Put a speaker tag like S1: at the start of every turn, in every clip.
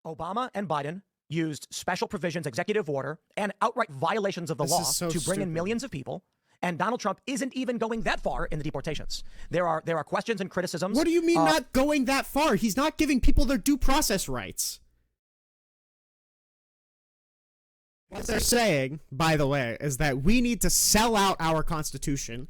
S1: Obama and Biden used special provisions, executive order, and outright violations of the law to bring in millions of people. And Donald Trump isn't even going that far in the deportations. There are questions and criticisms.
S2: What do you mean not going that far? He's not giving people their due process rights. What they're saying, by the way, is that we need to sell out our Constitution.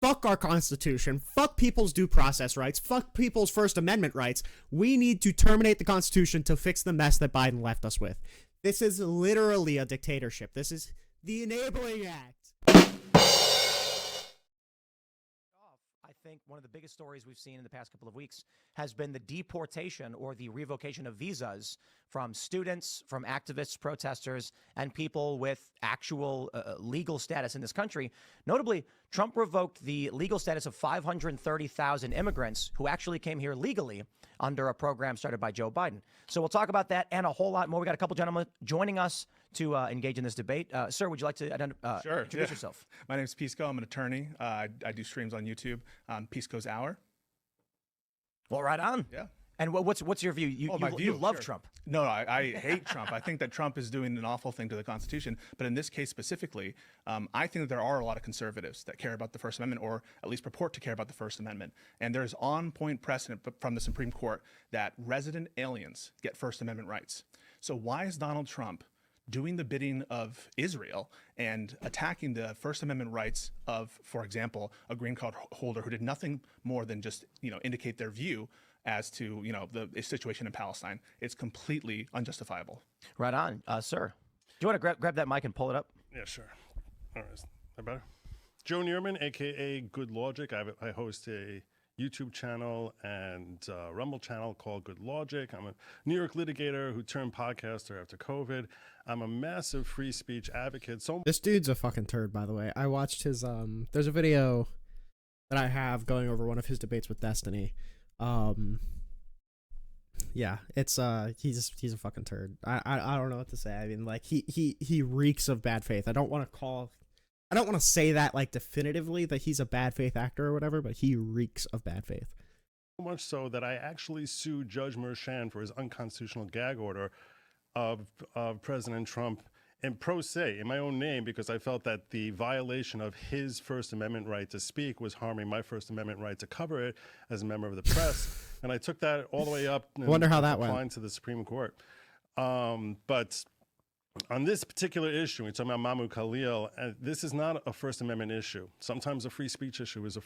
S2: Fuck our Constitution. Fuck people's due process rights. Fuck people's First Amendment rights. We need to terminate the Constitution to fix the mess that Biden left us with. This is literally a dictatorship. This is the Enabling Act.
S1: I think one of the biggest stories we've seen in the past couple of weeks has been the deportation or the revocation of visas from students, from activists, protesters, and people with actual legal status in this country. Notably, Trump revoked the legal status of 530,000 immigrants who actually came here legally under a program started by Joe Biden. So we'll talk about that and a whole lot more. We got a couple gentlemen joining us to engage in this debate. Sir, would you like to introduce yourself?
S3: My name is Pisco. I'm an attorney. I do streams on YouTube. Pisco's Hour.
S1: Well, right on.
S3: Yeah.
S1: And what's your view? You love Trump.
S3: No, I hate Trump. I think that Trump is doing an awful thing to the Constitution. But in this case specifically, I think that there are a lot of conservatives that care about the First Amendment, or at least purport to care about the First Amendment. And there's on-point precedent from the Supreme Court that resident aliens get First Amendment rights. So why is Donald Trump doing the bidding of Israel and attacking the First Amendment rights of, for example, a green card holder who did nothing more than just, indicate their view as to, the situation in Palestine? It's completely unjustifiable.
S1: Right on. Sir, do you want to grab that mic and pull it up?
S4: Yeah, sure. All right. Is that better? Joe Neerman, a.k.a. Good Logic. I host a YouTube channel and Rumble channel called Good Logic. I'm a New York litigator who turned podcaster after COVID. I'm a massive free speech advocate. So
S2: this dude's a fucking turd, by the way. I watched his there's a video that I have going over one of his debates with Destiny. Yeah, it's he's a fucking turd. I don't know what to say. I mean, like he reeks of bad faith. I don't want to say that like definitively that he's a bad faith actor or whatever, but he reeks of bad faith.
S4: So much so that I actually sued Judge Merchan for his unconstitutional gag order of President Trump in pro se, in my own name, because I felt that the violation of his First Amendment right to speak was harming my First Amendment right to cover it as a member of the press. And I took that all the way up.
S2: I wonder how that went.
S4: To the Supreme Court. But on this particular issue, we're talking about Mahmoud Khalil, this is not a First Amendment issue. Sometimes a free speech issue is a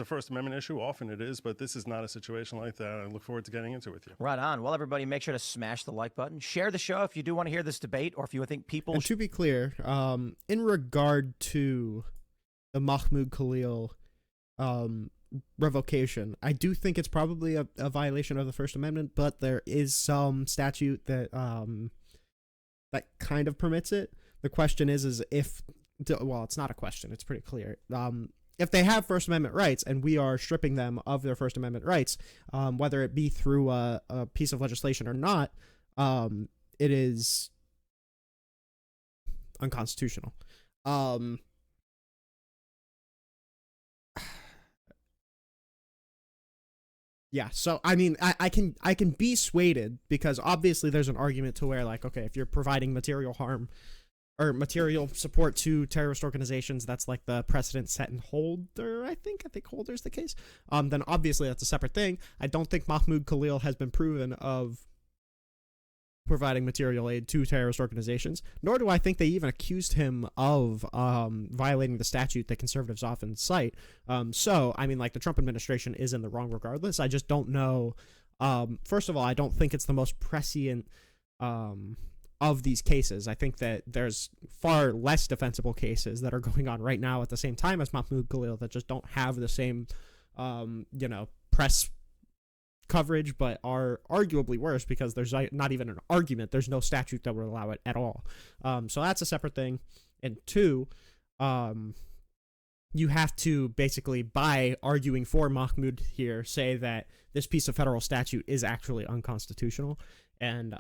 S4: First Amendment issue. Often it is, but this is not a situation like that. I look forward to getting into it with you.
S1: Right on. Well, everybody, make sure to smash the like button. Share the show if you do want to hear this debate, or if you think people...
S2: And to be clear, in regard to the Mahmoud Khalil revocation, I do think it's probably a violation of the First Amendment, but there is some statute that kind of permits it. The question is if, well, it's not a question, it's pretty clear. If they have First Amendment rights and we are stripping them of their First Amendment rights, whether it be through a piece of legislation or not, it is unconstitutional. Yeah, so I mean, I can be swayed because obviously there's an argument to where, like, okay, if you're providing material harm or material support to terrorist organizations, that's like the precedent set in Holder. I think Holder's the case. Then obviously that's a separate thing. I don't think Mahmoud Khalil has been proven of providing material aid to terrorist organizations, nor do I think they even accused him of violating the statute that conservatives often cite. So, I mean, like, the Trump administration is in the wrong regardless. I just don't know. First of all, I don't think it's the most prescient of these cases. I think that there's far less defensible cases that are going on right now at the same time as Mahmoud Khalil that just don't have the same, press coverage, but are arguably worse because there's not even an argument. There's no statute that would allow it at all. So that's a separate thing. And two, you have to basically, by arguing for Mahmoud here, say that this piece of federal statute is actually unconstitutional. And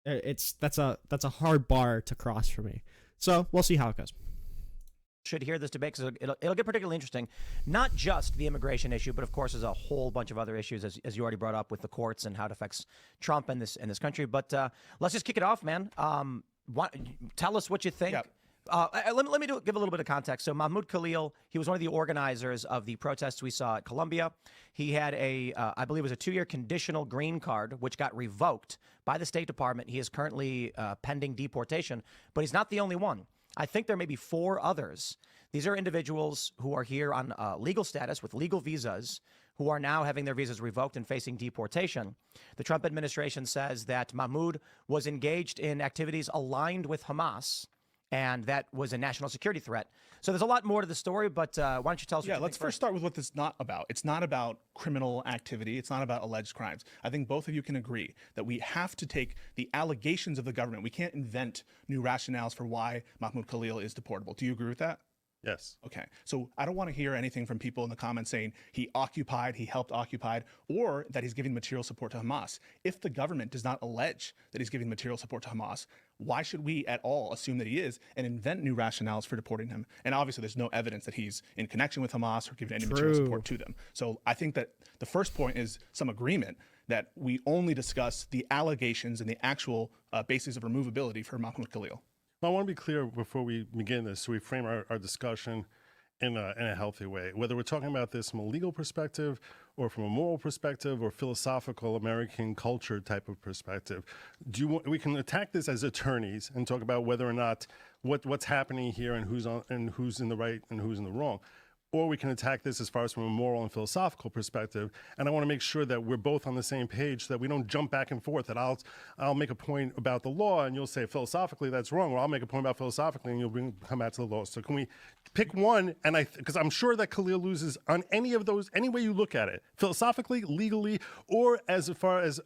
S2: that's a hard bar to cross for me. So we'll see how it goes.
S1: should hear this debate because it'll get particularly interesting. Not just the immigration issue, but of course there's a whole bunch of other issues, as you already brought up with the courts and how it affects Trump and this country. But let's just kick it off, man. Tell us what you think.
S3: Yep.
S1: Let me give a little bit of context. So Mahmoud Khalil, he was one of the organizers of the protests we saw at Columbia. He had I believe it was a 2-year conditional green card, which got revoked by the State Department. He is currently pending deportation, but he's not the only one. I think there may be 4 others. These are individuals who are here on legal status with legal visas who are now having their visas revoked and facing deportation. The Trump administration says that Mahmoud was engaged in activities aligned with Hamas, and that was a national security threat. So there's a lot more to the story, but why don't you tell us what you think
S3: let's first start with what this is not about. It's not about criminal activity. It's not about alleged crimes. I think both of you can agree that we have to take the allegations of the government. We can't invent new rationales for why Mahmoud Khalil is deportable. Do you agree with that?
S4: Yes.
S3: Okay. So I don't want to hear anything from people in the comments saying he occupied, he helped occupied, or that he's giving material support to Hamas. If the government does not allege that he's giving material support to Hamas, why should we at all assume that he is and invent new rationales for deporting him? And obviously there's no evidence that he's in connection with Hamas or giving any material support to them. So I think that the first point is some agreement that we only discuss the allegations and the actual basis of removability for Mahmoud Khalil.
S4: Well, I want to be clear before we begin this, so we frame our discussion in a healthy way. Whether we're talking about this from a legal perspective or from a moral perspective or philosophical American culture type of perspective, we can attack this as attorneys and talk about whether or not what's happening here and who's in the right and who's in the wrong. Or we can attack this as far as from a moral and philosophical perspective. And I want to make sure that we're both on the same page so that we don't jump back and forth, that I'll make a point about the law and you'll say philosophically that's wrong, or I'll make a point about philosophically and you'll come back to the law. So can we pick one? And because I'm sure that Khalil loses on any of those, any way you look at it, philosophically, legally, or as far as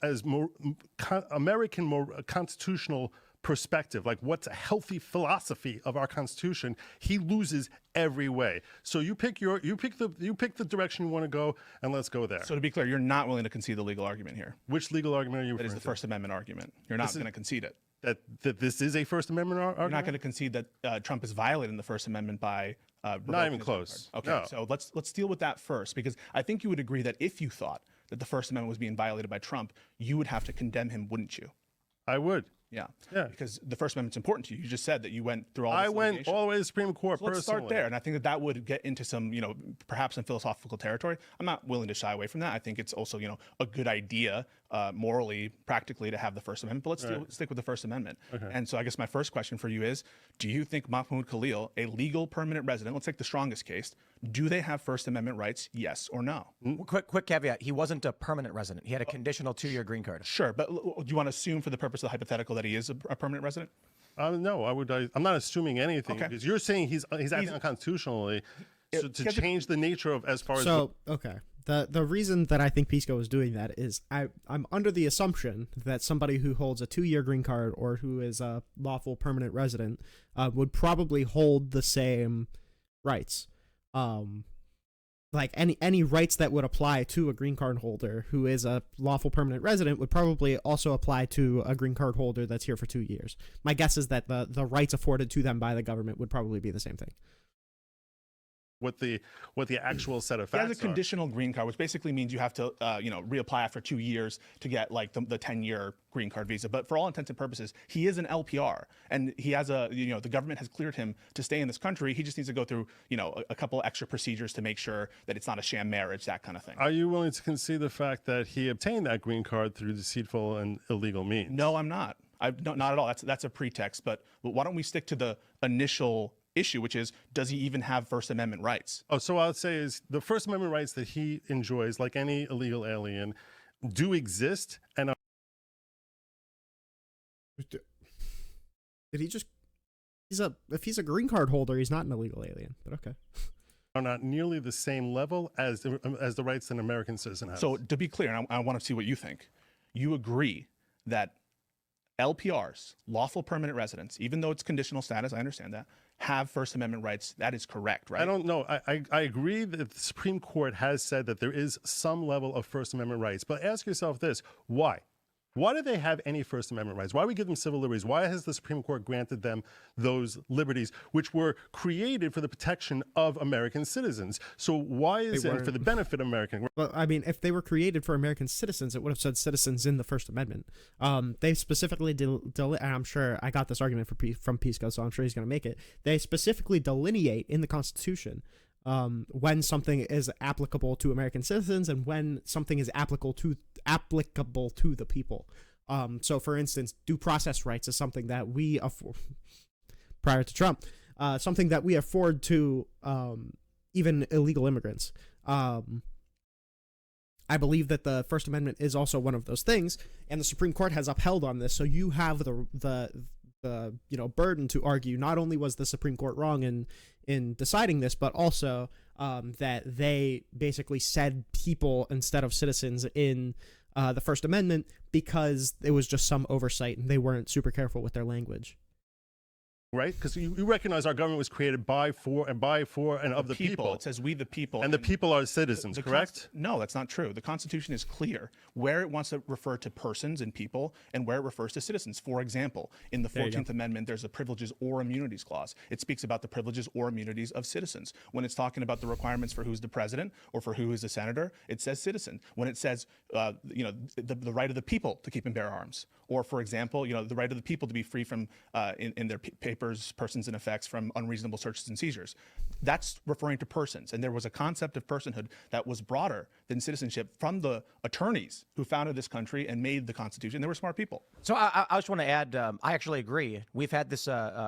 S4: American constitutional perspective, like what's a healthy philosophy of our Constitution, he loses every way. So you pick the direction you want to go, and let's go there.
S3: So to be clear, you're not willing to concede the legal argument here.
S4: Which legal argument are you?
S3: That is the First Amendment argument. You're not going to concede it.
S4: That this is a First Amendment argument.
S3: You're not going to concede that Trump is violating the First Amendment by
S4: not even close.
S3: Okay,
S4: no.
S3: So let's deal with that first, because I think you would agree that if you thought that the First Amendment was being violated by Trump, you would have to condemn him, wouldn't you?
S4: I would.
S3: Yeah.
S4: Because
S3: the First Amendment's important to you. You just said that you went through all this
S4: I went
S3: litigation.
S4: all the way to the Supreme Court
S3: So
S4: personally.
S3: let's start there. And I think that would get into some, perhaps some philosophical territory. I'm not willing to shy away from that. I think it's also, a good idea morally, practically, to have the First Amendment. But let's stick with the First Amendment. Okay. And so I guess my first question for you is, do you think Mahmoud Khalil, a legal permanent resident, let's take the strongest case, do they have First Amendment rights, yes or no?
S1: Quick caveat. He wasn't a permanent resident. He had a conditional 2-year green card.
S3: Sure. But do you want to assume for the purpose of the hypothetical that he is a permanent resident?
S4: No, I'm not assuming anything.
S3: Okay.
S4: Because you're saying he's acting unconstitutionally to change the nature of as far as...
S2: So, okay. The reason that I think Pisco is doing that is I'm under the assumption that somebody who holds a 2-year green card or who is a lawful permanent resident would probably hold the same rights. Like any rights that would apply to a green card holder who is a lawful permanent resident would probably also apply to a green card holder that's here for 2 years. My guess is that the rights afforded to them by the government would probably be the same thing.
S4: What the actual set of
S3: He
S4: facts
S3: has a conditional green card, which basically means you have to, reapply after 2 years to get like the 10-year green card visa. But for all intents and purposes, he is an LPR, and he has the government has cleared him to stay in this country. He just needs to go through, a couple extra procedures to make sure that it's not a sham marriage, that kind of thing.
S4: Are you willing to concede the fact that he obtained that green card through deceitful and illegal means?
S3: No, I'm not. Not at all. That's a pretext. But why don't we stick to the initial issue, which is, does he even have First Amendment rights?
S4: Oh, so I'll say is the First Amendment rights that he enjoys, like any illegal alien, do exist and are...
S2: Did he just... If he's a green card holder, he's not an illegal alien, but okay.
S4: Are not nearly the same level as the rights that an American citizen has.
S3: So to be clear, and I want to see what you think, you agree that LPRs, lawful permanent residents, even though it's conditional status, I understand that, have First Amendment rights. That is correct, right?
S4: I don't know. I agree that the Supreme Court has said that there is some level of First Amendment rights, but ask yourself this: why? Why do they have any First Amendment rights? Why do we give them civil liberties? Why has the Supreme Court granted them those liberties, which were created for the protection of American citizens? So why is it for the benefit of American?
S2: Well, I mean, if they were created for American citizens, it would have said citizens in the First Amendment. They specifically, and I'm sure I got this argument from Pisco, so I'm sure he's going to make it. They specifically delineate in the Constitution when something is applicable to American citizens and when something is applicable to the people. So, for instance, due process rights is something that we afford, prior to Trump, something that we afford to even illegal immigrants. I believe that the First Amendment is also one of those things, and the Supreme Court has upheld on this. So you have the burden to argue not only was the Supreme Court wrong in deciding this, but also that they basically said people instead of citizens in the First Amendment because it was just some oversight and they weren't super careful with their language.
S4: Right? Because you recognize our government was created by, for, and of the people.
S3: It says we the people.
S4: And the people are citizens, correct?
S3: No, that's not true. The Constitution is clear where it wants to refer to persons and people and where it refers to citizens. For example, in the 14th Amendment, there's a privileges or immunities clause. It speaks about the privileges or immunities of citizens. When it's talking about the requirements for who's the president or for who is the senator, it says citizen. When it says, the right of the people to keep and bear arms, or for example, the right of the people to be free from, in their papers, persons, and effects from unreasonable searches and seizures. That's referring to persons. And there was a concept of personhood that was broader than citizenship from the attorneys who founded this country and made the Constitution. They were smart people.
S1: So I just want to add, I actually agree. We've had this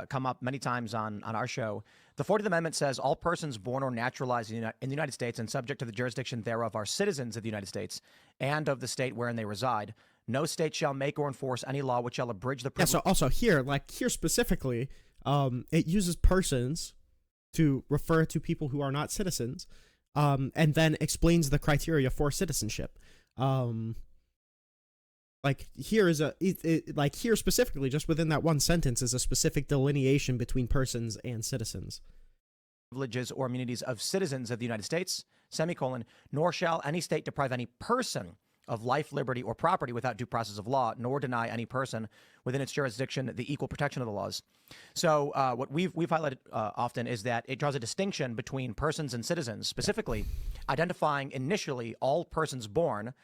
S1: come up many times on our show. The 14th Amendment says all persons born or naturalized in the United States and subject to the jurisdiction thereof are citizens of the United States and of the state wherein they reside. No state shall make or enforce any law which shall abridge the privilege.
S2: Yeah, so also here specifically, it uses persons to refer to people who are not citizens, and then explains the criteria for citizenship. Here specifically, just within that one sentence, is a specific delineation between persons and citizens.
S1: Privileges or immunities of citizens of the United States, semicolon, nor shall any state deprive any person of life, liberty, or property without due process of law, nor deny any person within its jurisdiction the equal protection of the laws. So what we've highlighted often is that it draws a distinction between persons and citizens, specifically identifying initially all persons born,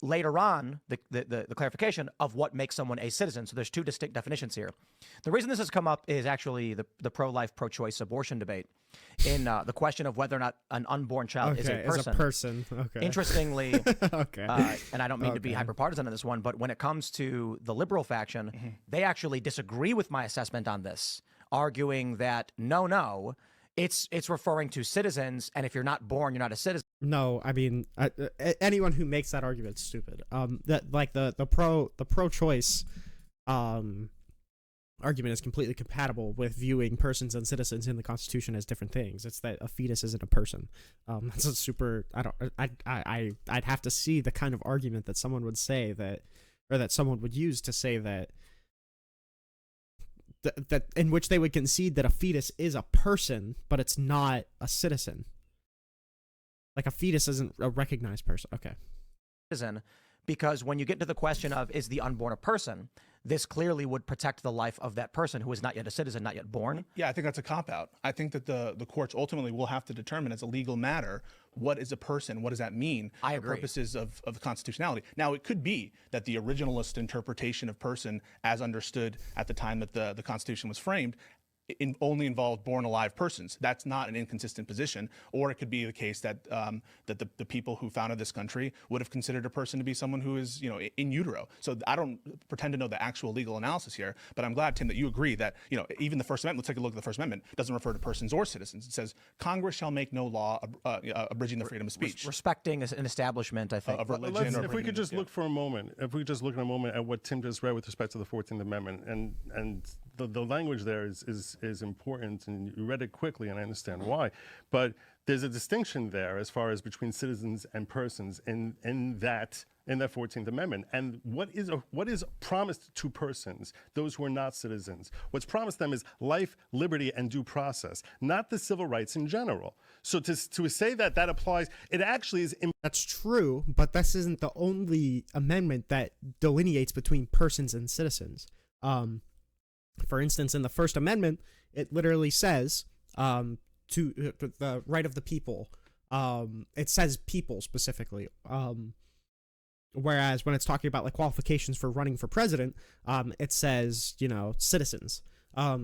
S1: later on the clarification of what makes someone a citizen. So there's two distinct definitions here. The reason this has come up is actually the pro-life, pro-choice abortion debate in the question of whether or not an unborn child is a person.
S2: Okay.
S1: Interestingly,
S2: okay.
S1: And I don't mean to be hyper-partisan on this one, but when it comes to the liberal faction, they actually disagree with my assessment on this, arguing that no, it's referring to citizens, and if you're not born, you're not a citizen.
S2: No, I mean anyone who makes that argument is stupid. The pro-choice argument is completely compatible with viewing persons and citizens in the Constitution as different things. It's that a fetus isn't a person. That's a super. I'd have to see the kind of argument that someone would say that someone would use to say that in which they would concede that a fetus is a person, but it's not a citizen. Like a fetus isn't a recognized person. Okay.
S1: Citizen, because when you get to the question of is the unborn a person, this clearly would protect the life of that person who is not yet a citizen, not yet born.
S3: Yeah, I think that's a cop-out. I think that the courts ultimately will have to determine as a legal matter what is a person, what does that mean
S1: I
S3: for
S1: agree.
S3: purposes of constitutionality. Now, it could be that the originalist interpretation of person as understood at the time that the Constitution was framed only involved born alive persons. That's not an inconsistent position. Or it could be the case that that the people who founded this country would have considered a person to be someone who is, in utero. So I don't pretend to know the actual legal analysis here, but I'm glad, Tim, that you agree that, even the First Amendment, let's take a look at the First Amendment, doesn't refer to persons or citizens. It says Congress shall make no law abridging the freedom of speech.
S1: Respecting an establishment, I think.
S3: Of religion.
S4: If we could just look for a moment, at what Tim just read with respect to the 14th Amendment, and the language there is important, and you read it quickly, and I understand why. But there's a distinction there as far as between citizens and persons in that 14th Amendment. And what is promised to persons, those who are not citizens? What's promised them is life, liberty, and due process, not the civil rights in general. So to say that applies, it actually is.
S2: That's true, but this isn't the only amendment that delineates between persons and citizens. For instance, in the First Amendment, it literally says to the right of the people. It says people specifically. Whereas when it's talking about like qualifications for running for president, it says, citizens.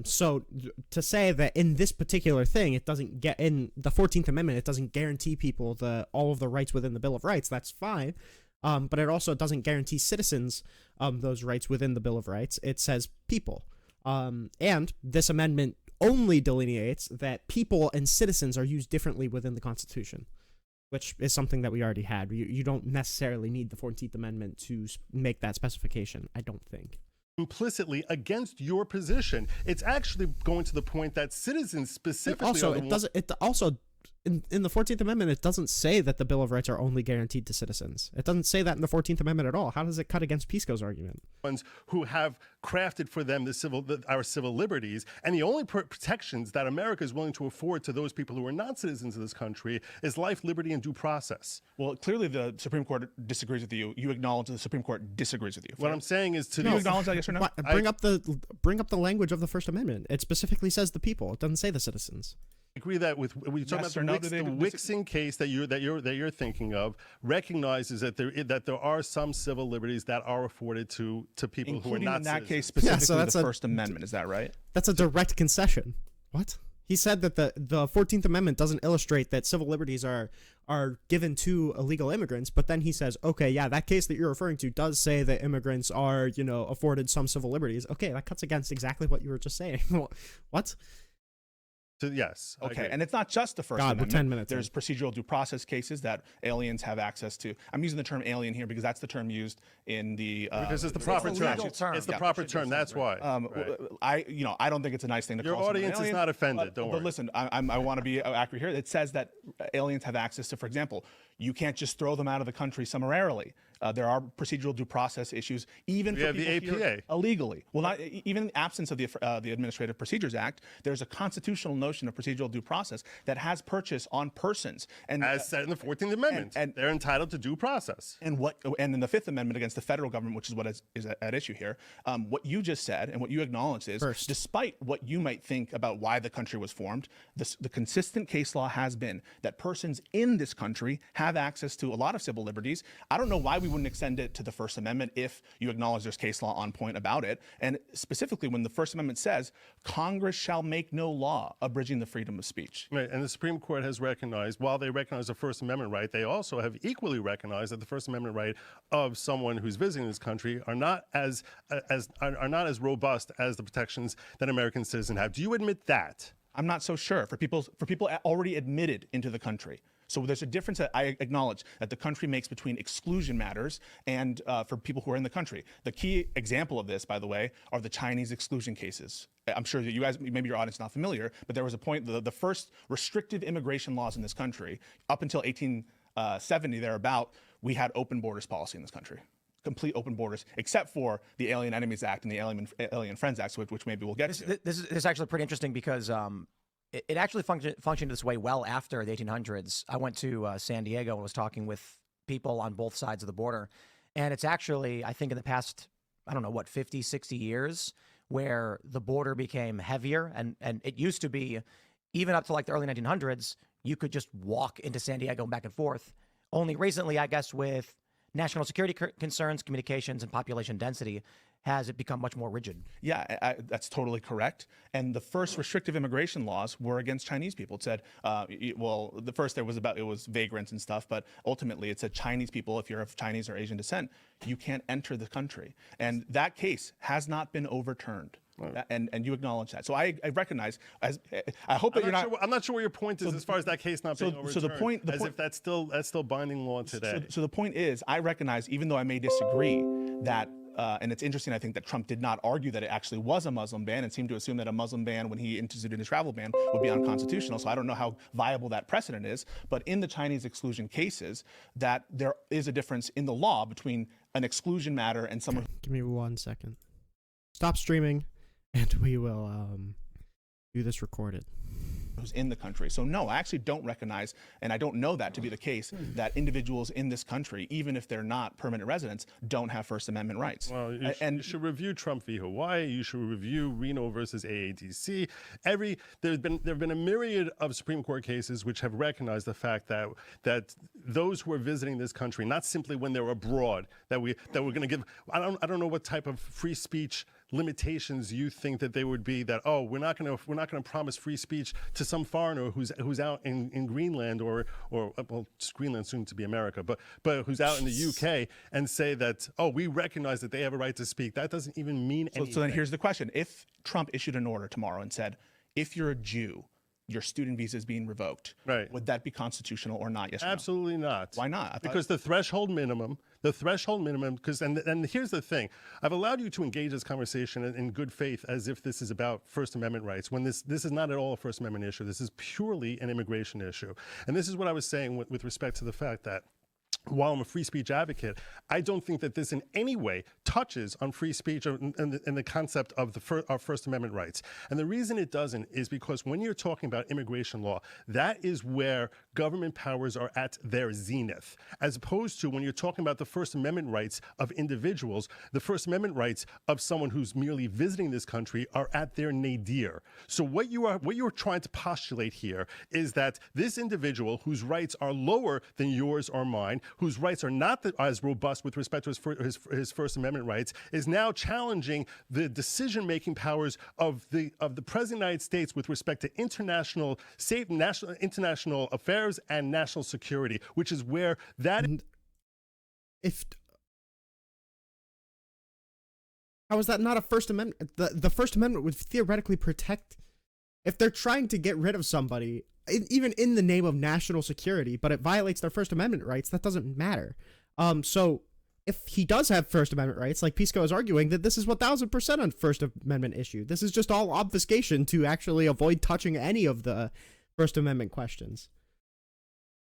S2: So to say that in this particular thing, it doesn't get in the 14th Amendment, it doesn't guarantee people all of the rights within the Bill of Rights. That's fine. But it also doesn't guarantee citizens those rights within the Bill of Rights. It says people. And this amendment only delineates that people and citizens are used differently within the Constitution, which is something that we already had. You don't necessarily need the 14th Amendment to make that specification, I don't think.
S4: Implicitly against your position. It's actually going to the point that citizens specifically in the 14th Amendment, it doesn't say that the Bill of Rights are only guaranteed to citizens. It doesn't say that in the 14th Amendment at all. How does it cut against Pisco's argument? Ones who have crafted for them our civil liberties, and the only protections that America is willing to afford to those people who are not citizens of this country is life, liberty, and due process.
S3: Well, clearly the Supreme Court disagrees with you. You acknowledge that the Supreme Court disagrees with you.
S4: What I'm saying is
S3: you acknowledge that, yes or no?
S2: Bring up the language of the First Amendment. It specifically says the people. It doesn't say the citizens.
S4: I agree that when you talk about the Wixon case that you're thinking of, recognizes that there are some civil liberties that are afforded to people
S3: including
S4: who are not
S3: in that
S4: citizens.
S3: case specifically
S2: that's
S3: the First Amendment. Is that right?
S2: That's a direct concession. What? He said that the 14th Amendment doesn't illustrate that civil liberties are given to illegal immigrants, but then he says, okay, yeah, that case that you're referring to does say that immigrants are, afforded some civil liberties. Okay, that cuts against exactly what you were just saying. What?
S4: So, yes.
S3: Okay, and it's not just the First Amendment.
S2: 10 minutes.
S3: There's procedural due process cases that aliens have access to. I'm using the term alien here because that's the term used in the
S4: because it's the proper term. It's the proper term. That's why.
S3: I don't think it's a nice thing to
S4: your
S3: call someone
S4: audience
S3: an alien,
S4: is not offended. Don't worry.
S3: But listen, I want to be accurate here. It says that aliens have access to, for example, you can't just throw them out of the country summarily. There are procedural due process issues, even for people here illegally. Well, not even in the absence of the Administrative Procedures Act, there's a constitutional notion of procedural due process that has purchase on persons, and
S4: as said in the 14th Amendment, and they're entitled to due process.
S3: And in the Fifth Amendment against the federal government, which is what is at issue here, what you just said and what you acknowledged is, despite what you might think about why the country was formed, the consistent case law has been that persons in this country have access to a lot of civil liberties. I don't know why we wouldn't extend it to the First Amendment if you acknowledge there's case law on point about it. And specifically when the First Amendment says, Congress shall make no law abridging the freedom of speech.
S4: Right, and the Supreme Court has recognized, while they recognize the First Amendment right, they also have equally recognized that the First Amendment right of someone who's visiting this country are not as robust as the protections that American citizens have. Do you admit that?
S3: I'm not so sure. For people already admitted into the country. So there's a difference that I acknowledge that the country makes between exclusion matters and for people who are in the country. The key example of this, by the way, are the Chinese exclusion cases. I'm sure that you guys, maybe your audience is not familiar, but there was a point, the first restrictive immigration laws in this country, up until 1870 thereabout, we had open borders policy in this country. Complete open borders, except for the Alien Enemies Act and the Alien Friends Act, which maybe we'll get to.
S1: This is actually pretty interesting because it actually functioned this way well after the 1800s. I went to San Diego and was talking with people on both sides of the border. And it's actually, I think in the past, 50, 60 years, where the border became heavier. And it used to be, even up to like the early 1900s, you could just walk into San Diego and back and forth. Only recently, I guess, with national security concerns, communications, and population density, has it become much more rigid.
S3: Yeah, that's totally correct. And the first restrictive immigration laws were against Chinese people. It said, the first it was vagrants and stuff, but ultimately it said Chinese people, if you're of Chinese or Asian descent, you can't enter the country. And that case has not been overturned. Right. And you acknowledge that. So I recognize, I hope that
S4: I'm not sure what your point is as far as that case not being overturned.
S3: So the point,
S4: if that's still binding law today.
S3: So the point is, I recognize, even though I may disagree, that and it's interesting, I think, that Trump did not argue that it actually was a Muslim ban and seemed to assume that a Muslim ban, when he instituted a travel ban, would be unconstitutional. So I don't know how viable that precedent is. But in the Chinese exclusion cases, that there is a difference in the law between an exclusion matter and someone.
S2: Give me 1 second. Stop streaming, and we will do this recorded.
S3: Who's in the country. So no, I actually don't recognize, and I don't know that to be the case, that individuals in this country, even if they're not permanent residents, don't have First Amendment rights.
S4: Well, you should review Trump v. Hawaii. You should review Reno versus AADC. There have been a myriad of Supreme Court cases which have recognized the fact that those who are visiting this country, not simply when they're abroad, that we're going to give. I don't know what type of free speech limitations you think that they would be, that we're not going to promise free speech to some foreigner who's out in Greenland or well, Greenland soon to be America, but who's out in the UK, and say that we recognize that they have a right to speak. That doesn't even mean anything.
S3: So then here's the question: if Trump issued an order tomorrow and said, if you're a Jew, your student visa is being revoked,
S4: right,
S3: would that be constitutional or not? Yes,
S4: absolutely not.
S3: Why not?
S4: Because the threshold minimum, because and here's the thing: I've allowed you to engage this conversation in good faith as if this is about First Amendment rights, when this is not at all a First Amendment issue. This is purely an immigration issue. And this is what I was saying with respect to the fact that, while I'm a free speech advocate, I don't think that this in any way touches on free speech and the concept of our First Amendment rights. And the reason it doesn't is because when you're talking about immigration law, that is where government powers are at their zenith, as opposed to when you're talking about the First Amendment rights of individuals. The First Amendment rights of someone who's merely visiting this country are at their nadir. So what you are trying to postulate here is that this individual, whose rights are lower than yours or mine, whose rights are not as robust with respect to his First Amendment rights, is now challenging the decision-making powers of the President of the United States with respect to international affairs and national security, which is where that.
S2: How is that not a First Amendment? The First Amendment would theoretically protect, if they're trying to get rid of somebody, even in the name of national security, but it violates their First Amendment rights, that doesn't matter. So if he does have First Amendment rights, like Pisco is arguing, that this is 1000% a First Amendment issue. This is just all obfuscation to actually avoid touching any of the First Amendment questions.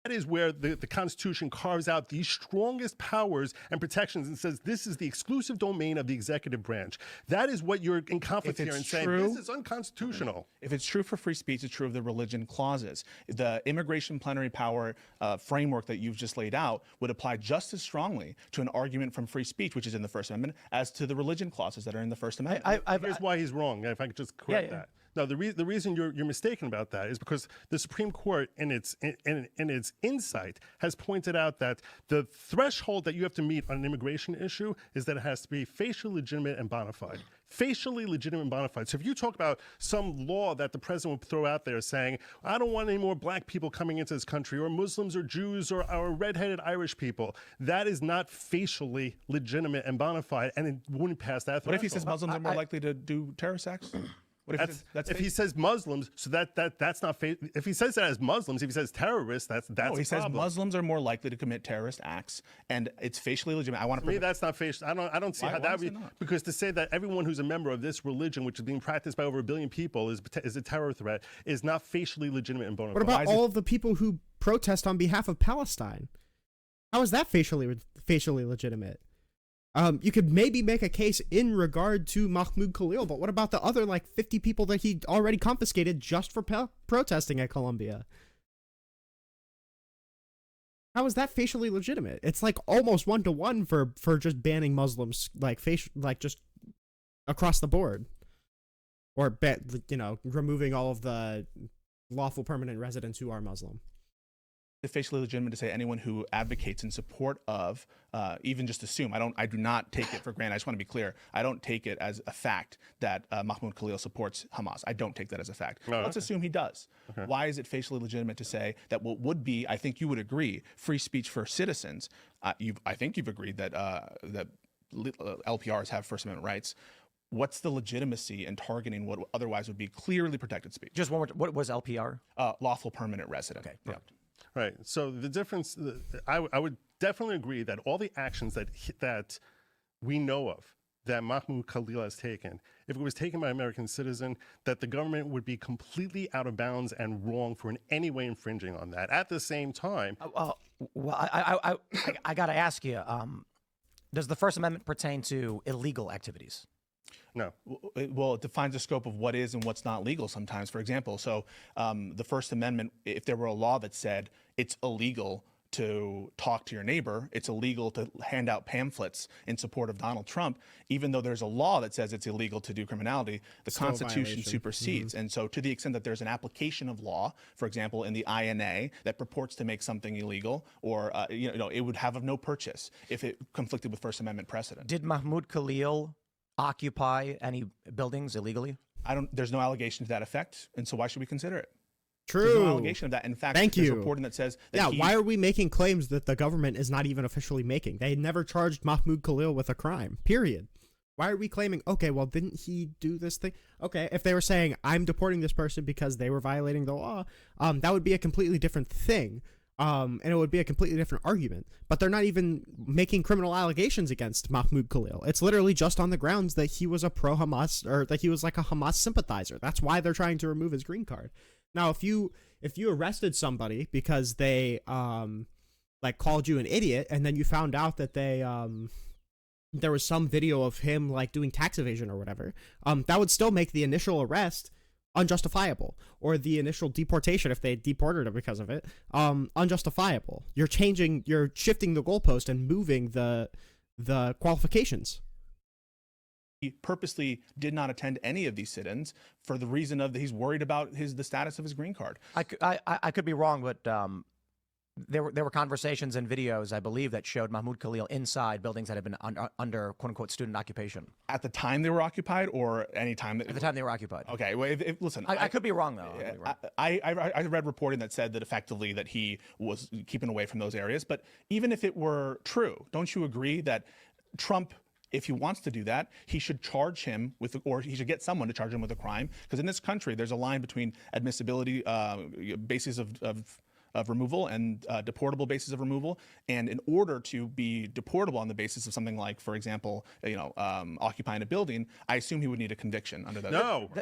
S4: That is where the Constitution carves out the strongest powers and protections and says this is the exclusive domain of the executive branch. That is what you're in conflict here and saying this is unconstitutional.
S3: If it's true for free speech, it's true of the religion clauses. The immigration plenary power framework that you've just laid out would apply just as strongly to an argument from free speech, which is in the First Amendment, as to the religion clauses that are in the First Amendment.
S4: Here's why he's wrong, if I could just correct that. No, the reason you're mistaken about that is because the Supreme Court, in its insight, has pointed out that the threshold that you have to meet on an immigration issue is that it has to be facially legitimate and bona fide. Facially legitimate and bona fide. So if you talk about some law that the president would throw out there saying, I don't want any more black people coming into this country, or Muslims or Jews or redheaded Irish people, that is not facially legitimate and bona fide, and it wouldn't pass that threshold.
S3: What if he says Muslims are more likely to do terrorist acts? What if
S4: if he says Muslims, so that's not if he says that as Muslims, if he says terrorists, that's
S3: no, he
S4: a
S3: says
S4: problem.
S3: Muslims are more likely to commit terrorist acts, and it's facially legitimate. I want to.
S4: For me, that's not facial. I don't see how that would be, because to say that everyone who's a member of this religion, which is being practiced by over 1 billion people, is a terror threat, is not facially legitimate and bona fide.
S2: What about all of the people who protest on behalf of Palestine? How is that facially legitimate? You could maybe make a case in regard to Mahmoud Khalil, but what about the other 50 people that he already confiscated just for protesting at Columbia? How is that facially legitimate? It's almost 1-to-1 for just banning Muslims, just across the board, or removing all of the lawful permanent residents who are Muslim.
S3: It's facially legitimate to say anyone who advocates in support of, even just assume, I do not take it for granted. I just want to be clear. I don't take it as a fact that Mahmoud Khalil supports Hamas. I don't take that as a fact. Let's assume he does. Okay. Why is it facially legitimate to say that what would be, I think you would agree, free speech for citizens? I think you've agreed that that LPRs have First Amendment rights. What's the legitimacy in targeting what otherwise would be clearly protected speech?
S1: Just one more. What was LPR?
S3: Lawful permanent resident.
S1: Okay.
S3: Yeah.
S4: Right. So the difference, I would definitely agree that all the actions that we know of that Mahmoud Khalil has taken, if it was taken by an American citizen, that the government would be completely out of bounds and wrong for in any way infringing on that. At the same time,
S1: Well, I got to ask you, does the First Amendment pertain to illegal activities?
S4: no.
S3: Well, it defines the scope of what is and what's not legal sometimes. For example, so the First Amendment, if there were a law that said it's illegal to talk to your neighbor, it's illegal to hand out pamphlets in support of Donald Trump, even though there's a law that says it's illegal to do criminality, the
S2: Still a
S3: Constitution
S2: violation.
S3: supersedes. And so to the extent that there's an application of law, for example, in the INA that purports to make something illegal, or it would have of no purchase if it conflicted with First Amendment precedent.
S1: Did Mahmoud Khalil occupy any buildings illegally?
S3: There's no allegation to that effect, and so why should we consider it?
S2: True.
S3: There's no allegation of that. In fact,
S2: Thank
S3: there's
S2: you.
S3: reporting that says that
S2: Why are we making claims that the government is not even officially making? They never charged Mahmoud Khalil with a crime, period. Why are we claiming, okay, well, didn't he do this thing? Okay, if they were saying, I'm deporting this person because they were violating the law, that would be a completely different thing. And it would be a completely different argument. But they're not even making criminal allegations against Mahmoud Khalil. It's literally just on the grounds that he was a pro-Hamas, or that he was like a Hamas sympathizer. That's why they're trying to remove his green card. Now, if you arrested somebody because they like called you an idiot, and then you found out that they there was some video of him like doing tax evasion or whatever, that would still make the initial arrest unjustifiable, or the initial deportation, if they deported him because of it, unjustifiable. You're shifting the goalpost and moving the qualifications.
S3: he purposely did not attend any of these sit-ins for the reason of he's worried about the status of his green card.
S1: I could be wrong, but there were conversations and videos, I believe, that showed Mahmoud Khalil inside buildings that had been under quote unquote student occupation.
S3: At the time they were occupied, or any time that,
S1: At the time they were occupied.
S3: Okay, well, listen,
S1: I could be wrong though.
S3: I read reporting that said that effectively that he was keeping away from those areas. But even if it were true, don't you agree that Trump, if he wants to do that, he should charge him with, or he should get someone to charge him with a crime? Because in this country, there's a line between admissibility basis of removal and deportable basis of removal. And in order to be deportable on the basis of something like, for example, occupying a building, I assume he would need a conviction under that.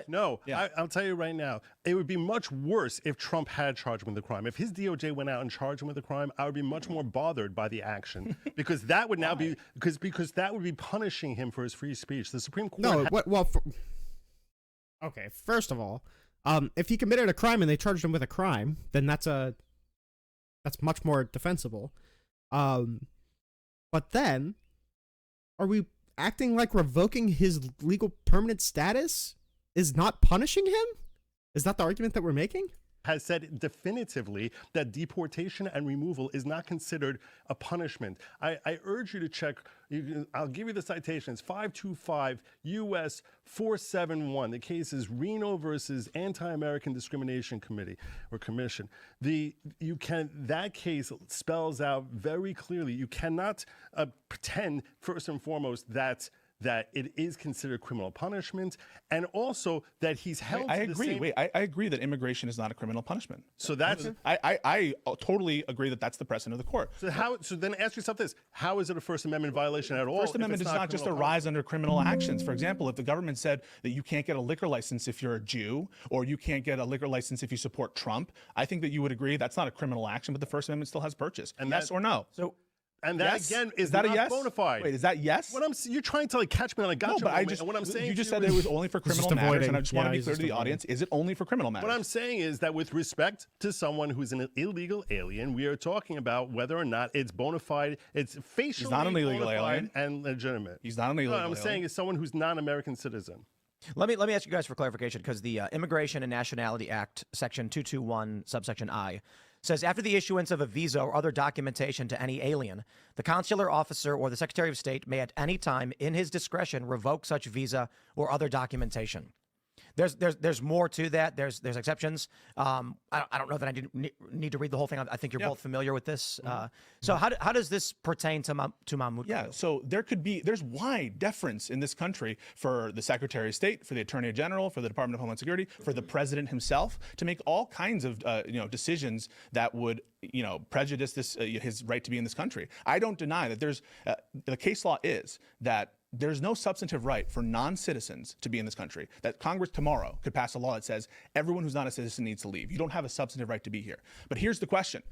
S4: No.
S3: Yeah.
S4: I'll tell you right now, it would be much worse if Trump had charged him with a crime. If his DOJ went out and charged him with a crime, I would be much more bothered by the action, because that would now be because that would be punishing him for his free speech. The Supreme Court.
S2: Okay. First of all, if he committed a crime and they charged him with a crime, then that's much more defensible. But then, are we acting like revoking his legal permanent status is not punishing him? Is that the argument that we're making?
S4: Has said definitively that deportation and removal is not considered a punishment. I urge you to check. I'll give you the citations. 525 U.S. 471. The case is Reno versus Anti-American Discrimination Committee or Commission. That case spells out very clearly. You cannot pretend, first and foremost, that it is considered criminal punishment, and also that he's held.
S3: I agree. I agree that immigration is not a criminal punishment.
S4: So that's.
S3: I totally agree that that's the precedent of the court.
S4: So then ask yourself this: how is it a First Amendment violation at all?
S3: First Amendment does not just arise under criminal actions. For example, if the government said that you can't get a liquor license if you're a Jew, or you can't get a liquor license if you support Trump, I think that you would agree that's not a criminal action, but the First Amendment still has purchase. And yes or no?
S1: So.
S4: And that
S3: yes?
S4: again is
S3: that
S4: not
S3: a yes?
S4: bona fide.
S3: Wait, is that yes?
S4: You're trying to like catch me on a gotcha
S3: No, but
S4: moment, and what I'm saying
S3: you just
S4: to
S3: said
S4: you
S3: that it
S4: is-
S3: was only for
S2: He's just
S3: criminal matters,
S2: avoiding.
S3: and I just want to
S2: Yeah,
S3: be
S2: he's
S3: clear
S2: just
S3: to the
S2: avoiding.
S3: audience: is it only for criminal matters?
S4: What I'm saying is that with respect to someone who's an illegal alien, we are talking about whether or not it's bona fide, it's facially
S3: not an illegal
S4: bona fide
S3: alien.
S4: and legitimate.
S3: He's not an illegal
S4: No, I'm
S3: alien.
S4: saying is someone who's not an American citizen.
S1: Let me ask you guys for clarification, because the Immigration and Nationality Act, Section 221, subsection I, says after the issuance of a visa or other documentation to any alien, the consular officer or the Secretary of State may at any time in his discretion revoke such visa or other documentation. there's more to that. There's exceptions. I don't know that I need to read the whole thing. I think you're both familiar with this. So how does this pertain to Mahmoud?
S3: Yeah,
S1: Khalil?
S3: so there's wide deference in this country for the Secretary of State, for the Attorney General, for the Department of Homeland Security, for the President himself to make all kinds of decisions that would prejudice his right to be in this country. I don't deny that there's the case law is that there's no substantive right for non-citizens to be in this country, that Congress tomorrow could pass a law that says everyone who's not a citizen needs to leave. You don't have a substantive right to be here. But here's the question.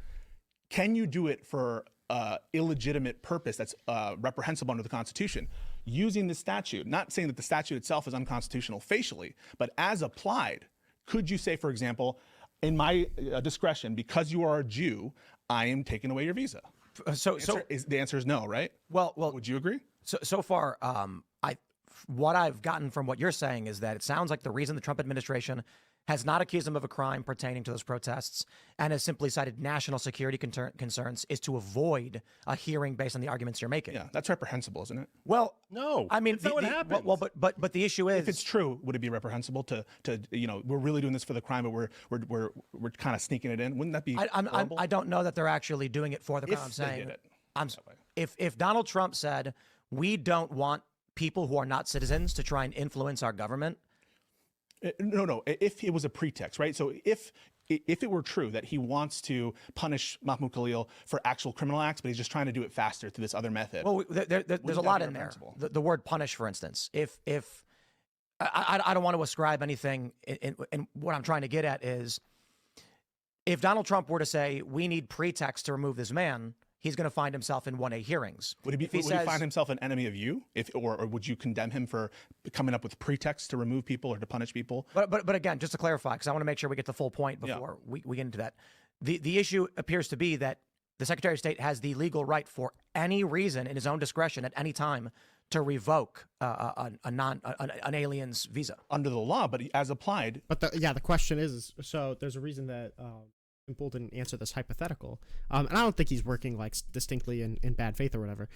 S3: Can you do it for illegitimate purpose that's reprehensible under the Constitution? Using the statute, not saying that the statute itself is unconstitutional facially, but as applied, could you say, for example, in my discretion, because you are a Jew, I am taking away your visa? The answer is no, right?
S1: Well,
S3: would you agree?
S1: So far, what I've gotten from what you're saying is that it sounds like the reason the Trump administration has not accused him of a crime pertaining to those protests and has simply cited national security concerns is to avoid a hearing based on the arguments you're making.
S3: Yeah, that's reprehensible, isn't it?
S1: Well,
S4: No,
S1: I mean,
S4: that's not what happens.
S1: Well, but the issue is,
S3: If it's true, would it be reprehensible to we're really doing this for the crime, but we're kind of sneaking it in? Wouldn't that be horrible?
S1: I don't know that they're actually doing it for the crime. I'm
S3: If they
S1: saying
S3: did it that way.
S1: if Donald Trump said we don't want people who are not citizens to try and influence our government.
S3: No. If it was a pretext, right? So if it were true that he wants to punish Mahmoud Khalil for actual criminal acts, but he's just trying to do it faster through this other method.
S1: Well, there's a lot in there. The word punish, for instance. If I don't want to ascribe anything in what I'm trying to get at is if Donald Trump were to say we need pretext to remove this man, he's going to find himself in 1A hearings.
S3: Would he find himself an enemy of you, or would you condemn him for coming up with pretexts to remove people or to punish people?
S1: But again, just to clarify, because I want to make sure we get the full point before we get into that. The issue appears to be that the Secretary of State has the legal right for any reason in his own discretion at any time to revoke an alien's visa
S3: Under the law, but as applied.
S2: But the question is, so there's a reason that Bull didn't answer this hypothetical, and I don't think he's working like distinctly in bad faith or whatever.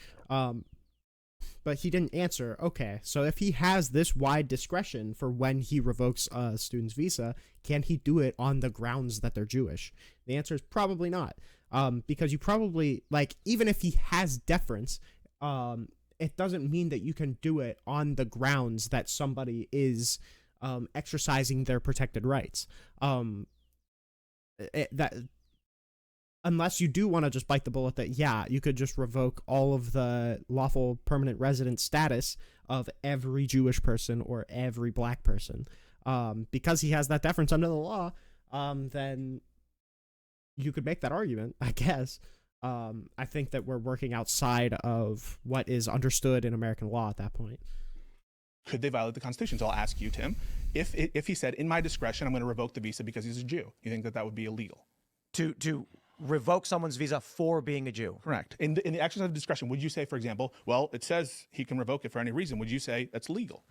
S2: But he didn't answer. Okay, so if he has this wide discretion for when he revokes a student's visa, can he do it on the grounds that they're Jewish? The answer is probably not, because you probably even if he has deference, it doesn't mean that you can do it on the grounds that somebody is exercising their protected rights. That unless you do want to just bite the bullet that you could just revoke all of the lawful permanent resident status of every Jewish person or every black person, because he has that deference under the law, then you could make that argument, I guess. I think that we're working outside of what is understood in American law at that point.
S3: Could they violate the Constitution? So I'll ask you, Tim, if he said, in my discretion, I'm going to revoke the visa because he's a Jew, you think that would be illegal?
S1: To revoke someone's visa for being a Jew?
S3: Correct. In the exercise of discretion, would you say, for example, well, it says he can revoke it for any reason. Would you say that's legal?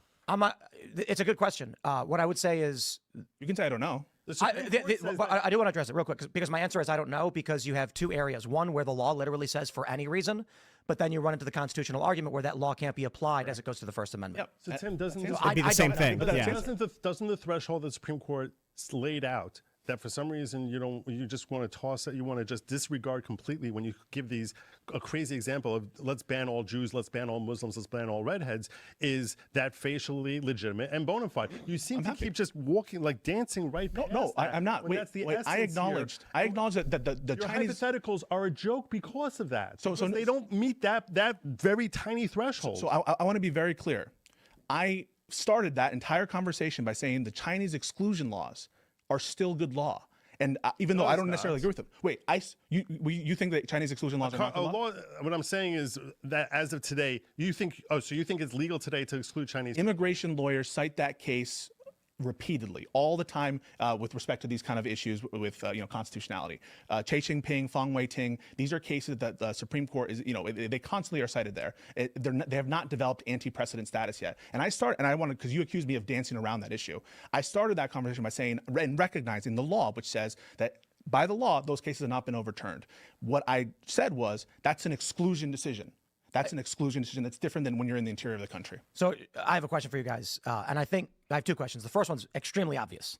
S1: It's a good question. What I would say is...
S3: You can say, I don't know.
S1: I do want to address it real quick because my answer is I don't know, because you have two areas. One where the law literally says for any reason, but then you run into the constitutional argument where that law can't be applied as it goes to the First Amendment.
S3: Yep.
S4: So Tim, doesn't
S2: It'd be the same thing.
S4: doesn't the threshold the Supreme Court laid out that for some reason you just want to toss it, you want to just disregard completely when you give a crazy example of let's ban all Jews, let's ban all Muslims, let's ban all redheads, is that facially legitimate and bona fide? You seem to keep just walking, dancing right past
S3: No,
S4: that,
S3: I'm not.
S4: Wait,
S3: Wait, I acknowledge that the
S4: your
S3: Chinese
S4: hypotheticals are a joke because of that.
S3: So
S4: they don't meet that very tiny threshold.
S3: So I want to be very clear. I started that entire conversation by saying the Chinese exclusion laws are still good law. And even though I don't necessarily agree with them. Wait, you think that Chinese exclusion laws are not good law?
S4: What I'm saying is that as of today, you think it's legal today to exclude Chinese people?
S3: Immigration lawyers cite that case repeatedly, all the time, with respect to these kind of issues with constitutionality. Che Jinping, Fang Weiting, these are cases that the Supreme Court is, they constantly are cited there. They have not developed anti-precedent status yet. And I wanted, because you accused me of dancing around that issue. I started that conversation by saying and recognizing the law, which says that by the law, those cases have not been overturned. What I said was that's an exclusion decision. That's an exclusion decision that's different than when you're in the interior of the country.
S1: So I have a question for you guys, and I think I have two questions. The first one's extremely obvious.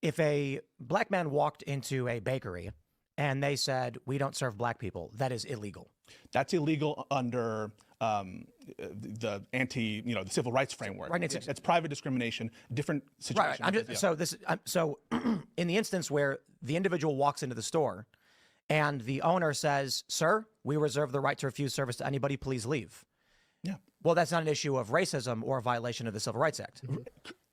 S1: If a black man walked into a bakery and they said, "We don't serve black people," that is illegal.
S3: That's illegal under the the civil rights framework.
S1: Right.
S3: It's private discrimination, different situation.
S1: Right. So in the instance where the individual walks into the store and the owner says, "Sir, we reserve the right to refuse service to anybody. Please leave."
S3: Yeah.
S1: Well, that's not an issue of racism or a violation of the Civil Rights Act.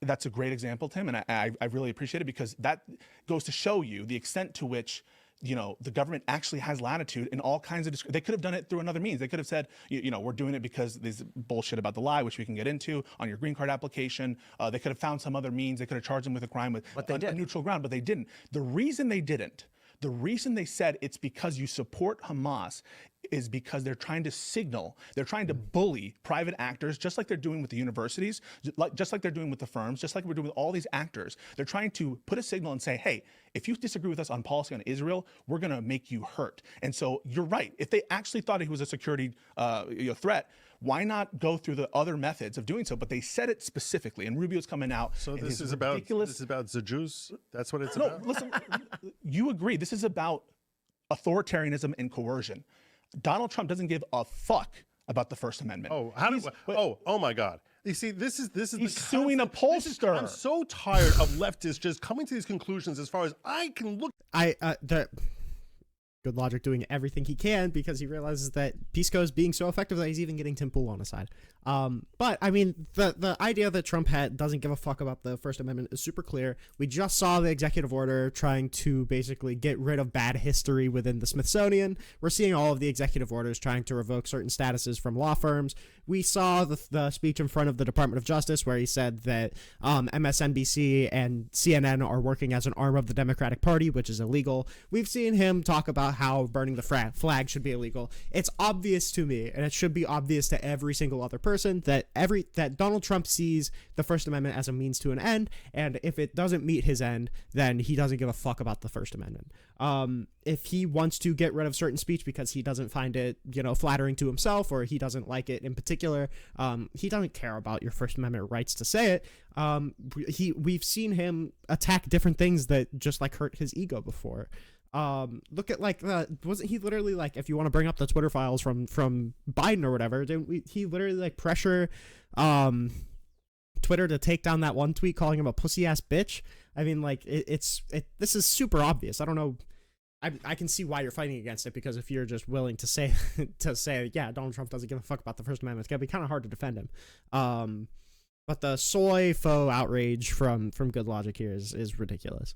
S3: That's a great example, Tim, and I really appreciate it because that goes to show you the extent to which the government actually has latitude in all kinds of. They could have done it through another means. They could have said, we're doing it because there's bullshit about the lie, which we can get into on your green card application. They could have found some other means. They could have charged them with a crime with a neutral ground, but they didn't. The reason they said it's because you support Hamas is because they're trying to signal, they're trying to bully private actors, just like they're doing with the universities, just like they're doing with the firms, just like we're doing with all these actors. They're trying to put a signal and say, hey, if you disagree with us on policy on Israel, we're going to make you hurt. And so you're right. If they actually thought he was a security threat, why not go through the other methods of doing so? But they said it specifically, and Rubio's coming out.
S4: So this is about the Jews. That's what it's about.
S3: No, listen, you agree. This is about authoritarianism and coercion. Donald Trump doesn't give a fuck about the First Amendment.
S4: Oh my God. You see, this is
S3: he's suing a pollster.
S4: I'm so tired of leftists just coming to these conclusions as far as I can look.
S2: Good Logic doing everything he can because he realizes that Pisco is being so effective that he's even getting Tim Pool on his side. But I mean, the idea that Trump doesn't give a fuck about the First Amendment is super clear. We just saw the executive order trying to basically get rid of bad history within the Smithsonian. We're seeing all of the executive orders trying to revoke certain statuses from law firms. We saw the speech in front of the Department of Justice where he said that MSNBC and CNN are working as an arm of the Democratic Party, which is illegal. We've seen him talk about how burning the flag should be illegal. It's obvious to me, and it should be obvious to every single other person, that Donald Trump sees the First Amendment as a means to an end, and if it doesn't meet his end, then he doesn't give a fuck about the First Amendment. If he wants to get rid of certain speech because he doesn't find it, flattering to himself, or he doesn't like it in particular, he doesn't care about your First Amendment rights to say it. We've seen him attack different things that just hurt his ego before. Look at wasn't he literally if you want to bring up the Twitter files from Biden or whatever, he literally pressure Twitter to take down that one tweet calling him a pussy ass bitch. I mean, this is super obvious. I don't know. I can see why you're fighting against it, because if you're just willing to say yeah, Donald Trump doesn't give a fuck about the First Amendment, it's gonna be kind of hard to defend him. But the soy faux outrage from Good Logic here is ridiculous.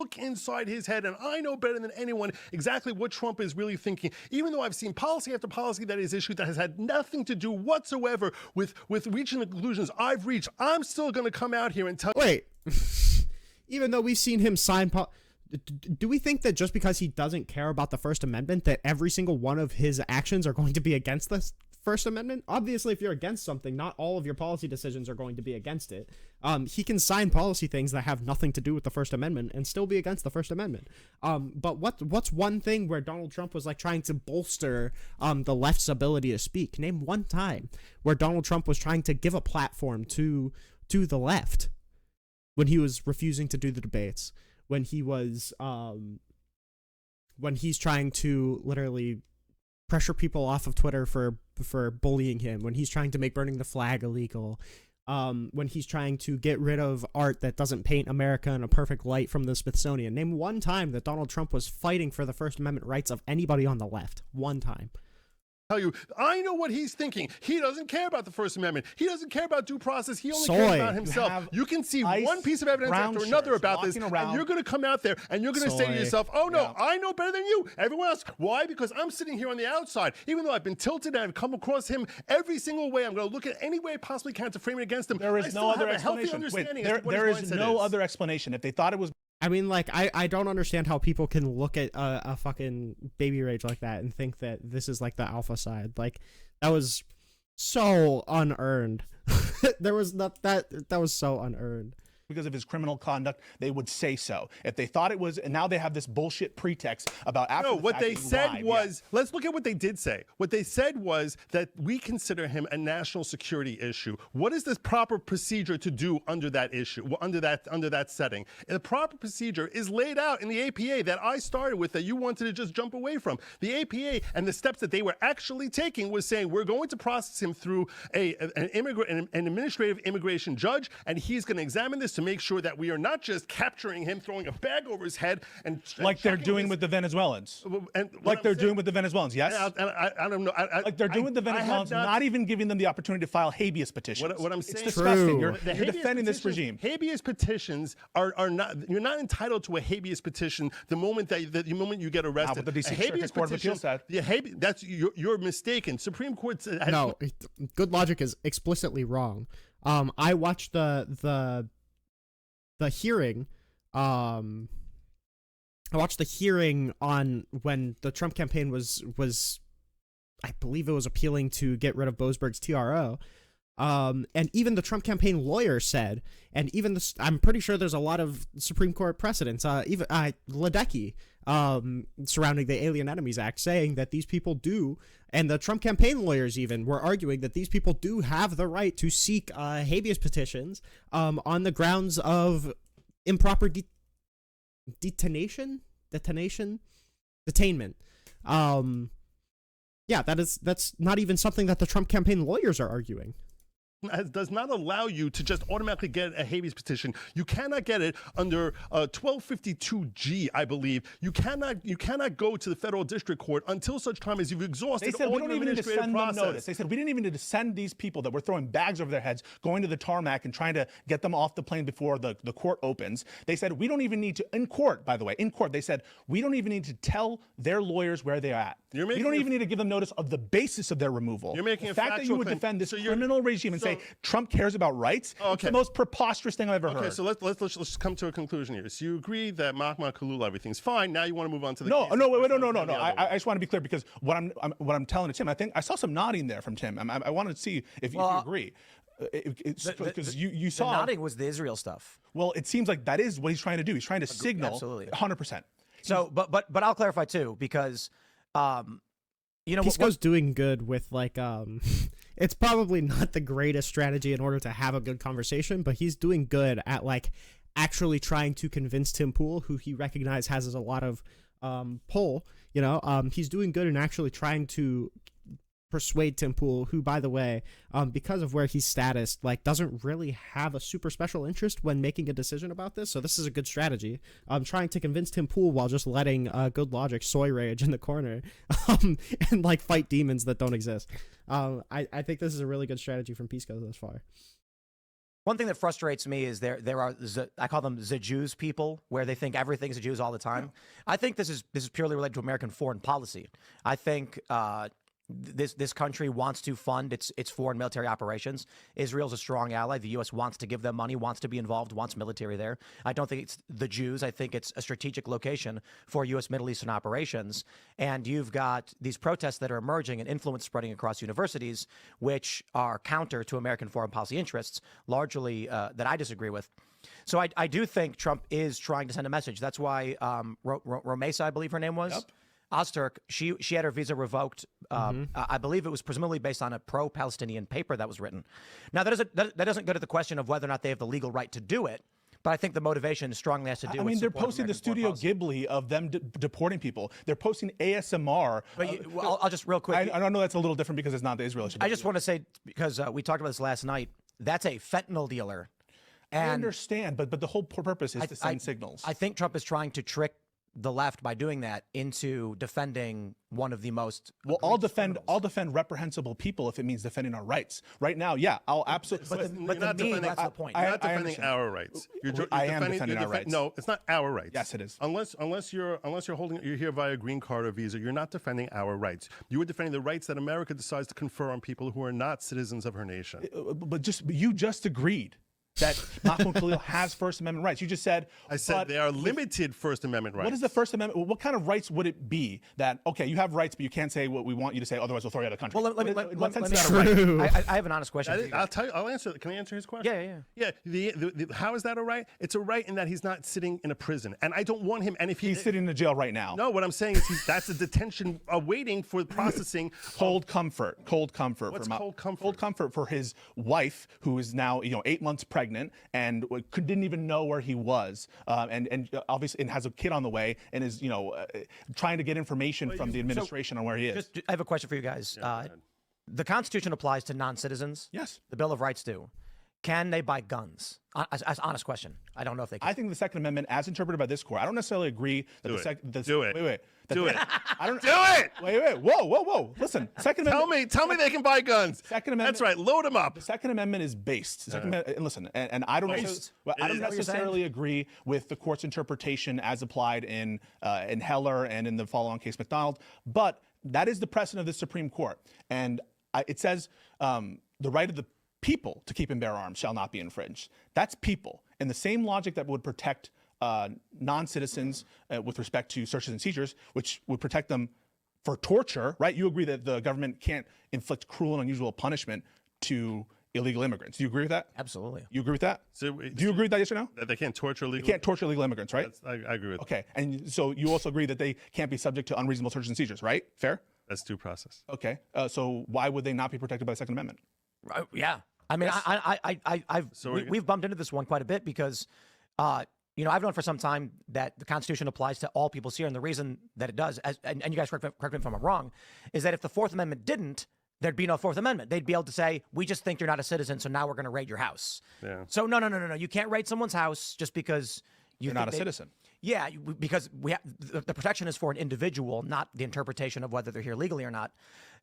S4: Look inside his head, and I know better than anyone exactly what Trump is really thinking. Even though I've seen policy after policy that is issued that has had nothing to do whatsoever with reaching the conclusions I've reached, I'm still going to come out here and tell.
S2: Wait, even though we've seen him sign. Do we think that just because he doesn't care about the First Amendment, that every single one of his actions are going to be against the First Amendment? Obviously, if you're against something, not all of your policy decisions are going to be against it. He can sign policy things that have nothing to do with the First Amendment and still be against the First Amendment. But what's one thing where Donald Trump was trying to bolster the left's ability to speak? Name one time where Donald Trump was trying to give a platform to the left when he was refusing to do the debates, when he was when he's trying to literally pressure people off of Twitter for bullying him, when he's trying to make burning the flag illegal, when he's trying to get rid of art that doesn't paint America in a perfect light from the Smithsonian. Name one time that Donald Trump was fighting for the First Amendment rights of anybody on the left. One time.
S4: Tell you, I know what he's thinking. He doesn't care about the First Amendment. He doesn't care about due process. He only cares about himself. You can see one piece of evidence after another about this, and you're going to come out there and you're going to say to yourself, oh no, I know better than you. Everyone else. Why? Because I'm sitting here on the outside. Even though I've been tilted and I've come across him every single way, I'm going to look at any way I possibly can to frame it against him.
S3: There is no other explanation. There is no other explanation. If they thought it was...
S2: I mean, I don't understand how people can look at a fucking baby rage like that and think that this is the alpha side. That was so unearned. That was so unearned.
S3: because of his criminal conduct, they would say so. If they thought it was, and now they have this bullshit pretext about after
S4: No,
S3: the
S4: what
S3: fact
S4: they
S3: that he
S4: said
S3: lied.
S4: was, let's look at what they did say. What they said was that we consider him a national security issue. What is this proper procedure to do under that issue, under that setting? And the proper procedure is laid out in the APA that I started with, that you wanted to just jump away from. The APA and the steps that they were actually taking was saying, we're going to process him through an administrative immigration judge, and he's going to examine this to make sure that we are not just capturing him, throwing a bag over his head, and
S3: like they're doing with the Venezuelans. Like they're doing with the Venezuelans, yes?
S4: I don't know.
S3: Like they're doing with the Venezuelans, not even giving them the opportunity to file habeas petitions.
S4: What I'm saying,
S3: it's disgusting.
S2: True.
S3: You're defending this regime.
S4: Habeas petitions are not. You're not entitled to a habeas petition the moment you get arrested.
S3: What the DC
S4: A habeas
S3: Circuit Court of Appeals said.
S4: That's you're mistaken. Supreme Court said,
S2: No, good logic is explicitly wrong. I watched the hearing. I watched the hearing on when the Trump campaign was I believe it was appealing to get rid of Boasberg's TRO. And even the Trump campaign lawyer said, and even I'm pretty sure there's a lot of Supreme Court precedents, even Ledecky, surrounding the Alien Enemies Act, saying that these people do, and the Trump campaign lawyers even were arguing that these people do have the right to seek habeas petitions on the grounds of improper detainment. Yeah, that's not even something that the Trump campaign lawyers are arguing.
S4: does not allow you to just automatically get a habeas petition. You cannot get it under 1252G, I believe. You cannot go to the federal district court until such time as you've exhausted
S3: They said
S4: all
S3: we don't
S4: your
S3: even need to
S4: administrative
S3: send
S4: process.
S3: them notice. They said we didn't even need to send these people that were throwing bags over their heads, going to the tarmac and trying to get them off the plane before the court opens. They said we don't even need to, in court, by the way, in court, they said we don't even need to tell their lawyers where they're at. We don't even need to give them notice of the basis of their removal.
S4: You're making
S3: the
S4: a
S3: fact that you
S4: factual
S3: would
S4: claim.
S3: defend this
S4: So
S3: criminal regime and say Trump cares about rights, it's the most preposterous thing I've ever heard.
S4: Okay, so let's come to a conclusion here. So you agree that Mahmoud Kalula, everything's fine. Now you want to move on to the
S3: No.
S4: case.
S3: No. I just want to be clear because what I'm telling to Tim, I think I saw some nodding there from Tim. I wanted to see if you agree. Because you saw
S1: the nodding was the Israel stuff.
S3: Well, it seems like that is what he's trying to do. He's trying to signal
S1: absolutely
S3: 100%.
S1: So, but I'll clarify too because, you know,
S2: Pisco's doing good with like it's probably not the greatest strategy in order to have a good conversation, but he's doing good at like actually trying to convince Tim Pool, who he recognizes has a lot of pull. You know, he's doing good in actually trying to persuade Tim Pool, who, by the way, because of where he's status, like doesn't really have a super special interest when making a decision about this. So this is a good strategy. Trying to convince Tim Pool while just letting Good Logic soy rage in the corner and like fight demons that don't exist. I think this is a really good strategy from Pisco thus far.
S1: One thing that frustrates me is there are I call them the Jews people, where they think everything's the Jews all the time. I think this is purely related to American foreign policy. I think this country wants to fund its foreign military operations. Israel's a strong ally. The U.S. wants to give them money, wants to be involved, wants military there. I don't think it's the Jews. I think it's a strategic location for U.S. Middle Eastern operations. And you've got these protests that are emerging and influence spreading across universities, which are counter to American foreign policy interests, largely that I disagree with. So I do think Trump is trying to send a message. That's why Romesa, I believe her name was.
S3: Yep.
S1: Ozturk, she had her visa revoked. I believe it was presumably based on a pro-Palestinian paper that was written. Now, that doesn't go to the question of whether or not they have the legal right to do it, but I think the motivation strongly has to do with.
S3: I mean, they're
S1: support of
S3: posting the
S1: American foreign
S3: Studio
S1: policy.
S3: Ghibli of them deporting people. They're posting ASMR.
S1: But I'll just real quick.
S3: I don't know that's a little different because it's not the Israel issue.
S1: I just want to say, because we talked about this last night, that's a fentanyl dealer. And
S3: I understand, but the whole purpose is to send signals.
S1: I think Trump is trying to trick the left by doing that into defending one of the most.
S3: Well, I'll defend reprehensible people if it means defending our rights. Right now, yeah, I'll absolutely.
S1: But to me, that's the point.
S4: You're not defending
S3: understand.
S4: our rights.
S3: I am defending our rights.
S4: No, it's not our rights.
S3: Yes, it is.
S4: Unless you're here via green card or visa, you're not defending our rights. You are defending the rights that America decides to confer on people who are not citizens of her nation.
S3: But you just agreed that Mahmoud Khalil has First Amendment rights. You just said.
S4: I said they are limited First Amendment rights.
S3: What is the First Amendment? What kind of rights would it be that, okay, you have rights, but you can't say what we want you to say, otherwise we'll throw you out of the country?
S1: Well, let me
S2: True.
S1: I have an honest question. for you guys.
S4: I'll tell you. I'll answer. Can I answer his question?
S1: Yeah.
S4: How is that a right? It's a right in that he's not sitting in a prison, and I don't want him. And if
S3: He's sitting in the jail right now.
S4: no, what I'm saying is that's a detention waiting for processing.
S3: Cold comfort. What's
S4: cold comfort?
S3: Cold comfort for his wife, who is now 8 months pregnant and didn't even know where he was, and obviously and has a kid on the way, and is trying to get information from the administration on where he is.
S1: I have a question for you guys. The Constitution applies to non-citizens.
S3: Yes.
S1: The Bill of Rights do. Can they buy guns? As honest question. I don't know if they can.
S3: I think the Second Amendment, as interpreted by this court, I don't necessarily agree that
S4: Do it.
S3: Wait.
S4: Do it.
S3: I don't
S4: Do it.
S3: Wait. Whoa. Listen. Second Amendment.
S4: Tell me they can buy guns.
S3: Second Amendment.
S4: That's right. Load them up.
S3: The Second Amendment is based. And listen, and I don't necessarily agree with the court's interpretation as applied in Heller and in the follow-on case McDonald, but that is the precedent of the Supreme Court, and it says the right of the people to keep and bear arms shall not be infringed. That's people, and the same logic that would protect non-citizens with respect to searches and seizures, which would protect them for torture, right? You agree that the government can't inflict cruel and unusual punishment to illegal immigrants. Do you agree with that?
S1: Absolutely.
S3: You agree with that?
S4: So,
S3: do you agree with that, yes or no?
S4: That they can't torture illegal.
S3: You can't torture illegal immigrants, right?
S4: I agree with that.
S3: Okay, and so you also agree that they can't be subject to unreasonable searches and seizures, right? Fair?
S4: That's due process.
S3: Okay, so why would they not be protected by the Second Amendment?
S1: Right, yeah. I mean, we've bumped into this one quite a bit because, I've known for some time that the Constitution applies to all peoples here, and the reason that it does, and you guys correct me if I'm wrong, is that if the Fourth Amendment didn't, there'd be no Fourth Amendment. They'd be able to say, we just think you're not a citizen, so now we're going to raid your house.
S4: Yeah.
S1: So no. You can't raid someone's house just because
S3: You're not a citizen.
S1: Yeah, because the protection is for an individual, not the interpretation of whether they're here legally or not.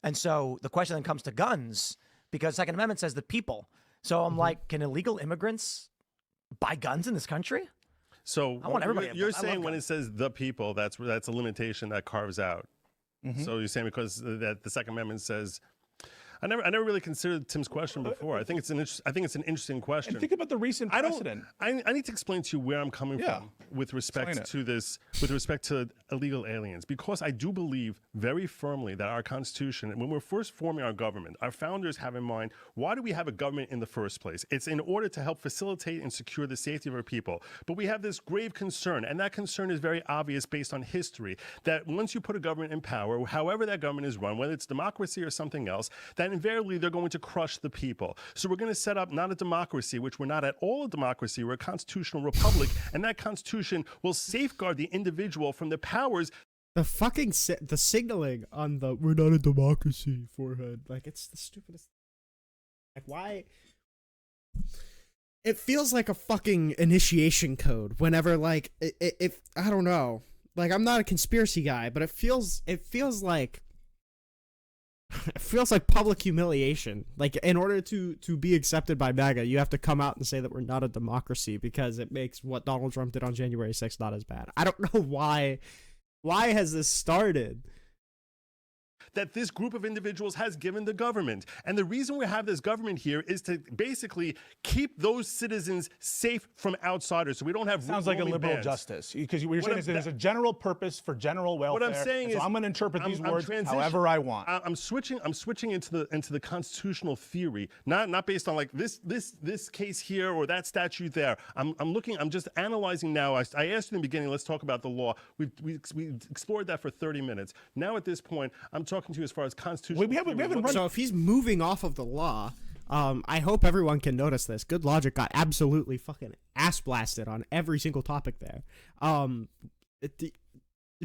S1: And so the question then comes to guns, because Second Amendment says the people. So I'm like, can illegal immigrants buy guns in this country?
S4: So
S1: I want everybody.
S4: You're saying when it says the people, that's a limitation that carves out. So you're saying because that the Second Amendment says. I never really considered Tim's question before. I think it's an interesting question.
S3: And think about the recent precedent.
S4: I need to explain to you where I'm coming from with respect to this, with respect to illegal aliens, because I do believe very firmly that our Constitution, when we're first forming our government, our founders have in mind, why do we have a government in the first place? It's in order to help facilitate and secure the safety of our people. But we have this grave concern, and that concern is very obvious based on history, that once you put a government in power, however that government is run, whether it's democracy or something else, that invariably they're going to crush the people. So we're going to set up not a democracy, which we're not at all a democracy, we're a constitutional republic, and that constitution will safeguard the individual from the powers.
S2: The fucking the signaling on the "we're not a democracy" forehead, like it's the stupidest. Like why? It feels like a fucking initiation code. Whenever like if I don't know, like I'm not a conspiracy guy, but it feels like. It feels like public humiliation. Like, in order to be accepted by MAGA, you have to come out and say that we're not a democracy because it makes what Donald Trump did on January 6th not as bad. I don't know why. Why has this started?
S4: That this group of individuals has given the government. And the reason we have this government here is to basically keep those citizens safe from outsiders, so we don't have
S3: sounds like a liberal
S4: bans.
S3: Justice, because what you're saying is there's a general purpose for general welfare.
S4: What I'm saying is,
S3: so I'm going to interpret these words however I want.
S4: I'm switching into the constitutional theory, not based on like this case here or that statute there. I'm just analyzing now. I asked you in the beginning, let's talk about the law. We explored that for 30 minutes. Now at this point, I'm talking to you as far as constitutional.
S3: We haven't run.
S2: So if he's moving off of the law, I hope everyone can notice this. Good Logic got absolutely fucking ass blasted on every single topic there.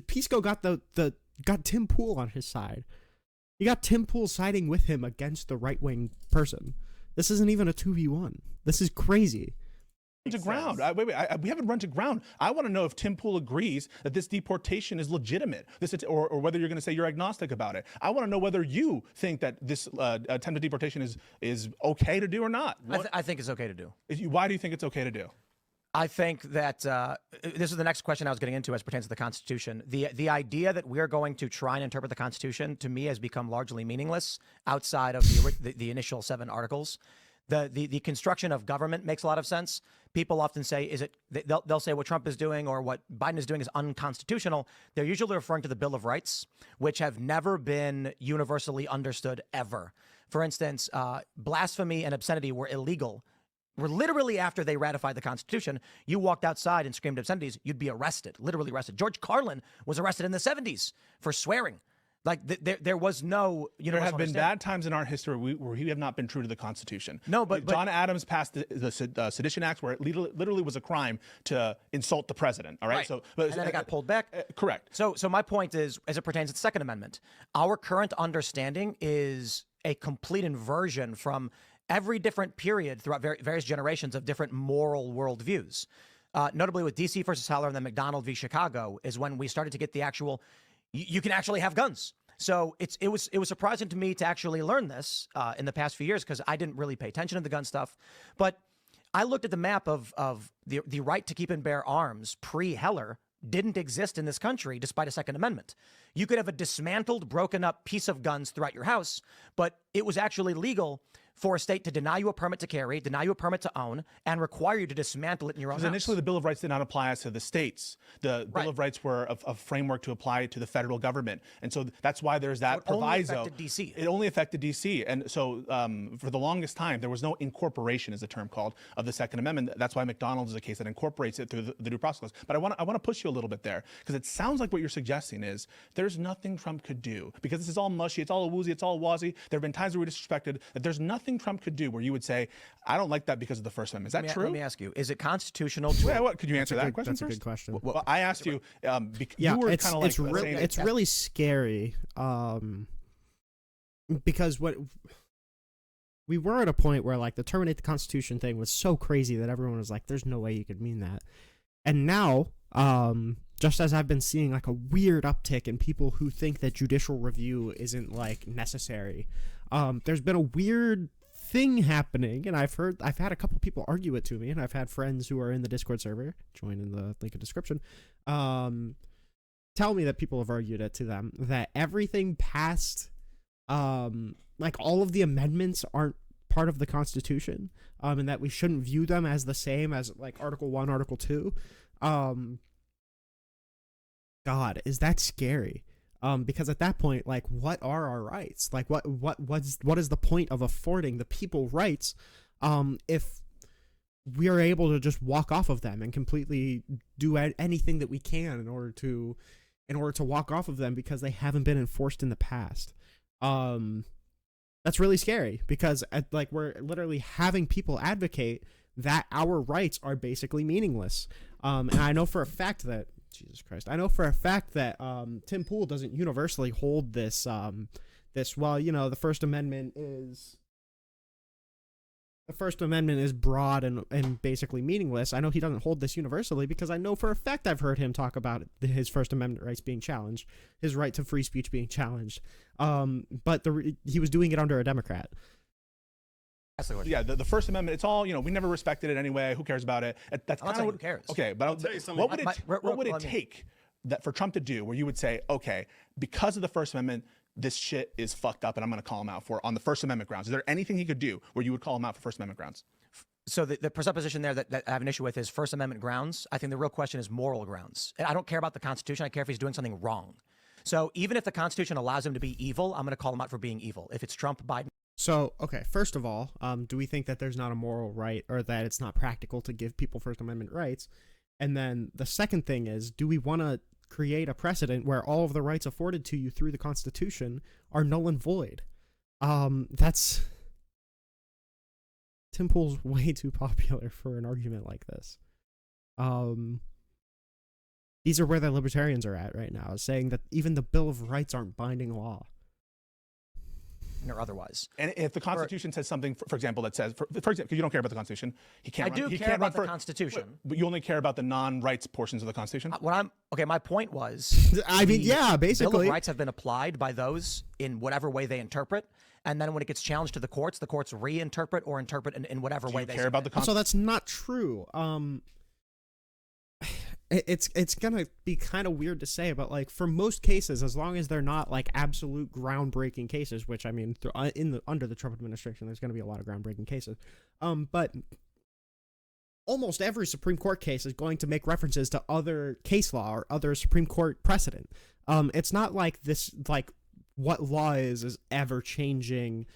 S2: Pisco got got Tim Pool on his side. He got Tim Pool siding with him against the right wing person. This isn't even a 2v1. This is crazy.
S3: To ground. We haven't run to ground. I want to know if Tim Pool agrees that this deportation is legitimate, or whether you're going to say you're agnostic about it. I want to know whether you think that this attempted deportation is okay to do or not.
S1: I think it's okay to do.
S3: Why do you think it's okay to do?
S1: I think that this is the next question I was getting into as pertains to the Constitution. The idea that we're going to try and interpret the Constitution, to me, has become largely meaningless outside of the initial 7 articles. The construction of government makes a lot of sense. People often say, they'll say what Trump is doing or what Biden is doing is unconstitutional. They're usually referring to the Bill of Rights, which have never been universally understood ever. For instance, blasphemy and obscenity were illegal. Were literally after they ratified the Constitution. You walked outside and screamed obscenities, you'd be arrested, literally arrested. George Carlin was arrested in the 70s for swearing. Like there was no universal.
S3: There have been bad times in our history where we have not been true to the Constitution.
S1: No, but
S3: John Adams passed the Sedition Act, where it literally was a crime to insult the president. All right.
S1: Right.
S3: So,
S1: and then it got pulled back.
S3: Correct.
S1: So my point is, as it pertains to the Second Amendment, our current understanding is a complete inversion from every different period throughout various generations of different moral worldviews. Notably, with DC versus Heller and then McDonald v. Chicago is when we started to get the actual. You can actually have guns. So it was surprising to me to actually learn this in the past few years because I didn't really pay attention to the gun stuff. But I looked at the map of the right to keep and bear arms pre-Heller didn't exist in this country despite a Second Amendment. You could have a dismantled, broken up piece of guns throughout your house, but it was actually legal for a state to deny you a permit to carry, deny you a permit to own, and require you to dismantle it in your own house.
S3: Initially, the Bill of Rights did not apply us to the states. The Bill of Rights were a framework to apply to the federal government. And so that's why there's that proviso.
S1: It only affected D.C.
S3: It only affected D.C. And so for the longest time, there was no incorporation, is the term called, of the Second Amendment. That's why McDonald's is a case that incorporates it through the due process clause. But I want to push you a little bit there, because it sounds like what you're suggesting is there's nothing Trump could do, because this is all mushy, it's all woozy, it's all wazzy. There have been times where we disrespected, that there's nothing Trump could do where you would say, I don't like that because of the First Amendment. Is that true?
S1: Let me ask you, is it constitutional to...
S3: Yeah, what, could you answer that question
S2: That's
S3: first?
S2: a good question.
S3: Well, I asked you,
S2: Yeah,
S3: you were
S2: it's
S3: kind of like
S2: it's really
S3: saying,
S2: it's really scary, because what we were at a point where like the terminate the Constitution thing was so crazy that everyone was like, "There's no way you could mean that," and now, just as I've been seeing like a weird uptick in people who think that judicial review isn't like necessary, there's been a weird thing happening, and I've had a couple people argue it to me, and I've had friends who are in the Discord server, join in the link in description, tell me that people have argued it to them that everything past, like all of the amendments aren't part of the Constitution, and that we shouldn't view them as the same as like Article 1, Article 2. God, is that scary? Because at that point, like, what are our rights? Like, what is the point of affording the people rights, if we are able to just walk off of them and completely do anything that we can in order to walk off of them because they haven't been enforced in the past? That's really scary because like we're literally having people advocate that our rights are basically meaningless. And I know for a fact that Tim Pool doesn't universally hold this, the First Amendment is broad and basically meaningless. I know he doesn't hold this universally because I know for a fact I've heard him talk about his First Amendment rights being challenged, his right to free speech being challenged. But he was doing it under a Democrat.
S3: Yeah, the First Amendment, it's all, we never respected it anyway. Who cares about it? That's kind of what
S1: who cares.
S3: Okay, but I'll
S4: tell you something.
S3: What would it take that for Trump to do where you would say, okay, because of the First Amendment, this shit is fucked up and I'm going to call him out for on the First Amendment grounds? Is there anything he could do where you would call him out for First Amendment grounds?
S1: So the presupposition there that I have an issue with is First Amendment grounds. I think the real question is moral grounds. And I don't care about the Constitution. I care if he's doing something wrong. So even if the Constitution allows him to be evil, I'm going to call him out for being evil. If it's Trump, Biden.
S2: So, okay, first of all, do we think that there's not a moral right or that it's not practical to give people First Amendment rights? And then the second thing is, do we want to create a precedent where all of the rights afforded to you through the Constitution are null and void? That's... Tim Pool's way too popular for an argument like this. These are where the libertarians are at right now, saying that even the Bill of Rights aren't binding law.
S1: Or otherwise.
S3: And if the Constitution says something, for example, that says, for example, because you don't care about the Constitution, he can't.
S1: I do care about the Constitution,
S3: but you only care about the non-rights portions of the Constitution.
S1: My point was,
S2: basically,
S1: Bill of Rights have been applied by those in whatever way they interpret, and then when it gets challenged to the courts reinterpret or interpret in whatever way they
S3: care about the
S2: Constitution. So that's not true. it's gonna be kind of weird to say, but like for most cases, as long as they're not like absolute groundbreaking cases, which I mean, under the Trump administration, there's gonna be a lot of groundbreaking cases. But almost every Supreme Court case is going to make references to other case law or other Supreme Court precedent. It's not like this, like what law is ever changing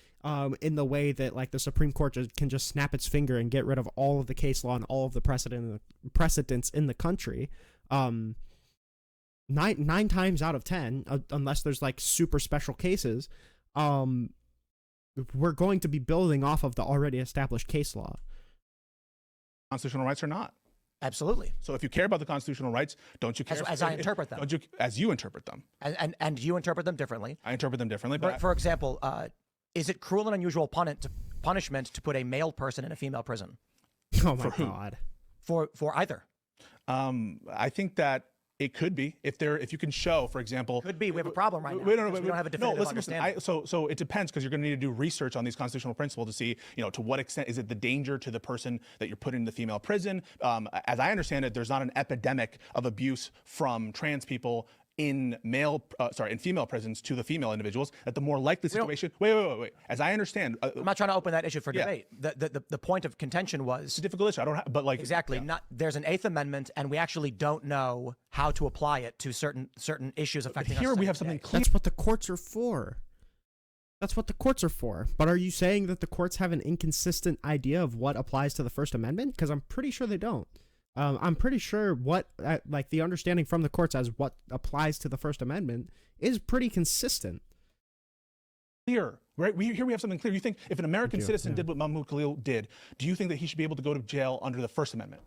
S2: in the way that like the Supreme Court can just snap its finger and get rid of all of the case law and all of the precedents in the country. Nine times out of 10, unless there's like super special cases, we're going to be building off of the already established case law.
S3: Constitutional rights or not.
S1: Absolutely.
S3: So if you care about the constitutional rights, don't you care?
S1: As I interpret them.
S3: Don't you, as you interpret them.
S1: And you interpret them differently.
S3: I interpret them differently. But
S1: For example, is it cruel and unusual punishment to put a male person in a female prison?
S2: Oh my God.
S1: For either.
S3: I think that it could be if you can show, for example,
S1: Could be. We have a problem right now.
S3: We
S1: don't have a definitive understanding.
S3: So it depends, because you're going to need to do research on these constitutional principles to see, to what extent is it the danger to the person that you're putting in the female prison. As I understand it, there's not an epidemic of abuse from trans people in female prisons to the female individuals. That the more likely situation. Wait. As I understand,
S1: I'm not trying to open that issue for debate. The point of contention was
S3: it's a difficult issue. I don't have, but like
S1: exactly.
S3: Yeah.
S1: Not there's an Eighth Amendment, and we actually don't know how to apply it to certain issues affecting us.
S3: Here we have something clear.
S2: That's what the courts are for. That's what the courts are for. But are you saying that the courts have an inconsistent idea of what applies to the First Amendment? Because I'm pretty sure they don't. I'm pretty sure what, like the understanding from the courts as what applies to the First Amendment is pretty consistent.
S3: Clear, right? Here we have something clear. You think if an American citizen did what Mahmoud Khalil did, do you think that he should be able to go to jail under the First Amendment?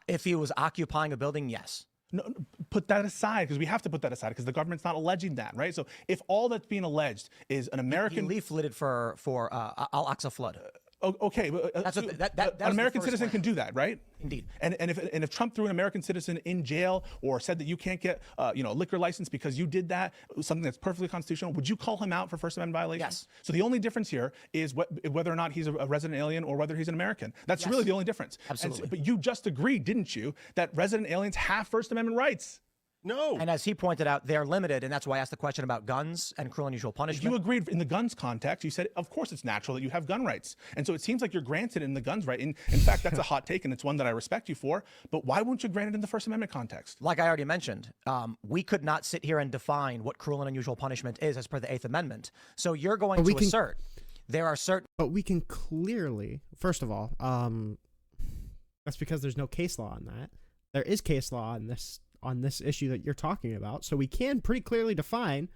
S1: If he was occupying a building, yes.
S3: No, put that aside, because we have to put that aside, because the government's not alleging that, right? So if all that's being alleged is an American
S1: He leafleted for Al-Aqsa flood.
S3: Okay,
S1: That's what that
S3: an American citizen can do that, right?
S1: Indeed.
S3: And if Trump threw an American citizen in jail or said that you can't get a liquor license because you did that, something that's perfectly constitutional, would you call him out for First Amendment violation?
S1: Yes.
S3: So the only difference here is whether or not he's a resident alien or whether he's an American. That's
S1: Yes.
S3: really the only difference.
S1: Absolutely.
S3: But you just agreed, didn't you, that resident aliens have First Amendment rights?
S4: No.
S1: And as he pointed out, they're limited, and that's why I asked the question about guns and cruel and unusual punishment.
S3: You agreed in the guns context. You said, of course, it's natural that you have gun rights. And so it seems like you're granted in the guns right. In fact, that's a hot take, and it's one that I respect you for. But why won't you grant it in the First Amendment context?
S1: Like I already mentioned, we could not sit here and define what cruel and unusual punishment is as per the Eighth Amendment. So you're going to assert there are certain...
S2: But we can clearly, first of all, that's because there's no case law on that. There is case law on this issue that you're talking about. So we can pretty clearly define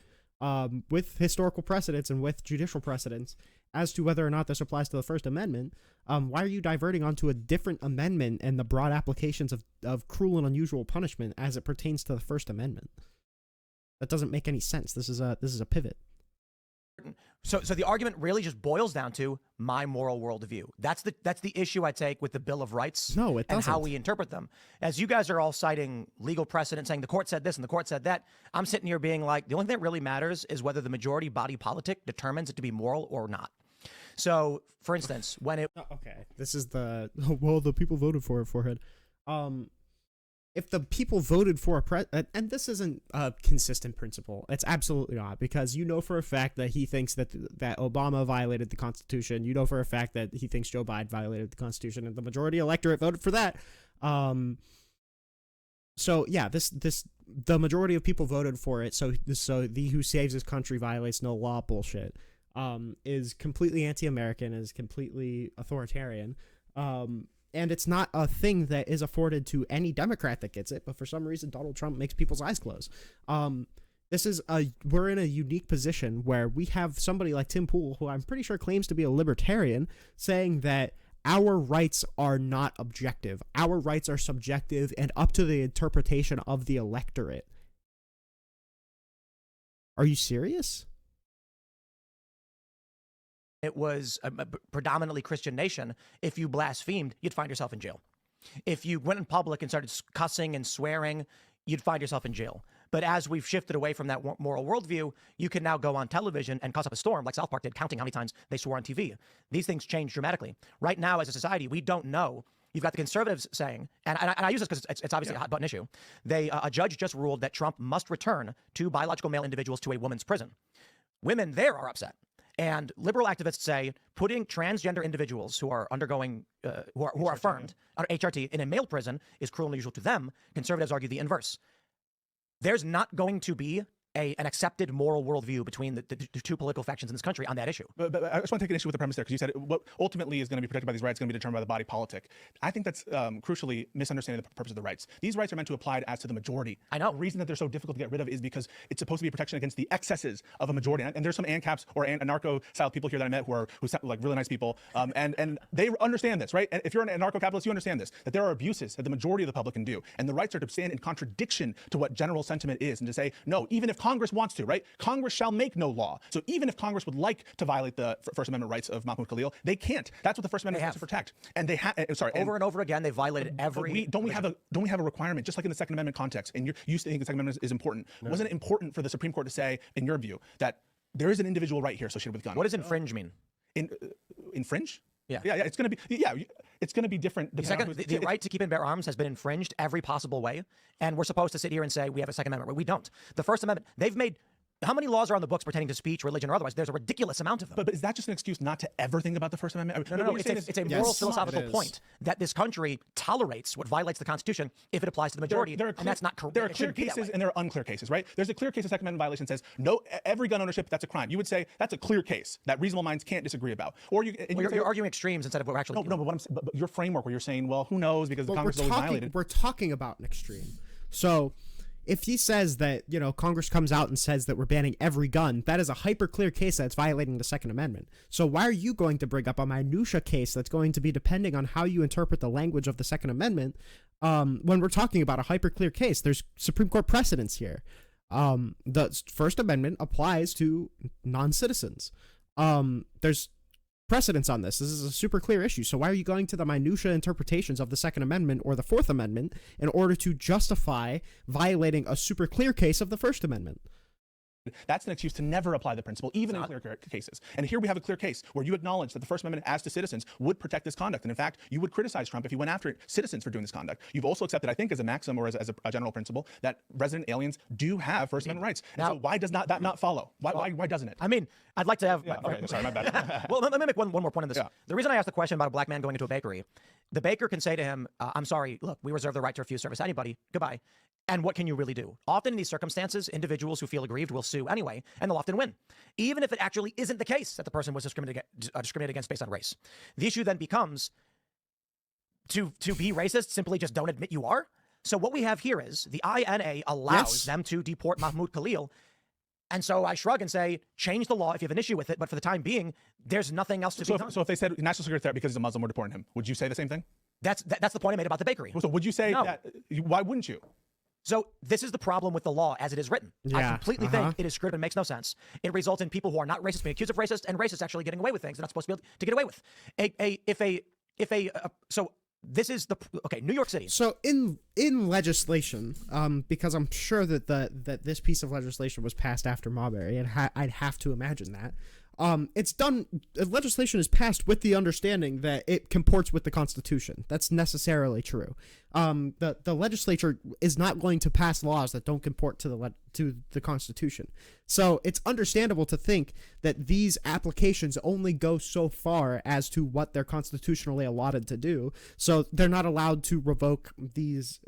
S2: with historical precedents and with judicial precedents as to whether or not this applies to the First Amendment. Why are you diverting onto a different amendment and the broad applications of cruel and unusual punishment as it pertains to the First Amendment? That doesn't make any sense. This is a pivot.
S1: So the argument really just boils down to my moral worldview. That's the issue I take with the Bill of Rights.
S2: No, it doesn't.
S1: And how we interpret them. As you guys are all citing legal precedent, saying the court said this and the court said that, I'm sitting here being like, the only thing that really matters is whether the majority body politic determines it to be moral or not. So, for instance, when it...
S2: Okay, this is the people voted for it, forehead. If the people voted for and this isn't a consistent principle, it's absolutely not, because you know for a fact that he thinks that Obama violated the Constitution. You know for a fact that he thinks Joe Biden violated the Constitution, and the majority electorate voted for that. So yeah, the majority of people voted for it. So the who saves his country violates no law bullshit is completely anti-American, is completely authoritarian. And it's not a thing that is afforded to any Democrat that gets it, but for some reason Donald Trump makes people's eyes close. We're in a unique position where we have somebody like Tim Pool, who I'm pretty sure claims to be a libertarian, saying that our rights are not objective. Our rights are subjective and up to the interpretation of the electorate. Are you serious?
S1: it was a predominantly Christian nation, if you blasphemed, you'd find yourself in jail. If you went in public and started cussing and swearing, you'd find yourself in jail. But as we've shifted away from that moral worldview, you can now go on television and cause up a storm like South Park did, counting how many times they swore on TV. These things change dramatically. Right now, as a society, we don't know. you've got the conservatives saying, and I use this because it's obviously a hot button issue. A judge just ruled that Trump must return two biological male individuals to a woman's prison. Women there are upset. And liberal activists say putting transgender individuals who are undergoing, who are affirmed under HRT in a male prison is cruel and unusual to them. Conservatives argue the inverse. There's not going to be an accepted moral worldview between the two political factions in this country on that issue.
S3: But I just want to take an issue with the premise there, because you said what ultimately is going to be protected by these rights is going to be determined by the body politic. I think that's crucially misunderstanding the purpose of the rights. These rights are meant to apply as to the majority.
S1: I know.
S3: The reason that they're so difficult to get rid of is because it's supposed to be a protection against the excesses of a majority. And there's some ANCAPs or anarcho-style people here that I met who sound like really nice people, and they understand this, right? And if you're an anarcho-capitalist, you understand this, that there are abuses that the majority of the public can do, and the rights are to stand in contradiction to what general sentiment is, and to say, no, even if Congress wants to, right? Congress shall make no law. So even if Congress would like to violate the First Amendment rights of Mahmoud Khalil, they can't. That's what the First Amendment is supposed to protect. And they have,
S1: over and over again, they violated every.
S3: Don't we have a requirement, just like in the Second Amendment context? And you think the Second Amendment is important? No. Wasn't it important for the Supreme Court to say, in your view, that there is an individual right here associated with guns?
S1: What does infringe mean?
S3: Infringe?
S1: Yeah.
S3: It's going to be different.
S1: The right to keep and bear arms has been infringed every possible way, and we're supposed to sit here and say we have a Second Amendment. We don't. The First Amendment, they've made. How many laws are on the books pertaining to speech, religion, or otherwise? There's a ridiculous amount of them.
S3: But is that just an excuse not to ever think about the First Amendment?
S1: No. It's a moral, philosophical point that this country tolerates what violates the Constitution if it applies to the majority, and that's not correct.
S3: There are clear cases and there are unclear cases, right? There's a clear case of Second Amendment violation says no, every gun ownership, that's a crime. You would say that's a clear case that reasonable minds can't disagree about. Or you're
S1: arguing extremes instead of what we're actually.
S3: No, but your framework where you're saying, well, who knows because the Congress is always violated.
S2: We're talking about an extreme. So if he says that, Congress comes out and says that we're banning every gun, that is a hyper clear case that's violating the Second Amendment. So why are you going to bring up a minutia case that's going to be depending on how you interpret the language of the Second Amendment when we're talking about a hyper clear case? There's Supreme Court precedents here. The First Amendment applies to non-citizens. There's precedents on this. This is a super clear issue. So why are you going to the minutia interpretations of the Second Amendment or the Fourth Amendment in order to justify violating a super clear case of the First Amendment?
S3: That's an excuse to never apply the principle, even in clear cases. And here we have a clear case where you acknowledge that the First Amendment, as to citizens, would protect this conduct. And in fact, you would criticize Trump if he went after citizens for doing this conduct. You've also accepted, I think, as a maxim or as a general principle, that resident aliens do have First Amendment rights. Now, so why does that not follow? Why doesn't it?
S1: I mean, I'd like to have.
S3: Okay, sorry, my bad.
S1: Well, let me make one more point on this. Yeah. The reason I asked the question about a black man going into a bakery, the baker can say to him, "I'm sorry. Look, we reserve the right to refuse service to anybody. Goodbye." And what can you really do? Often in these circumstances, individuals who feel aggrieved will sue anyway, and they'll often win, even if it actually isn't the case that the person was discriminated against based on race. The issue then becomes to be racist, simply just don't admit you are. So what we have here is the INA allows them to deport Mahmoud Khalil. And so I shrug and say, change the law if you have an issue with it. But for the time being, there's nothing else to be done.
S3: So if they said national security threat because he's a Muslim, we're deporting him, would you say the same thing?
S1: That's the point I made about the bakery.
S3: So would you say that? Why wouldn't you?
S1: So this is the problem with the law as it is written. Yeah, I completely think it is screwed and makes no sense. It results in people who are not racist being accused of racist, and racists actually getting away with things they're not supposed to be able to get away with. So this is New York City.
S2: So in legislation, because I'm sure that this piece of legislation was passed after Marbury, and I'd have to imagine that. It's done. Legislation is passed with the understanding that it comports with the Constitution. That's necessarily true. The legislature is not going to pass laws that don't comport to the Constitution. So it's understandable to think that these applications only go so far as to what they're constitutionally allotted to do. So they're not allowed to revoke these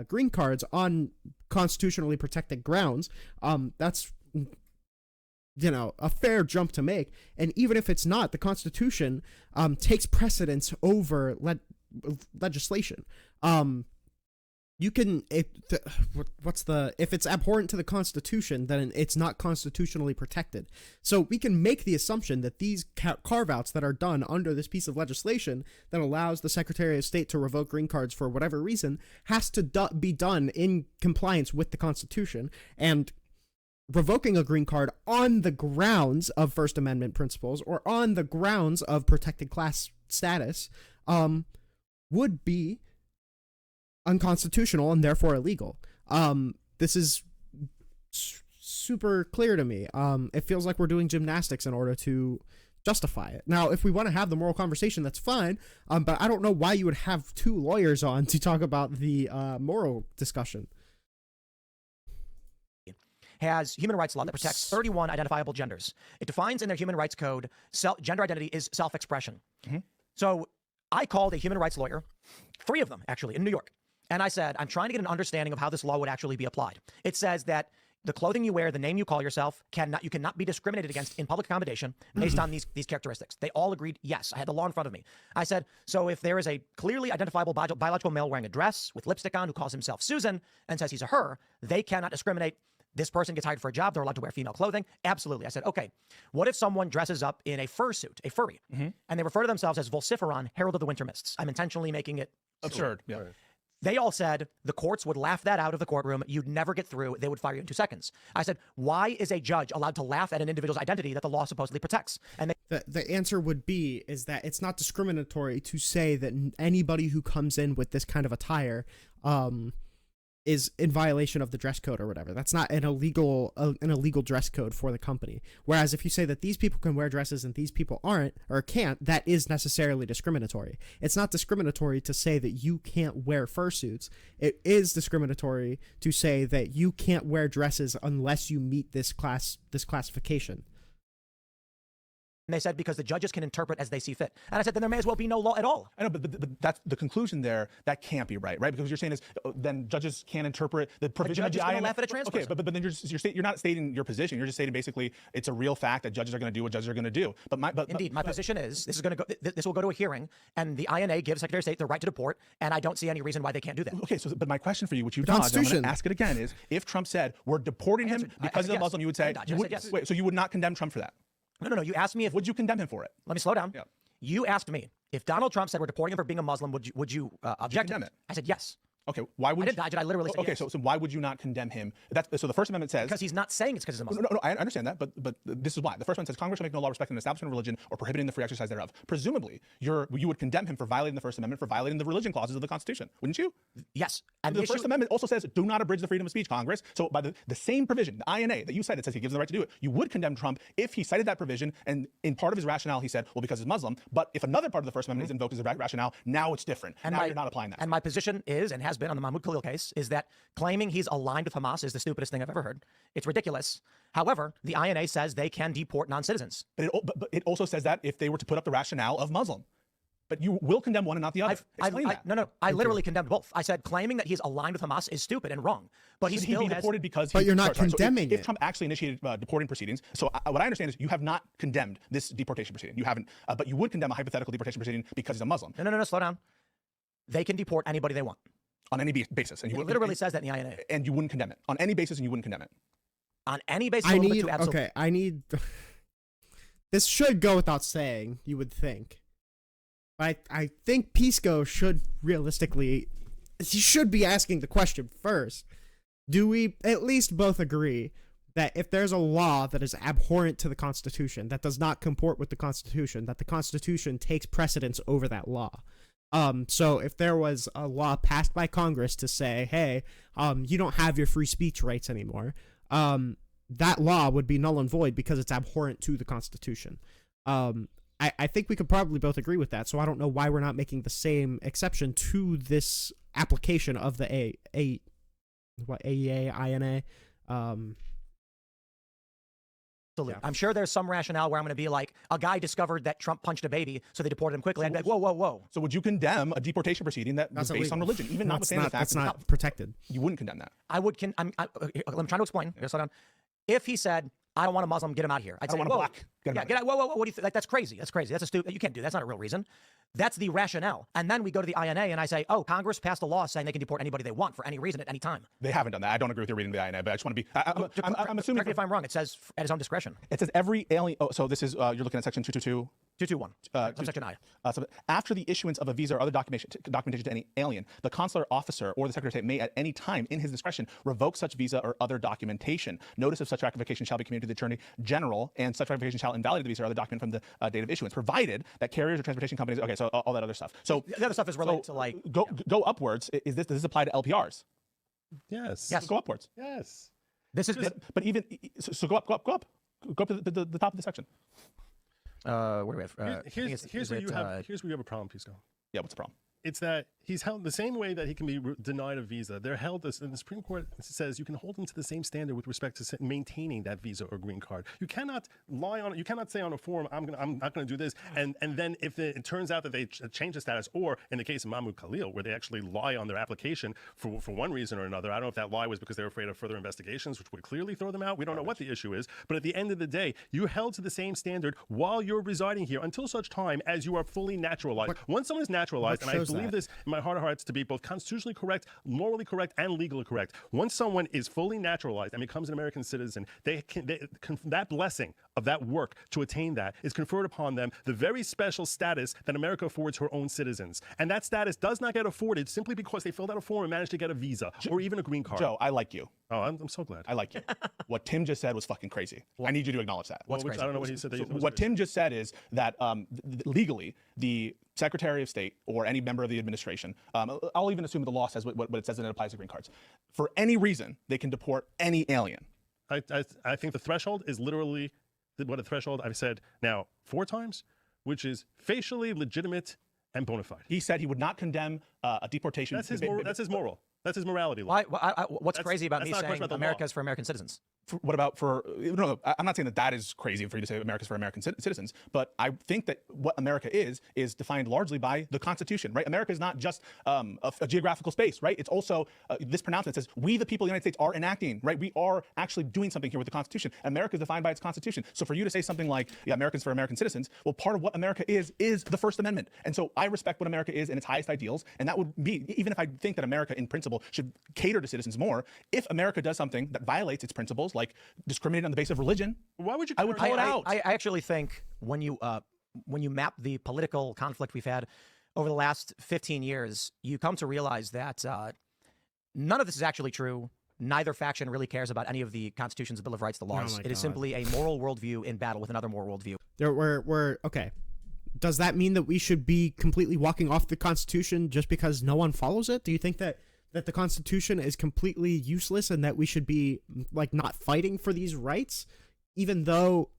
S2: green cards on constitutionally protected grounds. That's a fair jump to make. And even if it's not, the Constitution takes precedence over legislation. If it's abhorrent to the Constitution, then it's not constitutionally protected. So we can make the assumption that these carve-outs that are done under this piece of legislation that allows the Secretary of State to revoke green cards for whatever reason has to be done in compliance with the Constitution. And revoking a green card on the grounds of First Amendment principles or on the grounds of protected class status would be unconstitutional and therefore illegal. This is super clear to me. It feels like we're doing gymnastics in order to justify it. Now, if we want to have the moral conversation, that's fine. But I don't know why you would have two lawyers on to talk about the moral discussion.
S1: Has human rights law that protects 31 identifiable genders. It defines in their human rights code gender identity is self-expression. So I called a human rights lawyer, 3 of them actually, in New York. And I said, I'm trying to get an understanding of how this law would actually be applied. It says that the clothing you wear, the name you call yourself, you cannot be discriminated against in public accommodation based on these characteristics. They all agreed, yes. I had the law in front of me. I said, so if there is a clearly identifiable biological male wearing a dress with lipstick on who calls himself Susan and says he's a her, they cannot discriminate. This person gets hired for a job. They're allowed to wear female clothing. Absolutely. I said, okay, what if someone dresses up in a fursuit, a furry, and they refer to themselves as Vociferon, Herald of the Winter Mists? I'm intentionally making it
S3: absurd. Yeah.
S1: They all said the courts would laugh that out of the courtroom. You'd never get through. They would fire you in 2 seconds. I said, why is a judge allowed to laugh at an individual's identity that the law supposedly protects? And
S2: the answer would be is that it's not discriminatory to say that anybody who comes in with this kind of attire is in violation of the dress code or whatever. That's not an illegal dress code for the company. Whereas if you say that these people can wear dresses and these people aren't or can't, that is necessarily discriminatory. It's not discriminatory to say that you can't wear fursuits. It is discriminatory to say that you can't wear dresses unless you meet this classification.
S1: they said because the judges can interpret as they see fit. And I said, then there may as well be no law at all.
S3: I know, but that's the conclusion there. That can't be right? Because what you're saying is then judges can't interpret the provision of the INA.
S1: Laugh at a trans person.
S3: Okay, but then you're not stating your position. You're just stating basically it's a real fact that judges are going to do what judges are going to do. Indeed,
S1: my position is this will go to a hearing, and the INA gives Secretary of State the right to deport, and I don't see any reason why they can't do that.
S3: Okay, but my question for you, which you dodged, I'm going to ask it again, is if Trump said we're deporting him because he's a Muslim, you would say
S1: yes.
S3: Wait, so you would not condemn Trump for that?
S1: No. You asked me if
S3: would you condemn him for it?
S1: Let me slow down.
S3: Yeah.
S1: You asked me if Donald Trump said we're deporting him for being a Muslim, would you object to it? I said yes.
S3: Okay, why would
S1: I didn't dodge it? I literally said
S3: okay,
S1: yes.
S3: so why would you not condemn him? So the First Amendment says
S1: because he's not saying it's because he's a Muslim.
S3: No, I understand that, but this is why the First Amendment says Congress shall make no law respecting the establishment of religion or prohibiting the free exercise thereof. Presumably, you would condemn him for violating the First Amendment, for violating the religion clauses of the Constitution, wouldn't you?
S1: Yes.
S3: And the First Amendment also says do not abridge the freedom of speech, Congress. So by the same provision, the INA that you said, it says he gives them the right to do it. You would condemn Trump if he cited that provision, and in part of his rationale he said, well, because he's Muslim. But if another part of the First Amendment is invoked as a rationale, now it's different. And now you're not applying that.
S1: And my position is, and has been on the Mahmoud Khalil case, is that claiming he's aligned with Hamas is the stupidest thing I've ever heard. It's ridiculous. However, the INA says they can deport non-citizens.
S3: But it also says that if they were to put up the rationale of Muslim. But you will condemn one and not the other. Explain that.
S1: No. I literally condemned both. I said claiming that he's aligned with Hamas is stupid and wrong. But
S3: Should he be deported because
S2: But you're not condemning
S3: it. If Trump actually initiated deporting proceedings, so what I understand is you have not condemned this deportation proceeding. You haven't, but you would condemn a hypothetical deportation proceeding because he's a Muslim.
S1: No, slow down. They can deport anybody they want.
S3: On any basis. And
S1: it literally says that in the INA.
S3: And you wouldn't condemn it. On any basis, and you wouldn't condemn it.
S1: On any basis, I
S2: need... This should go without saying, you would think. But I think Pisco should realistically... He should be asking the question first. Do we at least both agree that if there's a law that is abhorrent to the Constitution, that does not comport with the Constitution, that the Constitution takes precedence over that law? So if there was a law passed by Congress to say, hey, you don't have your free speech rights anymore, that law would be null and void because it's abhorrent to the Constitution. I think we could probably both agree with that, so I don't know why we're not making the same exception to this application of the AEA, INA.
S1: Absolutely. Yeah. I'm sure there's some rationale where I'm going to be like, a guy discovered that Trump punched a baby, so they deported him quickly. I'd be like, whoa.
S3: So would you condemn a deportation proceeding that was based on religion, even notwithstanding the fact
S2: that's not protected?
S3: You wouldn't condemn that.
S1: I would. I'm trying to explain. Slow down. If he said, I don't want a Muslim, get him out of here. I'd say,
S3: want a black.
S1: Get out. Whoa. What do you think? Like, that's crazy. That's a stupid. You can't do that. That's not a real reason. That's the rationale. And then we go to the INA and I say, oh, Congress passed a law saying they can deport anybody they want for any reason at any time.
S3: They haven't done that. I don't agree with your reading of the INA, but I just want to be, I'm assuming.
S1: Correct me if I'm wrong. It says at his own discretion.
S3: It says every alien, so this is, you're looking at section 222.
S1: 221. Subsection I.
S3: So after the issuance of a visa or other documentation to any alien, the consular officer or the Secretary of State may at any time in his discretion revoke such visa or other documentation. Notice of such ratification shall be communicated to the Attorney General, and such ratification shall invalidate the visa or other document from the date of issuance, provided that carriers or transportation companies, okay, so all that other stuff. So
S1: the other stuff is related to like...
S3: Go upwards. Does this apply to LPRs?
S4: Yes.
S3: Go upwards.
S4: Yes.
S3: But even, so go up. Go up to the top of the section.
S1: Where do we have? I think
S4: Here's where you have a problem, Pisco.
S3: Yeah, what's the problem?
S4: It's that he's held the same way that he can be denied a visa. They're held this, and the Supreme Court says you can hold him to the same standard with respect to maintaining that visa or green card. You cannot lie on. You cannot say on a forum, I'm not going to do this, and then if it turns out that they change the status, or in the case of Mahmoud Khalil, where they actually lie on their application for one reason or another. I don't know if that lie was because they were afraid of further investigations, which would clearly throw them out. We don't know what the issue is, but at the end of the day, you're held to the same standard while you're residing here until such time as you are fully naturalized. Once someone is naturalized, and I believe this in my heart of hearts to be both constitutionally correct, morally correct, and legally correct. Once someone is fully naturalized and becomes an American citizen, that blessing of that work to attain that is conferred upon them the very special status that America affords her own citizens. And that status does not get afforded simply because they filled out a form and managed to get a visa or even a green card.
S3: Joe, I like you.
S4: Oh, I'm so glad.
S3: I like you. What Tim just said was fucking crazy. I need you to acknowledge that.
S4: I don't know what he said.
S3: What Tim just said is that legally, the Secretary of State or any member of the administration, I'll even assume the law says what it says and it applies to green cards. For any reason, they can deport any alien.
S4: I think the threshold is literally what a threshold I've said now 4 times, which is facially legitimate and bona fide.
S3: He said he would not condemn a deportation.
S4: That's his moral. That's his morality law.
S1: What's crazy about me saying America is for American citizens?
S3: What about no, I'm not saying that is crazy for you to say America's for American citizens, but I think that what America is defined largely by the Constitution, right? America is not just a geographical space, right? It's also this pronouncement says we, the people of the United States, are enacting, right? We are actually doing something here with the Constitution. America is defined by its Constitution. So for you to say something like, yeah, Americans for American citizens, well, part of what America is the First Amendment. And so I respect what America is and its highest ideals. And that would be, even if I think that America in principle should cater to citizens more, if America does something that violates its principles, like discriminating on the basis of religion,
S4: why would you?
S3: I would call it out.
S1: I actually think when you map the political conflict we've had over the last 15 years, you come to realize that none of this is actually true. Neither faction really cares about any of the Constitution's Bill of Rights, the laws. It is simply a moral worldview in battle with another moral worldview.
S2: We're okay. Does that mean that we should be completely walking off the Constitution just because no one follows it? Do you think that the Constitution is completely useless and that we should be like not fighting for these rights, even though,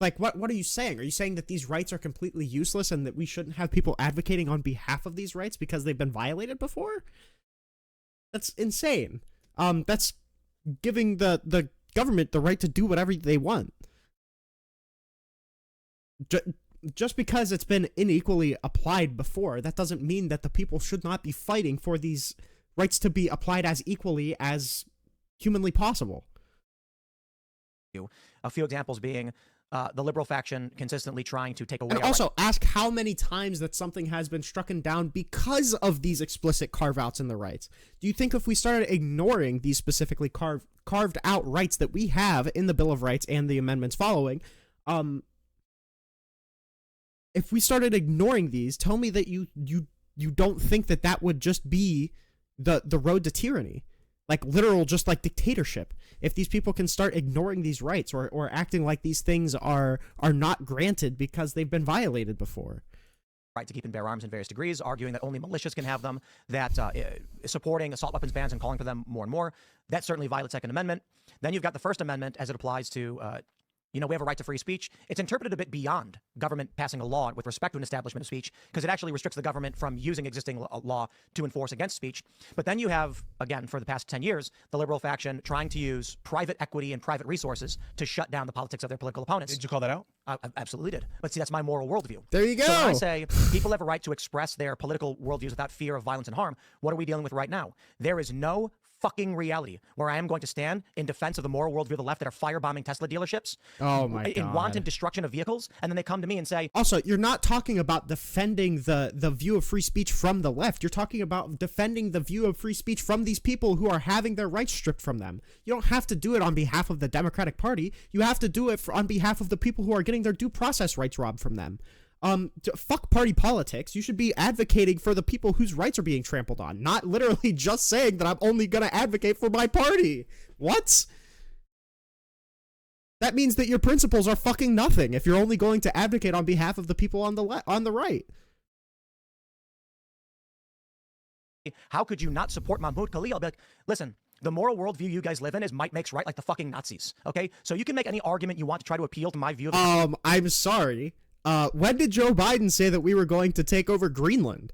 S2: like, what are you saying? Are you saying that these rights are completely useless and that we shouldn't have people advocating on behalf of these rights because they've been violated before? That's insane. That's giving the government the right to do whatever they want. Just because it's been unequally applied before, that doesn't mean that the people should not be fighting for these rights to be applied as equally as humanly possible.
S1: A few examples being the liberal faction consistently trying to take away.
S2: And also ask how many times that something has been struck down because of these explicit carve-outs in the rights. Do you think if we started ignoring these specifically carved out rights that we have in the Bill of Rights and the amendments following, if we started ignoring these, tell me that you don't think that would just be the road to tyranny, like literal, just like dictatorship. If these people can start ignoring these rights or acting like these things are not granted because they've been violated before.
S1: Right to keep and bear arms in various degrees, arguing that only militias can have them, that supporting assault weapons bans and calling for them more and more. That certainly violates Second Amendment. Then you've got the First Amendment as it applies to we have a right to free speech. It's interpreted a bit beyond government passing a law with respect to an establishment of speech, because it actually restricts the government from using existing law to enforce against speech. But then you have, again, for the past 10 years, the liberal faction trying to use private equity and private resources to shut down the politics of their political opponents.
S3: Did you call that out?
S1: I absolutely did. But see, that's my moral worldview.
S2: There you go.
S1: So when I say people have a right to express their political worldviews without fear of violence and harm, what are we dealing with right now? There is no fucking reality where I am going to stand in defense of the moral worldview of the left that are firebombing Tesla dealerships.
S2: Oh my God.
S1: In wanton destruction of vehicles, and then they come to me and say,
S2: also, you're not talking about defending the view of free speech from the left. You're talking about defending the view of free speech from these people who are having their rights stripped from them. You don't have to do it on behalf of the Democratic Party. You have to do it on behalf of the people who are getting their due process rights robbed from them. Fuck party politics. You should be advocating for the people whose rights are being trampled on, not literally just saying that I'm only going to advocate for my party. What? That means that your principles are fucking nothing if you're only going to advocate on behalf of the people on the right.
S1: how could you not support Mahmoud Khalil? I'll be like, listen, The moral worldview you guys live in is might makes right, like the fucking Nazis. Okay, so you can make any argument you want to try to appeal to my view of
S2: I'm sorry. When did Joe Biden say that we were going to take over Greenland?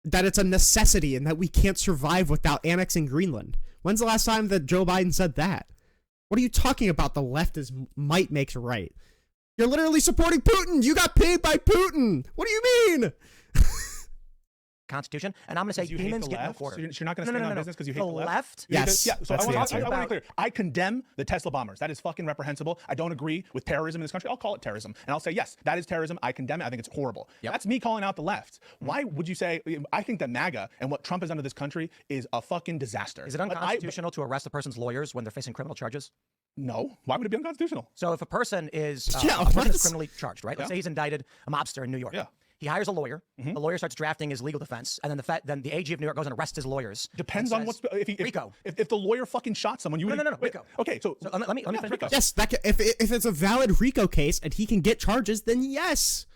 S2: That it's a necessity and that we can't survive without annexing Greenland? When's the last time that Joe Biden said that? What are you talking about? The left is might makes right. You're literally supporting Putin. You got paid by Putin. What do you mean?
S1: Constitution, and I'm going to say
S3: You hate
S1: demons
S3: the
S1: get no
S3: left?
S1: quarter.
S3: So you're not going to stand on business because you hate the left?
S2: Yes,
S3: Yeah, so
S2: that's the
S3: I
S2: answer.
S3: want to be clear. I condemn the Tesla bombers. That is fucking reprehensible. I don't agree with terrorism in this country. I'll call it terrorism. And I'll say, yes, that is terrorism. I condemn it. I think it's horrible.
S1: Yep.
S3: That's me calling out the left. Why would you say, I think that MAGA and what Trump has done to this country is a fucking disaster.
S1: Is it unconstitutional to arrest a person's lawyers when they're facing criminal charges?
S3: No. Why would it be unconstitutional?
S1: So if a person is
S2: Yeah,
S1: a person
S2: what?
S1: is criminally charged, right? Let's say he's indicted, a mobster in New York.
S3: Yeah.
S1: He hires a lawyer. The lawyer starts drafting his legal defense, and then the AG of New York goes and arrests his lawyers.
S3: Depends on what's
S1: RICO.
S3: If the lawyer fucking shot someone, you would
S1: No, RICO.
S3: Okay, so
S1: let me finish RICO.
S2: Yes, if it's a valid RICO case and he can get charges, then yes.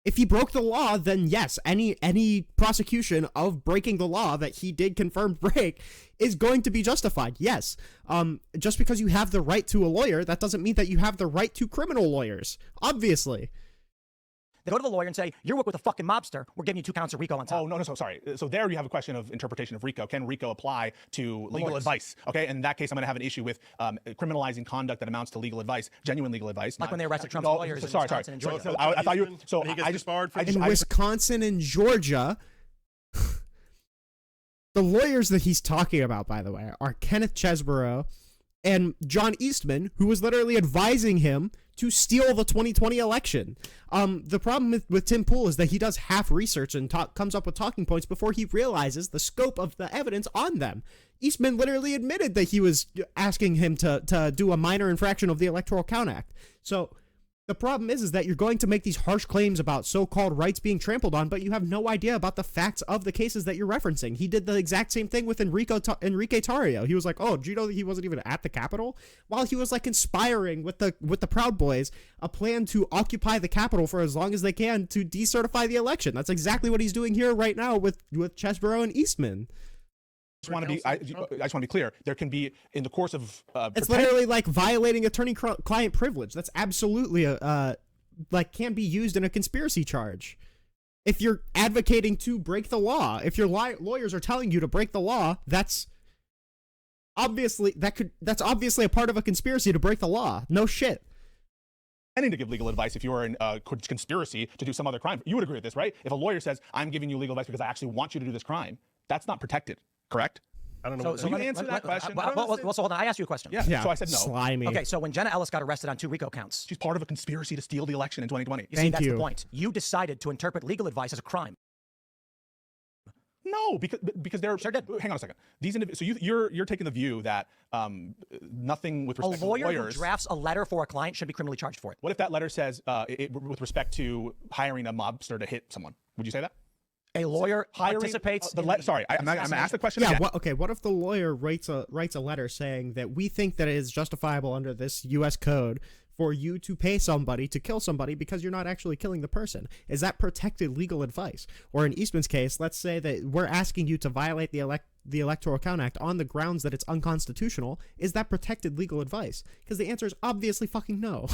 S2: If he broke the law, then yes, any prosecution of breaking the law that he did confirmed break is going to be justified. Yes. Just because you have the right to a lawyer, that doesn't mean that you have the right to criminal lawyers. Obviously.
S1: They go to the lawyer and say, "You're working with a fucking mobster. We're giving you 2 counts of RICO on top."
S3: Oh, no, so sorry. So there you have a question of interpretation of RICO. Can RICO apply to legal
S1: lawyers.
S3: advice? Okay, and in that case, I'm going to have an issue with criminalizing conduct that amounts to legal advice, genuine legal advice.
S1: Like when they arrested Trump's
S3: No,
S1: lawyers in
S3: sorry.
S1: Wisconsin and Georgia.
S3: So I thought you. So
S4: When he gets
S3: I just
S4: disbarred from-
S2: In Wisconsin and Georgia, the lawyers that he's talking about, by the way, are Kenneth Chesborough and John Eastman, who was literally advising him to steal the 2020 election. The problem with Tim Pool is that he does half research and comes up with talking points before he realizes the scope of the evidence on them. Eastman literally admitted that he was asking him to do a minor infraction of the Electoral Count Act. So the problem is that you're going to make these harsh claims about so-called rights being trampled on, but you have no idea about the facts of the cases that you're referencing. He did the exact same thing with Enrique Tarrio. He was like, "Oh, do you know that he wasn't even at the Capitol?" While he was like conspiring with the Proud Boys, a plan to occupy the Capitol for as long as they can to decertify the election. That's exactly what he's doing here right now with Chesborough and Eastman.
S3: I just want to be clear. There can be in the course of
S2: It's literally like violating attorney-client privilege. That's absolutely can be used in a conspiracy charge. If you're advocating to break the law, if your lawyers are telling you to break the law, that's obviously a part of a conspiracy to break the law. No shit.
S3: to give legal advice if you are in a conspiracy to do some other crime. You would agree with this, right? If a lawyer says, "I'm giving you legal advice because I actually want you to do this crime," that's not protected, correct?
S4: I don't know.
S3: So you answer that question.
S1: So hold on. I asked you a question.
S3: Yeah. So I said no.
S2: Slimy.
S1: Okay, so when Jenna Ellis got arrested on 2 RICO counts,
S3: She's part of a conspiracy to steal the election in 2020.
S1: you see,
S2: Thank
S1: that's
S2: you.
S1: the point. You decided to interpret legal advice as a crime.
S3: No, because they're
S1: Sure did.
S3: Hang on a second. So you're taking the view that nothing with
S1: A
S3: respect to
S1: lawyer who
S3: lawyers.
S1: drafts a letter for a client should be criminally charged for it.
S3: What if that letter says with respect to hiring a mobster to hit someone? Would you say that?
S1: A lawyer
S3: Hiring
S1: participates.
S3: Sorry, I'm going to ask the question
S2: Yeah.
S3: again.
S2: What if the lawyer writes a letter saying that we think that it is justifiable under this U.S. code for you to pay somebody to kill somebody because you're not actually killing the person? Is that protected legal advice? Or in Eastman's case, let's say that we're asking you to violate the Electoral Count Act on the grounds that it's unconstitutional. Is that protected legal advice? Because the answer is obviously fucking no.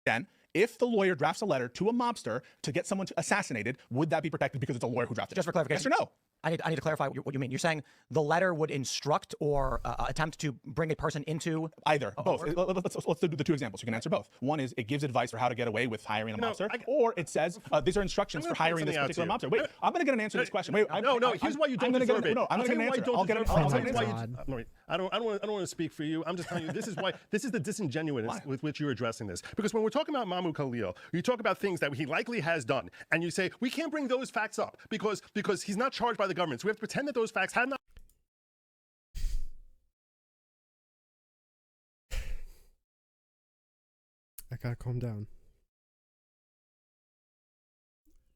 S3: Again, if the lawyer drafts a letter to a mobster to get someone assassinated, would that be protected because it's a lawyer who drafted it?
S1: Just for clarification.
S3: Yes or no?
S1: I need to clarify what you mean. You're saying the letter would instruct or attempt to bring a person into
S3: Either. Both. Let's do the 2 examples. You can answer both. One is it gives advice for how to get away with hiring a mobster, or it says these are instructions for hiring this particular mobster. Wait, I'm going to get an answer to this question. Wait,
S4: Here's why you don't deserve it.
S3: No, I'm going to get an answer. I'll get an answer.
S4: I don't want to speak for you. I'm just telling you this is why this is the disingenuousness with which you're addressing this. Because when we're talking about Mahmoud Khalil, you talk about things that he likely has done, and you say we can't bring those facts up because he's not charged by the government. So we have to pretend that those facts had not.
S2: I gotta calm down.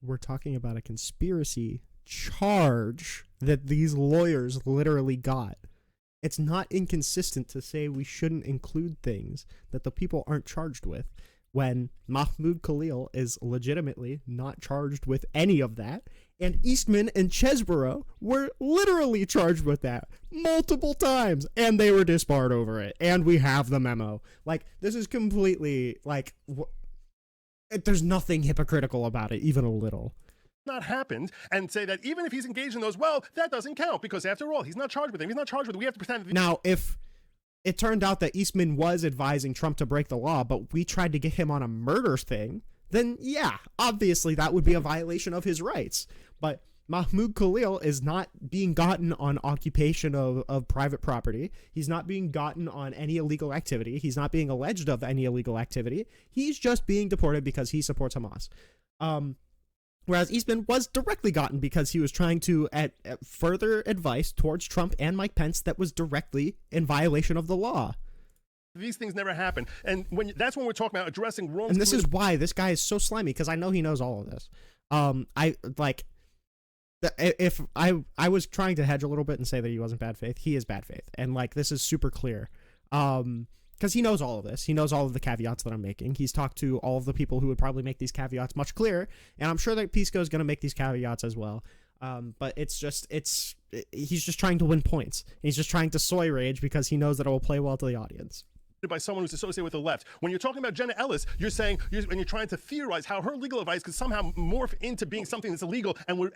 S2: We're talking about a conspiracy charge that these lawyers literally got. It's not inconsistent to say we shouldn't include things that the people aren't charged with when Mahmoud Khalil is legitimately not charged with any of that, And Eastman and Chesborough were literally charged with that multiple times, and they were disbarred over it. And we have the memo. Like, this is completely, like, there's nothing hypocritical about it, even a little.
S4: Not happened, and say that even if he's engaged in those, well, that doesn't count, because after all, he's not charged with them. He's not charged with it. We have to pretend.
S2: Now, if it turned out that Eastman was advising Trump to break the law, but we tried to get him on a murder thing, then yeah, obviously that would be a violation of his rights. But Mahmoud Khalil is not being gotten on occupation of private property. He's not being gotten on any illegal activity. He's not being alleged of any illegal activity. He's just being deported because he supports Hamas. Whereas Eastman was directly gotten because he was trying to further advice towards Trump and Mike Pence that was directly in violation of the law.
S4: These things never happen. And that's when we're talking about addressing wrongs.
S2: And this is why this guy is so slimy, because I know he knows all of this. If I was trying to hedge a little bit and say that he wasn't bad faith, he is bad faith. And like, this is super clear. Because he knows all of this. He knows all of the caveats that I'm making. He's talked to all of the people who would probably make these caveats much clearer, and I'm sure that Pisco is going to make these caveats as well. But he's just trying to win points. He's just trying to soy rage because he knows that it will play well to the audience.
S4: By someone who's associated with the left. When you're talking about Jenna Ellis, you're saying, and you're trying to theorize how her legal advice could somehow morph into being something that's illegal, and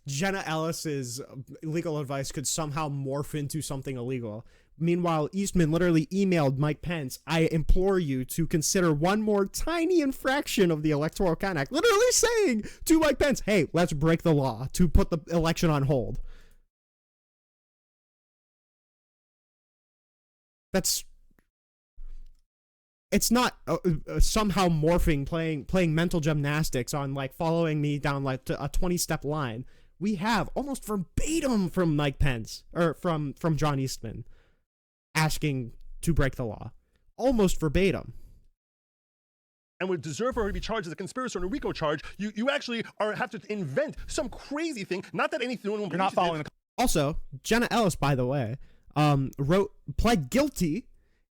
S2: Jenna Ellis's legal advice could somehow morph into something illegal. Meanwhile, Eastman literally emailed Mike Pence, I implore you to consider one more tiny infraction of the Electoral Count Act, literally saying to Mike Pence, hey, let's break the law to put the election on hold. It's not somehow morphing, playing mental gymnastics on like following me down like a 20-step line. We have almost verbatim from Mike Pence or from John Eastman asking to break the law, almost verbatim.
S4: And would deserve her to be charged as a conspirator and a RICO charge. You actually have to invent some crazy thing. Not that anything.
S3: You're not following.
S2: Also, Jenna Ellis, by the way, pled guilty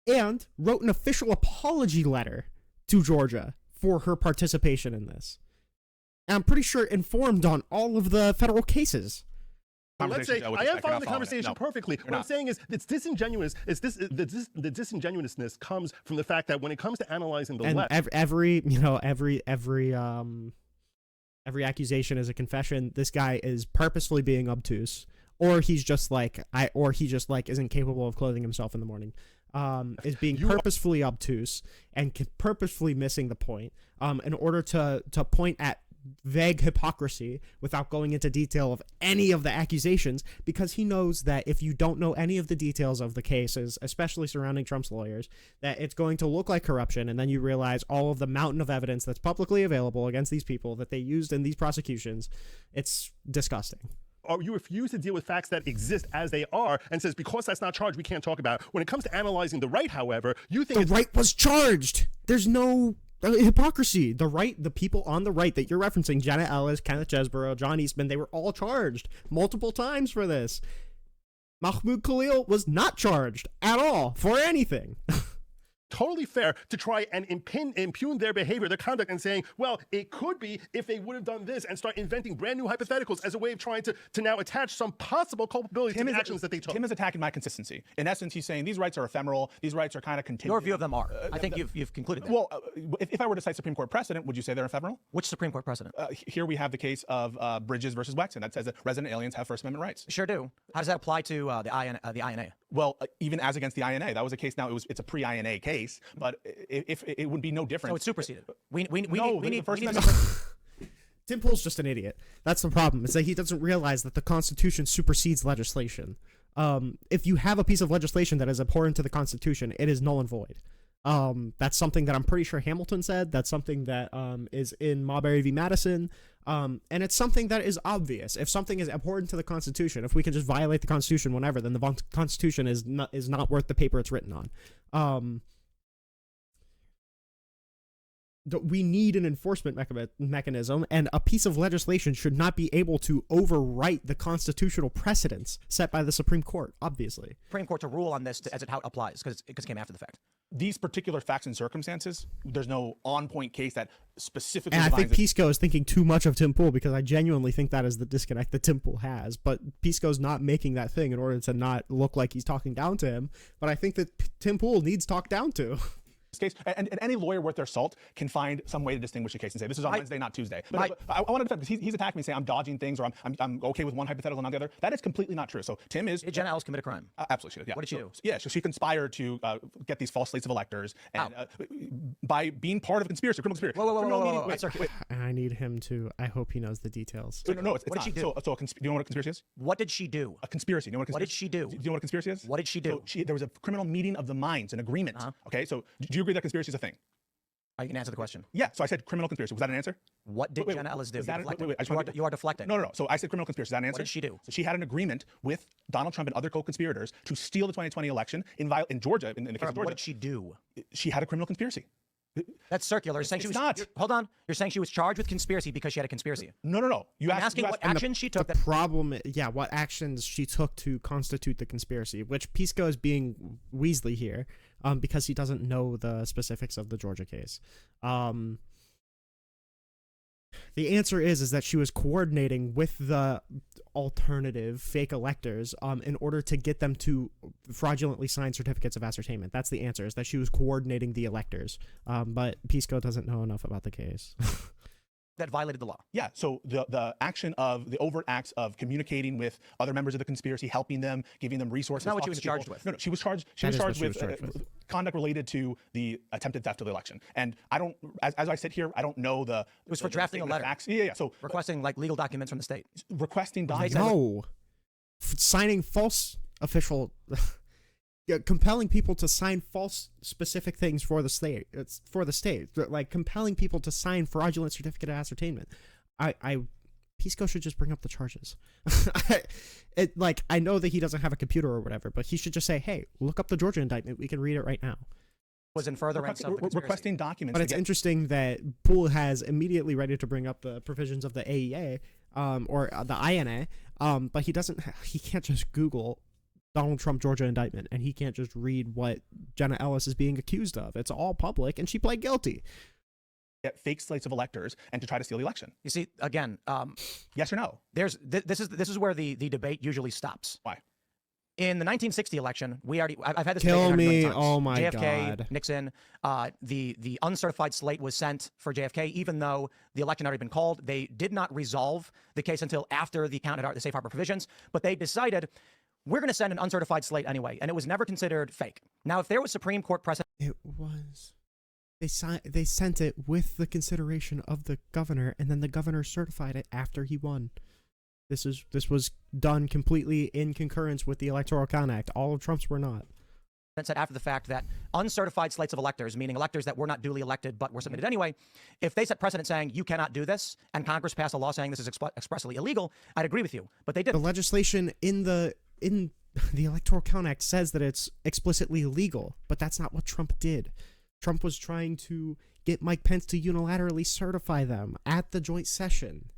S2: and wrote an official apology letter to Georgia for her participation in this. And I'm pretty sure informed on all of the federal cases.
S4: Let's say I am following the conversation perfectly. What I'm saying is it's disingenuous. The disingenuousness comes from the fact that when it comes to analyzing the left,
S2: every accusation is a confession. This guy is purposefully being obtuse, or he just isn't capable of clothing himself in the morning. Is being purposefully obtuse and purposefully missing the point in order to point at vague hypocrisy without going into detail of any of the accusations, because he knows that if you don't know any of the details of the cases, especially surrounding Trump's lawyers, that it's going to look like corruption, and then you realize all of the mountain of evidence that's publicly available against these people that they used in these prosecutions. It's disgusting.
S4: Or you refuse to deal with facts that exist as they are and says, because that's not charged, we can't talk about it. When it comes to analyzing the right, however, you think
S2: the right was charged. There's no hypocrisy. The right, the people on the right that you're referencing, Jenna Ellis, Kenneth Chesborough, John Eastman, they were all charged multiple times for this. Mahmoud Khalil was not charged at all for anything.
S4: Totally fair to try and impugn their behavior, their conduct, and saying, well, it could be if they would have done this, and start inventing brand new hypotheticals as a way of trying to now attach some possible culpability to the actions that they took.
S3: Tim is attacking my consistency. In essence, he's saying these rights are ephemeral. These rights are kind of contingent.
S1: Your view of them are. I think you've concluded that.
S3: Well, if I were to cite Supreme Court precedent, would you say they're ephemeral?
S1: Which Supreme Court precedent?
S3: Here we have the case of Bridges versus Wexton that says that resident aliens have First Amendment rights.
S1: Sure do. How does that apply to the INA?
S3: Well, even as against the INA, that was a case. Now it's a pre-INA case, but if it would be no different.
S1: So it's superseded. We need
S2: Tim Pool's just an idiot. That's the problem. Is that he doesn't realize that the Constitution supersedes legislation. If you have a piece of legislation that is abhorrent to the Constitution, it is null and void. That's something that I'm pretty sure Hamilton said. That's something that is in Marbury v. Madison. And it's something that is obvious. If something is abhorrent to the Constitution, if we can just violate the Constitution whenever, then the Constitution is not worth the paper it's written on. We need an enforcement mechanism, and a piece of legislation should not be able to overwrite the constitutional precedents set by the Supreme Court, obviously.
S1: Supreme Court to rule on this as how it applies, because it came after the fact.
S3: these particular facts and circumstances, there's no on-point case that specifically.
S2: And I think
S3: defines it.
S2: Pisco is thinking too much of Tim Pool, because I genuinely think that is the disconnect that Tim Pool has. But Pisco's not making that thing in order to not look like he's talking down to him. But I think that Tim Pool needs talked down to.
S3: Case, and any lawyer worth their salt can find some way to distinguish a case and say this is on Wednesday, not Tuesday. But I want to defend, because he's attacking me saying I'm dodging things, or I'm okay with one hypothetical and not the other. That is completely not true. So Tim is.
S1: Did Jenna Ellis commit a crime?
S3: Absolutely, she did. Yeah.
S1: What did she do?
S3: Yeah, so she conspired to get these false slates of electors, and by being part of a conspiracy, criminal conspiracy.
S1: Whoa.
S2: And I need him to. I hope he knows the details.
S3: No, it's
S1: what did she do?
S3: do you know what a conspiracy is?
S1: What did she do?
S3: A conspiracy. You know
S1: What did she do?
S3: Do you know what a conspiracy is?
S1: What did she do?
S3: So there was a criminal meeting of the minds, an agreement. Okay, so do you agree that conspiracy is a thing?
S1: You can answer the question.
S3: Yeah, so I said criminal conspiracy. Was that an answer?
S1: What did Jenna Ellis do?
S3: You
S1: are deflecting.
S3: No. So I said criminal conspiracy. Is that an answer?
S1: What did she do?
S3: So she had an agreement with Donald Trump and other co-conspirators to steal the 2020 election in Georgia. In the case of Georgia,
S1: What did she do?
S3: She had a criminal conspiracy.
S1: That's circular. You're saying she was
S3: not.
S1: Hold on. You're saying she was charged with conspiracy because she had a conspiracy.
S3: No.
S1: I'm asking what actions she took.
S2: The problem, what actions she took to constitute the conspiracy, which Pisco is being Weasley here, because he doesn't know the specifics of the Georgia case. The answer is that she was coordinating with the alternative fake electors in order to get them to fraudulently sign certificates of ascertainment. That's the answer, is that she was coordinating the electors. But Pisco doesn't know enough about the case.
S1: That violated the law.
S3: Yeah, so the action of the overt acts of communicating with other members of the conspiracy, helping them, giving them resources.
S1: That's not what she was
S3: talking to
S1: charged
S3: people.
S1: with.
S3: No, she was charged. She was charged with conduct related to the attempted theft of the election. And I don't, as I sit here, I don't know the.
S1: It was for drafting a letter.
S3: Facts. Yeah. So
S1: requesting like legal documents from the state.
S3: Requesting documents.
S2: No, signing false official. Compelling people to sign false specific things for the state. It's for the state, like compelling people to sign fraudulent certificate of ascertainment. Pisco should just bring up the charges. I know that he doesn't have a computer or whatever, but he should just say, "Hey, look up the Georgia indictment. We can read it right now."
S1: Was in furtherance of the conspiracy.
S3: Requesting documents.
S2: But it's interesting that Poole has immediately ready to bring up the provisions of the AEA or the INA, but he doesn't. He can't just Google Donald Trump Georgia indictment, and he can't just read what Jenna Ellis is being accused of. It's all public, and she pled guilty.
S3: Get fake slates of electors and to try to steal the election.
S1: You see, again,
S3: yes or no?
S1: This is where the debate usually stops.
S3: Why?
S1: In the 1960 election, I've had this
S2: Kill
S1: debate
S2: me!
S1: times.
S2: Oh my
S1: JFK,
S2: God!
S1: Nixon, the uncertified slate was sent for JFK, even though the election had already been called. They did not resolve the case until after the count had the safe harbor provisions, but they decided, we're going to send an uncertified slate anyway, and it was never considered fake. Now, if there was Supreme Court precedent,
S2: it was. They sent it with the consideration of the governor, and then the governor certified it after he won. This was done completely in concurrence with the Electoral Count Act. All of Trump's were not.
S1: that said after the fact that uncertified slates of electors, meaning electors that were not duly elected but were submitted anyway, if they set precedent saying you cannot do this, and Congress passed a law saying this is expressly illegal, I'd agree with you. But they didn't.
S2: The legislation in the Electoral Count Act says that it's explicitly illegal, but that's not what Trump did. Trump was trying to get Mike Pence to unilaterally certify them at the joint session.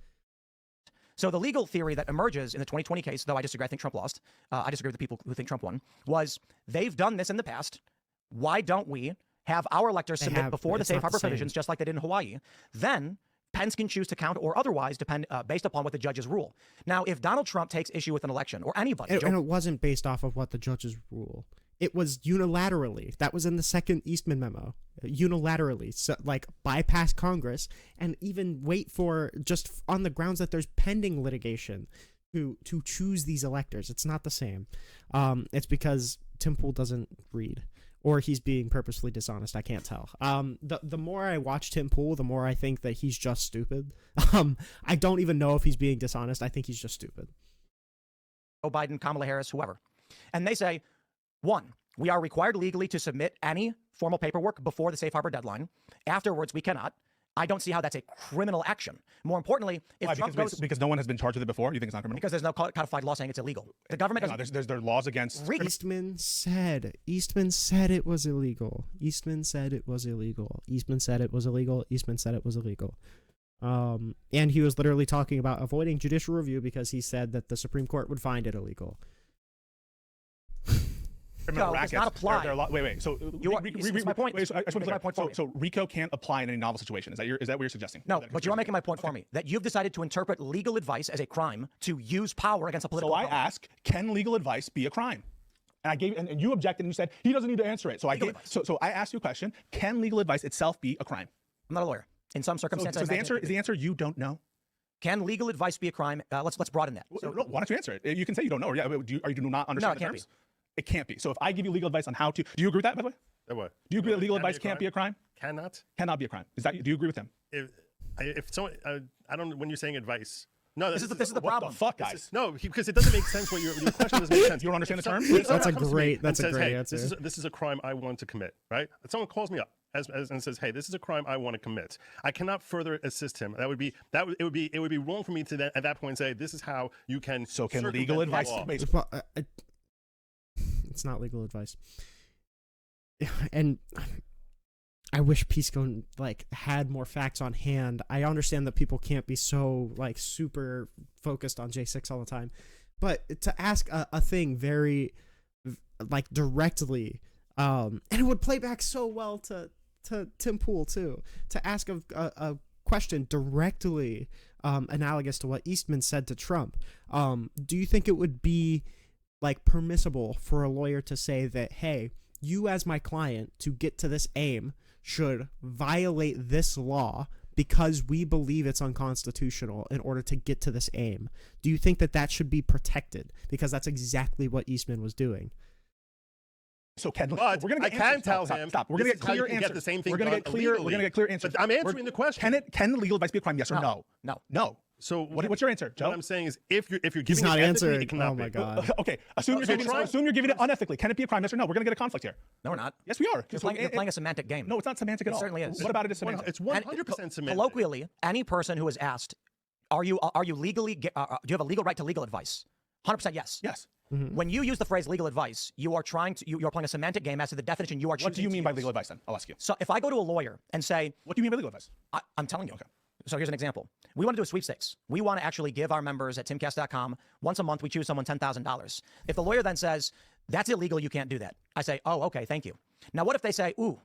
S1: So the legal theory that emerges in the 2020 case, though I disagree, I think Trump lost. I disagree with the people who think Trump won, was they've done this in the past. Why don't we have our electors submit before the safe harbor provisions, just like they did in Hawaii? Then Pence can choose to count or otherwise depend based upon what the judges rule. Now, if Donald Trump takes issue with an election or anybody,
S2: and it wasn't based off of what the judges rule. It was unilaterally. That was in the second Eastman memo. Unilaterally, so like bypass Congress and even wait for just on the grounds that there's pending litigation to choose these electors. It's not the same. It's because Tim Pool doesn't read, or he's being purposely dishonest. I can't tell. The more I watch Tim Pool, the more I think that he's just stupid. I don't even know if he's being dishonest. I think he's just stupid.
S1: Joe Biden, Kamala Harris, whoever, and they say, one, we are required legally to submit any formal paperwork before the safe harbor deadline. Afterwards, we cannot. I don't see how that's a criminal action. More importantly, if Trump
S3: because no one has been charged with it before, you think it's not criminal?
S1: Because there's no codified law saying it's illegal. The government
S3: there's laws against.
S2: Eastman said it was illegal. Eastman said it was illegal. Eastman said it was illegal. Eastman said it was illegal. And he was literally talking about avoiding judicial review because he said that the Supreme Court would find it illegal.
S1: RICO does not apply.
S3: Wait. So
S1: it's my point.
S3: Wait, so I just want to
S1: Make my point for me.
S3: so RICO can't apply in any novel situation. Is that what you're suggesting?
S1: No, but you are making my point for me, that you've decided to interpret legal advice as a crime to use power against a political
S3: So I
S1: opponent.
S3: ask, can legal advice be a crime? And I gave, and you objected, and you said he doesn't need to answer it. So so I asked you a question: can legal advice itself be a crime?
S1: I'm not a lawyer. In some circumstances,
S3: So is the answer you don't know?
S1: Can legal advice be a crime? Let's broaden that.
S3: So, no, why don't you answer it? You can say you don't know. Or do you not understand the terms? It can't be. So if I give you legal advice on how to, do you agree with that, by the way?
S4: What?
S3: Do you agree that legal advice can't be a crime?
S4: Cannot?
S3: Cannot be a crime. Do you agree with him?
S4: If someone, I don't. When you're saying advice, no,
S1: This is the
S3: What
S1: problem.
S3: the fuck, guys?
S4: no, because it doesn't make sense. Your question doesn't make sense.
S3: You don't understand the term?
S2: That's a great answer.
S4: This is a crime I want to commit. Right? If someone calls me up and says, "Hey, this is a crime I want to commit," I cannot further assist him. It would be wrong for me to then, at that point say, "This is how you can."
S3: So can legal advice?
S2: Well, it's not legal advice, and I wish Pisco had more facts on hand. I understand that people can't be so super focused on J6 all the time, but to ask a thing very directly, and it would play back so well to Tim Pool too, to ask a question directly analogous to what Eastman said to Trump. Do you think it would be permissible for a lawyer to say that, hey, you as my client, to get to this aim, should violate this law because we believe it's unconstitutional in order to get to this aim? Do you think that should be protected? Because that's exactly what Eastman was doing.
S3: So we're gonna
S4: I can tell him.
S3: Stop. We're gonna get clear answers.
S4: The same thing.
S3: We're gonna get clear. We're gonna get clear answers.
S4: But I'm answering the question.
S3: Can legal advice be a crime? Yes or no? No.
S4: So
S3: what's your answer, Joe?
S4: What I'm saying is, if you're giving
S2: He's not
S4: it ethically,
S2: answering.
S4: it cannot
S2: Oh my
S4: be.
S2: God.
S3: Okay. Assume you're giving it unethically. Can it be a crime? Yes or no? We're gonna get a conflict here.
S1: No, we're not.
S3: Yes, we are.
S1: You're playing a semantic game.
S3: No, it's not semantic at all.
S1: It certainly is.
S3: What about it is semantic?
S4: It's 100% semantic.
S1: Colloquially, any person who is asked, "Are you legally? Do you have a legal right to legal advice?" 100% yes.
S3: Yes.
S1: When you use the phrase legal advice, you're playing a semantic game as to the definition you are choosing.
S3: What do you mean
S1: to
S3: by
S1: use.
S3: legal advice then? I'll ask you.
S1: So if I go to a lawyer and say,
S3: What do you mean by legal advice?
S1: I'm telling you.
S3: Okay.
S1: So here's an example. We want to do a sweepstakes. We want to actually give our members at timcast.com once a month, we choose someone $10,000. If the lawyer then says, that's illegal, you can't do that, I say, oh, okay, thank you. Now, what if they say, ooh,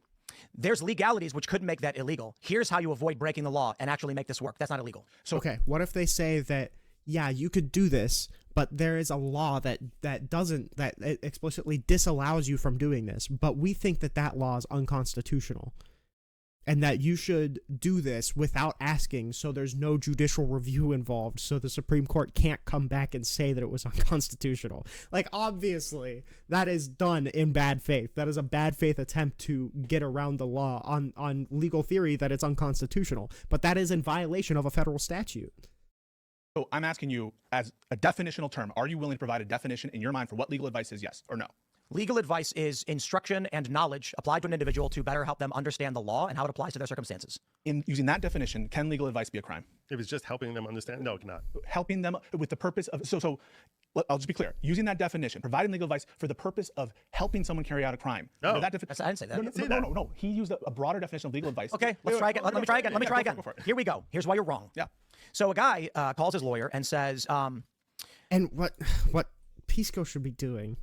S1: there's legalities which could make that illegal. Here's how you avoid breaking the law and actually make this work. That's not illegal.
S2: So, okay, what if they say that, yeah, you could do this, but there is a law that explicitly disallows you from doing this, but we think that law is unconstitutional, and that you should do this without asking, so there's no judicial review involved, so the Supreme Court can't come back and say that it was unconstitutional. Obviously, that is done in bad faith. That is a bad faith attempt to get around the law on legal theory that it's unconstitutional, but that is in violation of a federal statute.
S3: So I'm asking you, as a definitional term, are you willing to provide a definition in your mind for what legal advice is, yes or no?
S1: Legal advice is instruction and knowledge applied to an individual to better help them understand the law and how it applies to their circumstances.
S3: In using that definition, can legal advice be a crime?
S4: If it's just helping them understand, no, it cannot.
S3: Helping them with the purpose of, I'll just be clear. Using that definition, providing legal advice for the purpose of helping someone carry out a crime.
S4: No.
S1: I didn't say that.
S3: No. He used a broader definition of legal advice.
S1: Okay, let's try again. Let me try again. Let me try again. Here we go. Here's why you're wrong.
S3: Yeah.
S1: So a guy calls his lawyer and says,
S2: and what Pisco should be doing,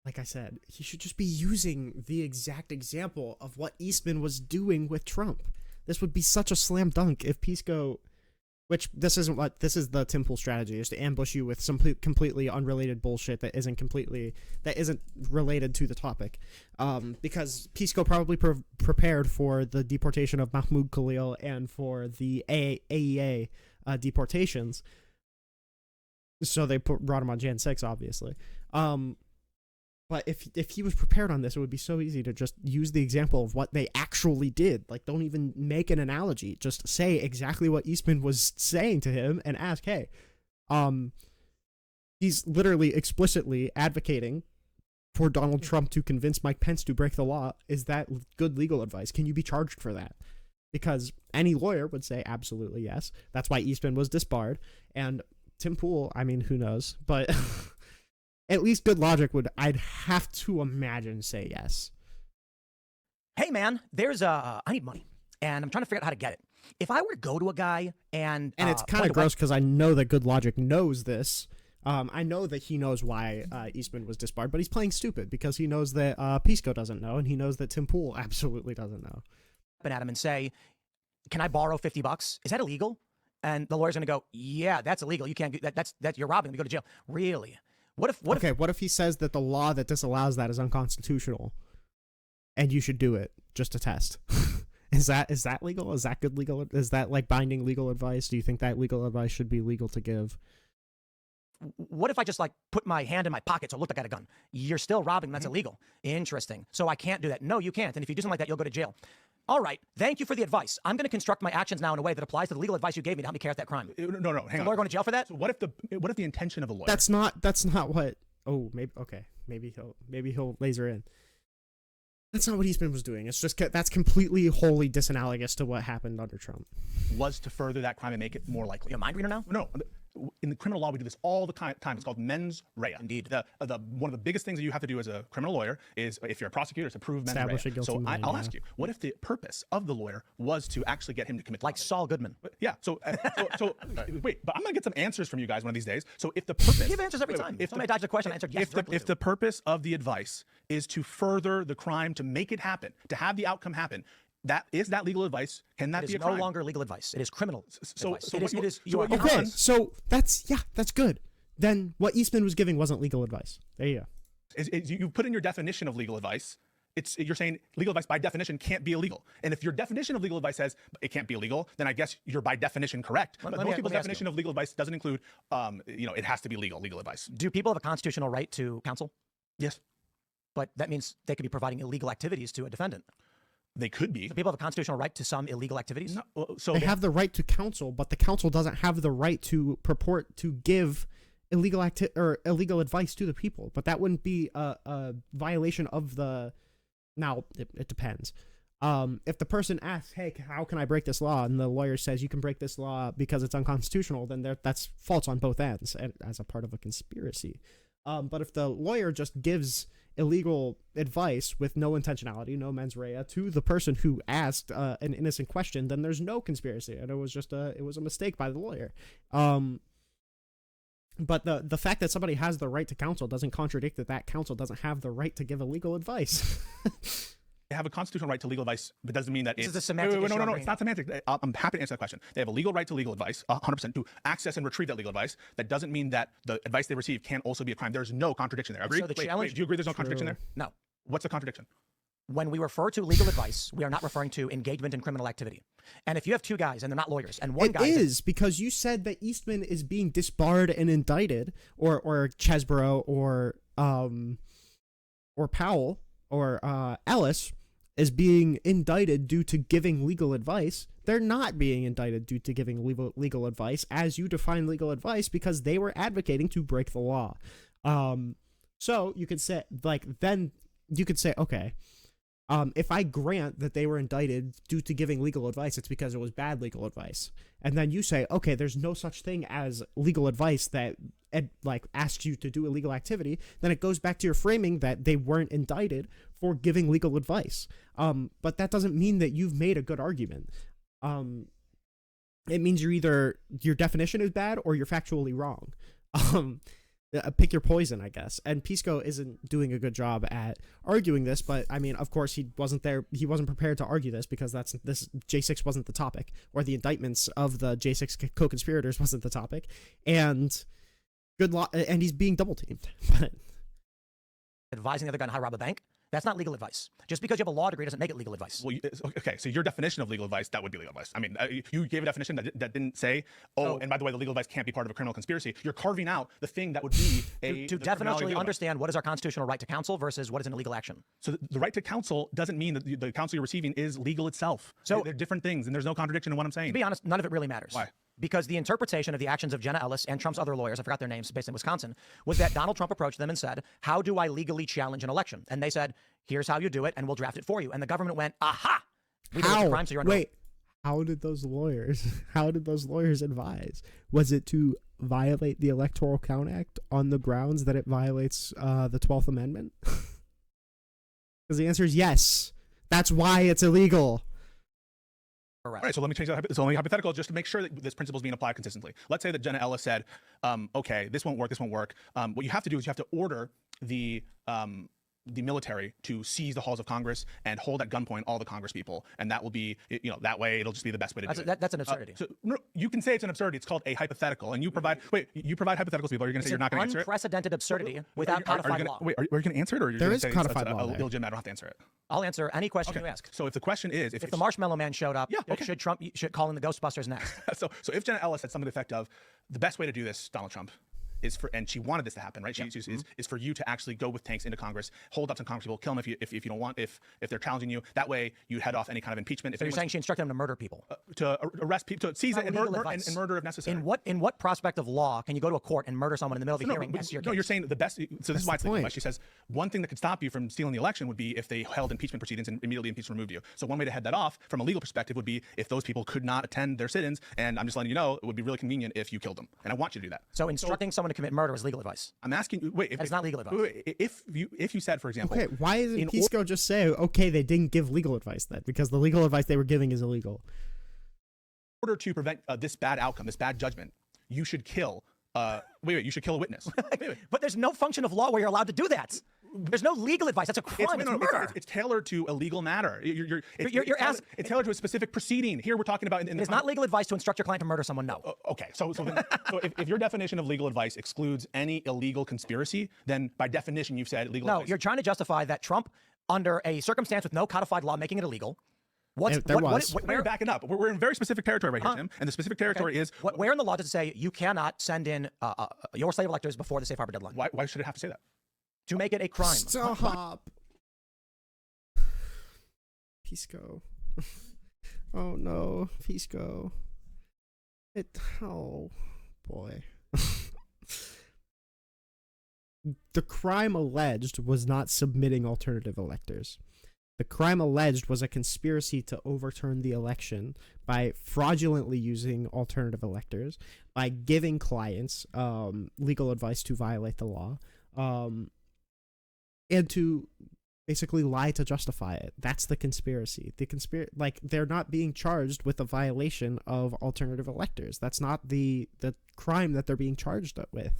S2: like I said, he should just be using the exact example of what Eastman was doing with Trump. This would be such a slam dunk if Pisco, which this is the Tim Pool strategy, is to ambush you with some completely unrelated bullshit that isn't related to the topic. Because Pisco probably prepared for the deportation of Mahmoud Khalil and for the AEA deportations. So they brought him on Jan 6, obviously. But if he was prepared on this, it would be so easy to just use the example of what they actually did. Don't even make an analogy. Just say exactly what Eastman was saying to him and ask, hey, he's literally explicitly advocating for Donald Trump to convince Mike Pence to break the law. Is that good legal advice? Can you be charged for that? Because any lawyer would say absolutely yes. That's why Eastman was disbarred. And Tim Pool, I mean, who knows? But at least good logic would, I'd have to imagine, say yes.
S1: hey man, I need money and I'm trying to figure out how to get it. If I were to go to a guy and
S2: it's kind of gross because I know that good logic knows this, I know that he knows why Eastman was disbarred, but he's playing stupid because he knows that Pisco doesn't know, and he knows that Tim Pool absolutely doesn't know.
S1: At him and say, "Can I borrow $50? Is that illegal?" And the lawyer's going to go, "Yeah, that's illegal. You can't do that. That's you're robbing. You go to jail." Really? What if
S2: he says that the law that disallows that is unconstitutional, and you should do it just to test? Is that legal? Is that good legal? Is that like binding legal advice? Do you think that legal advice should be legal to give?
S1: What if I just like put my hand in my pocket so it looked like I had a gun? You're still robbing. That's illegal. Interesting. So I can't do that. No, you can't. And if you do something like that, you'll go to jail. All right. Thank you for the advice. I'm going to construct my actions now in a way that applies to the legal advice you gave me to help me carry out that crime.
S3: No, hang on.
S1: Lawyer going to jail for that?
S3: So what if the intention of the lawyer?
S2: That's not what. Oh, maybe okay. Maybe he'll laser in. That's not what Eastman was doing. It's just that's completely wholly disanalogous to what happened under Trump.
S3: Was to further that crime and make it more likely.
S1: You're a mind reader now?
S3: No. In the criminal law, we do this all the time. It's called mens rea.
S1: Indeed.
S3: One of the biggest things that you have to do as a criminal lawyer is, if you're a prosecutor, is to prove mens
S2: Establish
S3: rea.
S2: a guilty
S3: So
S2: mind,
S3: I'll
S2: yeah.
S3: ask you, what if the purpose of the lawyer was to actually get him to commit
S1: Like
S3: poverty?
S1: Saul Goodman.
S3: Yeah. So wait, but I'm gonna get some answers from you guys one of these days. So if the purpose,
S1: You give answers every time. If somebody dodged a question, I answered yes directly
S3: if the purpose of the advice is to further the crime, to make it happen, to have the outcome happen, is that legal advice? Can that
S1: It
S3: be
S1: is
S3: a crime?
S1: no longer legal advice. It is criminal advice.
S3: So
S1: It is. You are
S2: Okay,
S1: con-
S2: so that's good. Then what Eastman was giving wasn't legal advice. There you go.
S3: You put in your definition of legal advice. You're saying legal advice by definition can't be illegal. And if your definition of legal advice says it can't be illegal, then I guess you're by definition correct. But most people's definition of legal advice doesn't include, it has to be legal advice.
S1: Do people have a constitutional right to counsel?
S3: Yes,
S1: But that means they could be providing illegal activities to a defendant.
S3: they could be.
S1: Do people have a constitutional right to some illegal activities?
S3: No, so
S2: They have the right to counsel, but the counsel doesn't have the right to purport to give illegal advice to the people. But that wouldn't be a violation of the. Now it depends. If the person asks, "Hey, how can I break this law?" and the lawyer says you can break this law because it's unconstitutional, then that's false on both ends as a part of a conspiracy. But if the lawyer just gives illegal advice with no intentionality, no mens rea, to the person who asked an innocent question, then there's no conspiracy, and it was a mistake by the lawyer. But the fact that somebody has the right to counsel doesn't contradict that counsel doesn't have the right to give illegal advice.
S3: They have a constitutional right to legal advice, but doesn't mean that
S1: This
S3: it's
S1: is a semantic issue
S3: No,
S1: I'm
S3: it's not semantic. I'm happy to answer that question. They have a legal right to legal advice, 100%, to access and retrieve that legal advice. That doesn't mean that the advice they receive can also be a crime. There's no contradiction there. Agree?
S1: So the
S3: Wait,
S1: challenge-
S3: do you agree there's no contradiction there?
S1: No.
S3: What's the contradiction?
S1: When we refer to legal advice, we are not referring to engagement in criminal activity. And if you have two guys and they're not lawyers, and one
S2: It
S1: guy
S2: is because you said that Eastman is being disbarred and indicted, or Chesborough, or Powell, or Ellis is being indicted due to giving legal advice. They're not being indicted due to giving legal advice as you define legal advice, because they were advocating to break the law. So you could say, okay, if I grant that they were indicted due to giving legal advice, it's because it was bad legal advice. And then you say, okay, there's no such thing as legal advice that asks you to do illegal activity. Then it goes back to your framing that they weren't indicted for giving legal advice. But that doesn't mean that you've made a good argument. It means your definition is bad or you're factually wrong. Pick your poison, I guess. And Pisco isn't doing a good job at arguing this, but I mean, of course, he wasn't prepared to argue this because J6 wasn't the topic, or the indictments of the J6 co-conspirators wasn't the topic, and and he's being double teamed. But
S1: advising the other guy on how to rob a bank, that's not legal advice. Just because you have a law degree doesn't make it legal advice.
S3: Well, okay, so your definition of legal advice, that would be legal advice. I mean, you gave a definition that didn't say, and by the way, the legal advice can't be part of a criminal conspiracy. You're carving out the thing that would be
S1: to definitely understand what is our constitutional right to counsel versus what is an illegal action.
S3: So the right to counsel doesn't mean that the counsel you're receiving is legal itself. So they're different things, and there's no contradiction in what I'm saying.
S1: To be honest, none of it really matters.
S3: Why?
S1: Because the interpretation of the actions of Jenna Ellis and Trump's other lawyers, I forgot their names, based in Wisconsin, was that Donald Trump approached them and said, "How do I legally challenge an election?" And they said, "Here's how you do it, and we'll draft it for you." And the government went, "Aha! We know it's a crime, so you're under."
S2: Wait, how did those lawyers advise? Was it to violate the Electoral Count Act on the grounds that it violates the 12th Amendment? Because the answer is yes. That's why it's illegal.
S1: Correct.
S3: All right, so let me change that. It's only hypothetical just to make sure that this principle is being applied consistently. Let's say that Jenna Ellis said, okay, this won't work, this won't work. What you have to do is you have to order the military to seize the halls of Congress and hold at gunpoint all the Congress people. And that will be, that way it'll just be the best way to do it.
S1: That's an absurdity.
S3: So no, you can say it's an absurdity. It's called a hypothetical. And you provide hypotheticals to people. Are you going to say you're not going to answer it?
S1: Unprecedented absurdity without codified law.
S3: Wait, are you going to answer it, or you're
S2: There
S3: going
S2: is
S3: to say
S2: codified
S3: it's
S2: law there.
S3: illegitimate? I don't have to answer it.
S1: I'll answer any question you ask.
S3: So if the question is,
S1: If the Marshmallow Man showed up,
S3: Yeah, okay.
S1: should Trump should call in the Ghostbusters next?
S3: so if Jenna Ellis said something to the effect of, the best way to do this, Donald Trump, is for, and she wanted this to happen, right? Is for you to actually go with tanks into Congress, hold up some Congress people, kill them if you don't want, if they're challenging you. That way you head off any kind of impeachment.
S1: So you're saying she instructed them to murder people?
S3: To arrest people, to seize it and murder if necessary.
S1: In what prospect of law can you go to a court and murder someone in the middle of a hearing?
S3: No, you're saying the best. So this is why it's legal. She says one thing that could stop you from stealing the election would be if they held impeachment proceedings and immediately impeached and removed you. So one way to head that off from a legal perspective would be if those people could not attend their sit-ins. And I'm just letting you know, it would be really convenient if you killed them. And I want you to do that.
S1: So instructing someone to commit murder is legal advice.
S3: I'm asking. Wait,
S1: that's not legal advice.
S3: If you said, for example,
S2: Okay, why isn't Pisco just say, okay, they didn't give legal advice then? Because the legal advice they were giving is illegal.
S3: In order to prevent this bad outcome, this bad judgment, you should kill. You should kill a witness.
S1: But there's no function of law where you're allowed to do that. There's no legal advice. That's a crime. It's murder.
S3: It's tailored to a legal matter. It's tailored to a specific proceeding. Here we're talking about.
S1: It's not legal advice to instruct your client to murder someone. No.
S3: Okay. So if your definition of legal advice excludes any illegal conspiracy, then by definition you've said legal advice.
S1: No, you're trying to justify that Trump, under a circumstance with no codified law making it illegal.
S3: We're backing up. We're in very specific territory right here, Tim. And the specific territory is
S1: where in the law does it say you cannot send in your slave electors before the safe harbor deadline?
S3: Why should it have to say that?
S1: To make it a crime.
S2: Stop. Pisco. Oh no, Pisco. Oh boy. The crime alleged was not submitting alternative electors. The crime alleged was a conspiracy to overturn the election by fraudulently using alternative electors, by giving clients legal advice to violate the law, and to basically lie to justify it. That's the conspiracy. They're not being charged with a violation of alternative electors. That's not the crime that they're being charged with.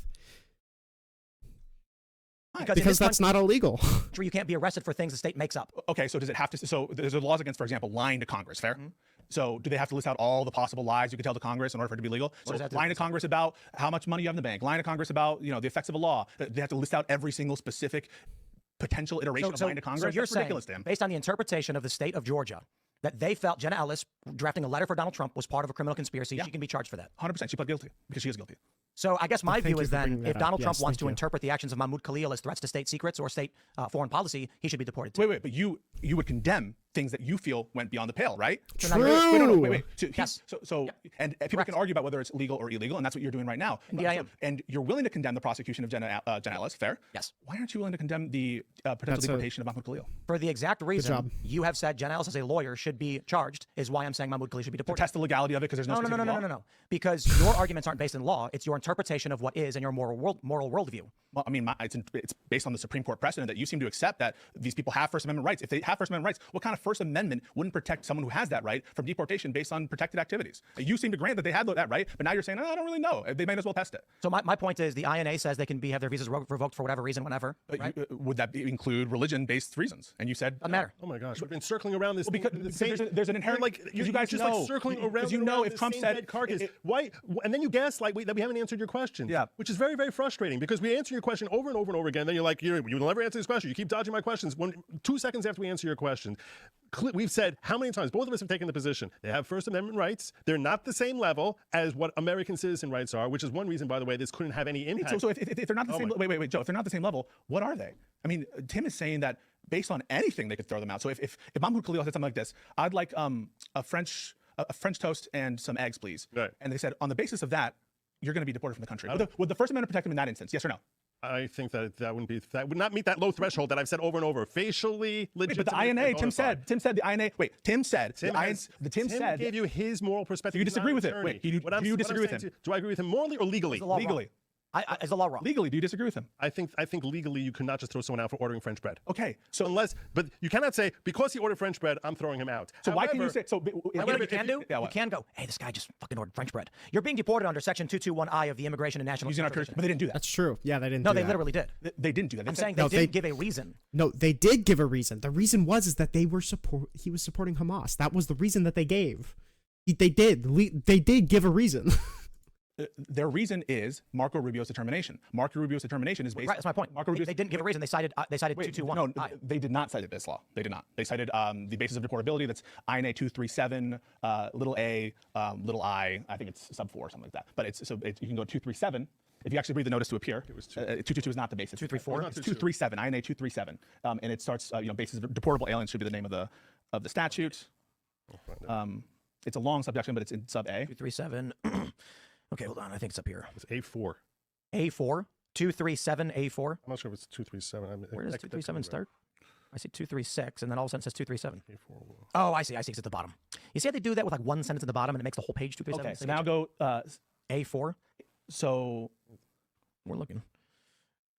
S2: Because that's not illegal.
S1: You can't be arrested for things the state makes up.
S3: Okay, so does it have to? So there's laws against, for example, lying to Congress. Fair. Mm-hmm. So do they have to list out all the possible lies you could tell to Congress in order for it to be legal? So lying to Congress about how much money you have in the bank, lying to Congress about the effects of a law. They have to list out every single specific potential iteration of lying to Congress.
S1: So you're
S3: That's ridiculous,
S1: saying,
S3: Dan.
S1: based on the interpretation of the state of Georgia, that they felt Jenna Ellis drafting a letter for Donald Trump was part of a criminal conspiracy. Yeah. She can be charged for that.
S3: 100%. She pled guilty because she is guilty.
S1: So I guess my view is then, if Donald Trump wants to
S2: you.
S1: interpret the actions of Mahmoud Khalil as threats to state secrets or state foreign policy, he should be deported too.
S3: But you would condemn things that you feel went beyond the pale, right?
S2: True.
S3: So and people can argue about whether it's legal or illegal, and that's what you're doing right now. And you're willing to condemn the prosecution of Jenna Ellis, fair?
S1: Yes.
S3: Why aren't you willing to condemn the potential deportation of Mahmoud Khalil?
S1: For the exact reason you have said Jenna Ellis as a lawyer should be charged is why I'm saying Mahmoud Khalil should be deported.
S3: To test the legality of it because there's no specific law?
S1: No. Because your arguments aren't based in law. It's your interpretation of what is and your moral worldview.
S3: Well, I mean, it's based on the Supreme Court precedent that you seem to accept that these people have First Amendment rights. If they have First Amendment rights, what kind of First Amendment wouldn't protect someone who has that right from deportation based on protected activities? You seem to grant that they had that right, but now you're saying, I don't really know. They might as well test it.
S1: So my point is the INA says they can have their visas revoked for whatever reason, whenever. Right?
S3: Would that include religion-based reasons? And you said...
S1: Doesn't matter.
S4: Oh my gosh, we've been circling around this.
S3: Because there's an inherent...
S4: you guys just circling around
S3: if Trump said...
S4: carcass. Why? And then you gaslight that we haven't answered your question.
S3: Yeah.
S4: Which is very, very frustrating because we answer your question over and over and over again. Then you're like, you will never answer this question. You keep dodging my questions. 2 seconds after we answer your question, we've said how many times, both of us have taken the position, they have First Amendment rights. They're not the same level as what American citizen rights are, which is one reason, by the way, this couldn't have any impact.
S3: So if they're not the same, wait, Joe, if they're not the same level, what are they? I mean, Tim is saying that based on anything, they could throw them out. So if Mahmoud Khalil said something like this, I'd like a French toast and some eggs, please.
S4: Right.
S3: And they said, on the basis of that, you're going to be deported from the country. Would the First Amendment protect him in that instance? Yes or no?
S4: I think that would not meet that low threshold that I've said over and over. Facially legitimate.
S3: But the INA, Tim said the INA. Wait, Tim said Tim
S4: gave you his moral perspective.
S3: Do you disagree with it? Wait, do you disagree with him?
S4: Do I agree with him morally or legally?
S3: Legally.
S1: Is the law wrong?
S3: Legally, do you disagree with him?
S4: I think legally you cannot just throw someone out for ordering French bread.
S3: Okay, so
S4: But you cannot say because he ordered French bread, I'm throwing him out.
S3: so why can you say so?
S1: You know what you can do?
S3: Yeah,
S1: You
S3: what?
S1: can go, hey, this guy just fucking ordered French bread. You're being deported under Section 221I of the Immigration and National
S3: Using our
S1: Naturalization.
S3: but they didn't do that.
S2: That's true. Yeah, they didn't.
S1: No,
S2: do
S1: they
S2: that.
S1: literally did.
S3: They didn't do that. They
S1: I'm
S3: said-
S1: saying they
S2: No,
S1: didn't
S2: they-
S1: give a reason.
S2: No, they did give a reason. The reason was that they were he was supporting Hamas. That was the reason that they gave. They did give a reason.
S3: their reason is Marco Rubio's determination. Marco Rubio's determination is based.
S1: Right, that's my point.
S3: Marco Rubio's,
S1: They didn't give a reason. They cited 221.
S3: No, they did not cite this law. They did not. They cited the basis of deportability. That's INA 237, little a, little I. I think it's sub 4 or something like that. But you can go 237. If you actually read the notice to appear, 222 is not the basis.
S1: 234?
S3: It's 237, INA 237, and it starts. Basis of deportable aliens should be the name of the statute. It's a long subsection, but it's in sub A.
S1: 237. Okay, hold on. I think it's up here.
S4: It's A4.
S1: A4. 237 A4.
S4: I'm not sure if it's 237.
S1: Where does
S4: that could
S1: 237
S4: be
S1: start? I see 236, and then all of a sudden it says 237.
S4: right. A4.
S1: Oh, I see. It's at the bottom. You see how they do that with like one sentence at the bottom and it makes the whole page 237?
S3: Okay, so now go.
S1: A4.
S3: So
S1: We're looking.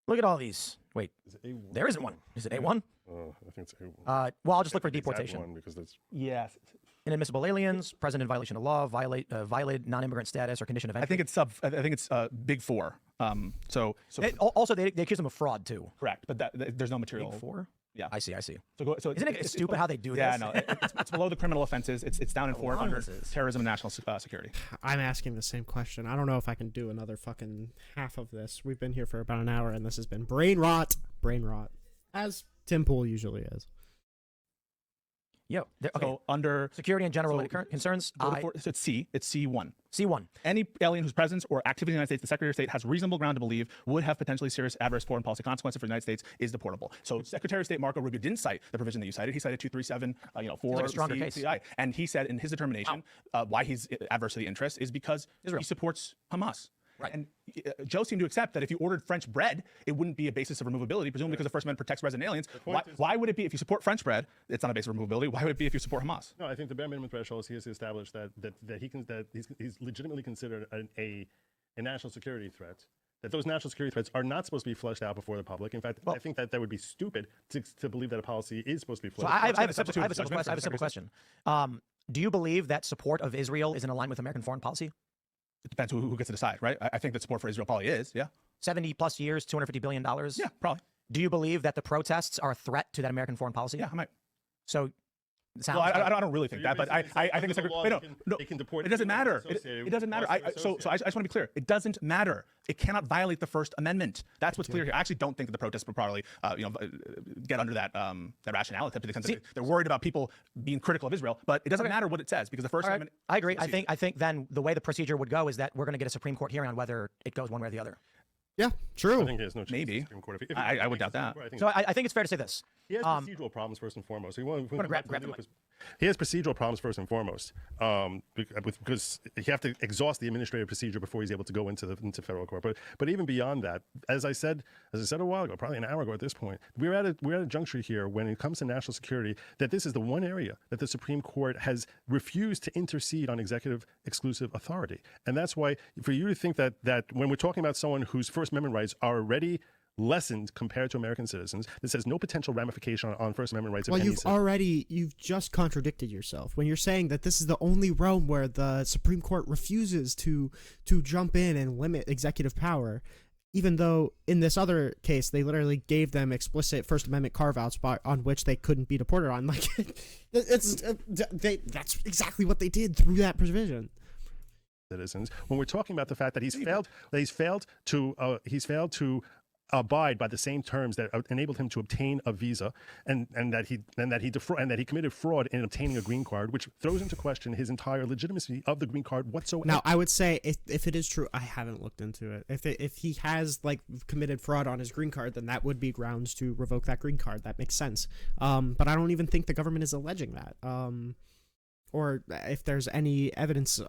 S1: Look at all these. Wait,
S4: Is it A1?
S1: there isn't one. Is it A1?
S4: I think it's A1.
S1: Well, I'll just look for
S4: It's
S1: deportation.
S4: A1 because that's
S3: yes,
S1: Inadmissible aliens, present in violation of law, violated non-immigrant status or condition of
S3: I
S1: entry.
S3: think it's big 4. So
S1: Also, they accuse them of fraud too.
S3: correct, but there's no material.
S1: Big 4?
S3: Yeah.
S1: I see.
S3: So
S1: Isn't it stupid how they do
S3: Yeah,
S1: this?
S3: no, it's below the criminal offenses. It's down in 4
S1: long
S3: under
S1: this is.
S3: terrorism and national security.
S2: I'm asking the same question. I don't know if I can do another fucking half of this. We've been here for about an hour, and this has been brain rot, as Tim Pool usually is.
S1: Yo, okay.
S3: So under
S1: Security and general concerns.
S3: so it's C. It's C1.
S1: C1.
S3: Any alien whose presence or activity in the United States, the Secretary of State has reasonable ground to believe would have potentially serious adverse foreign policy consequences for the United States is deportable. So Secretary of State Marco Rubio didn't cite the provision that you cited. He cited 237, 4
S1: like a stronger
S3: C,
S1: case.
S3: CI. And he said in his determination why he's adverse to the interest is because
S1: Israel.
S3: he supports Hamas.
S1: Right.
S3: And Joe seemed to accept that if you ordered French bread, it wouldn't be a basis of removability, presumably because the First Amendment protects resident aliens. Why would it be if you support French bread? It's not a basis of removability. Why would it be if you support Hamas?
S4: No, I think the bare minimum threshold is he has established that he's legitimately considered a national security threat. That those national security threats are not supposed to be fleshed out before the public. In fact, I think that would be stupid to believe that a policy is supposed to be
S1: So
S4: fleshed out.
S1: I have a simple question. Do you believe that support of Israel is in alignment with American foreign policy?
S3: It depends who gets to decide, right? I think that support for Israel probably is, yeah.
S1: 70 plus years, $250 billion?
S3: Yeah, probably.
S1: Do you believe that the protests are a threat to that American foreign policy?
S3: Yeah, I might.
S1: So, it sounds
S3: Well,
S1: like-
S3: I don't really think that, but I think it's
S4: they can deport
S3: it doesn't
S4: anyone
S3: matter.
S4: associated
S3: It doesn't matter. I just want to be clear. It doesn't matter. It cannot violate the First Amendment. That's what's clear here. I actually don't think that the protests would probably, get under that rationale, to the extent that they're worried about people being critical of Israel. But it doesn't matter what it says because the First
S1: All right,
S3: Amendment.
S1: I agree. I think then the way the procedure would go is that we're going to get a Supreme Court hearing on whether it goes one way or the other.
S2: Yeah, true.
S4: I think he has no chance.
S3: Maybe.
S4: in the Supreme Court. If
S3: I
S4: it
S3: would doubt
S4: makes
S3: that.
S4: the Supreme Court,
S1: So I think it's fair to say this.
S4: he has procedural problems first and foremost. He has procedural problems first and foremost because you have to exhaust the administrative procedure before he's able to go into federal court. But even beyond that, as I said a while ago, probably an hour ago at this point, we're at a juncture here when it comes to national security that this is the one area that the Supreme Court has refused to intercede on executive exclusive authority, and that's why for you to think that when we're talking about someone whose First Amendment rights are already lessened compared to American citizens, this has no potential ramification on First Amendment rights.
S2: Well,
S4: of any citizen.
S2: you've just contradicted yourself when you're saying that this is the only realm where the Supreme Court refuses to jump in and limit executive power, even though in this other case they literally gave them explicit First Amendment carve-outs on which they couldn't be deported on. Like, that's exactly what they did through that provision.
S4: Citizens, when we're talking about the fact that he's failed to abide by the same terms that enabled him to obtain a visa, and that he committed fraud in obtaining a green card, which throws into question his entire legitimacy of the green card whatsoever.
S2: Now, I would say if it is true, I haven't looked into it. If he has committed fraud on his green card, then that would be grounds to revoke that green card. That makes sense. But I don't even think the government is alleging that, or if there's any evidence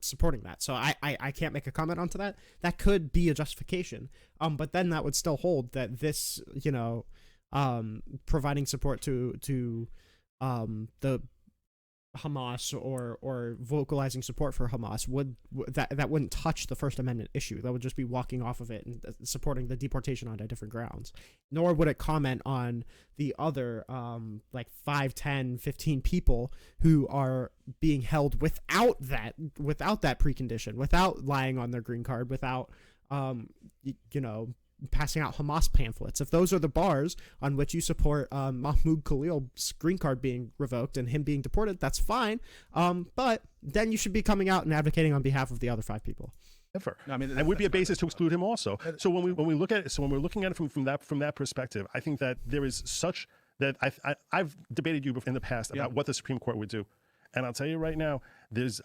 S2: supporting that. So I can't make a comment onto that. That could be a justification. But then that would still hold that this, providing support to the Hamas or vocalizing support for Hamas that wouldn't touch the First Amendment issue. That would just be walking off of it and supporting the deportation on different grounds. Nor would it comment on the other like 5, 10, 15 people who are being held without that precondition, without lying on their green card, without passing out Hamas pamphlets. If those are the bars on which you support Mahmoud Khalil's green card being revoked and him being deported, that's fine. But then you should be coming out and advocating on behalf of the other 5 people.
S4: Ever. I mean, and would be a basis to exclude him also. So when we look at it, when we're looking at it from that perspective, I think that there is such that I've debated you in the past about what the Supreme Court would do. And I'll tell you right now,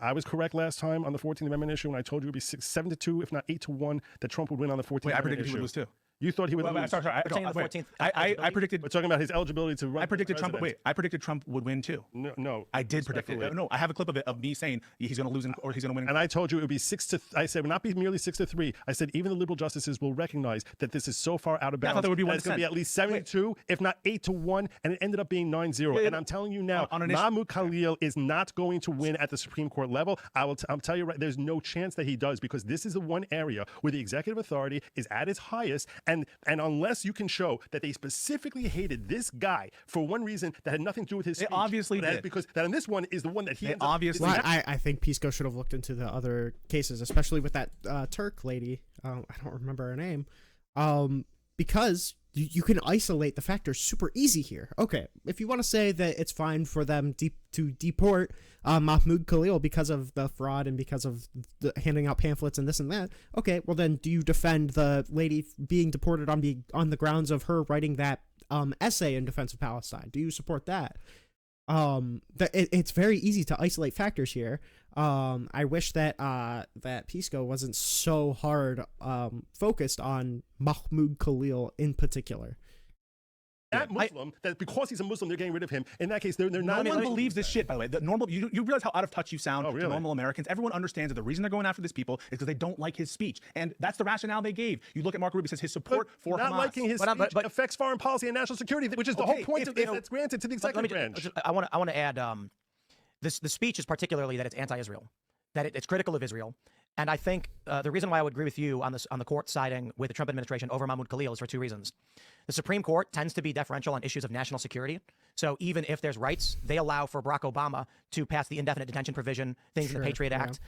S4: I was correct last time on the 14th Amendment issue when I told you it would be 7-2, if not 8-1, that Trump would win on the 14th Amendment issue.
S3: I predicted he would lose too.
S4: You thought he would lose.
S3: Sorry. I predicted.
S4: We're talking about his eligibility to run.
S3: I predicted Trump. Wait, I predicted Trump would win too.
S4: No.
S3: I did predict it. No, I have a clip of it of me saying he's going to lose or he's going to win.
S4: And I told you it would be 6-3. I said it would not be merely 6-3. I said even the liberal justices will recognize that this is so far out of bounds.
S3: I thought there would be
S4: it's going to be at least 7-2, if not 8-1, and it ended up being 9-0. And I'm telling you now, Mahmoud Khalil is not going to win at the Supreme Court level. I'll tell you right, there's no chance that he does, because this is the one area where the executive authority is at its highest, and unless you can show that they specifically hated this guy for one reason that had nothing to do with his speech,
S3: they obviously did.
S4: Because that on this one is the one that he
S3: obviously.
S2: Well, I think Pisco should have looked into the other cases, especially with that Turk lady. I don't remember her name, because you can isolate the factors super easy here. Okay, if you want to say that it's fine for them to deport Mahmoud Khalil because of the fraud and because of the handing out pamphlets and this and that, okay, well then do you defend the lady being deported on the grounds of her writing that essay in defense of Palestine? Do you support that? It's very easy to isolate factors here. I wish that Pisco wasn't so hard focused on Mahmoud Khalil in particular.
S4: That Muslim, that because he's a Muslim, they're getting rid of him. In that case, they're not.
S3: No one believes this shit, by the way. The normal, you realize how out of touch you sound to normal Americans. Everyone understands that the reason they're going after these people is because they don't like his speech. And that's the rationale they gave. You look at Marco Rubio, says his support for
S4: not
S3: Hamas.
S4: liking his speech affects foreign policy and national security, which is the whole point of that's granted to the executive branch.
S1: I want to add, the speech is particularly that it's anti-Israel, that it's critical of Israel. And I think the reason why I would agree with you on the court siding with the Trump administration over Mahmoud Khalil is for 2 reasons. The Supreme Court tends to be deferential on issues of national security. So even if there's rights, they allow for Barack Obama to pass the indefinite detention provision, things in the Patriot Act,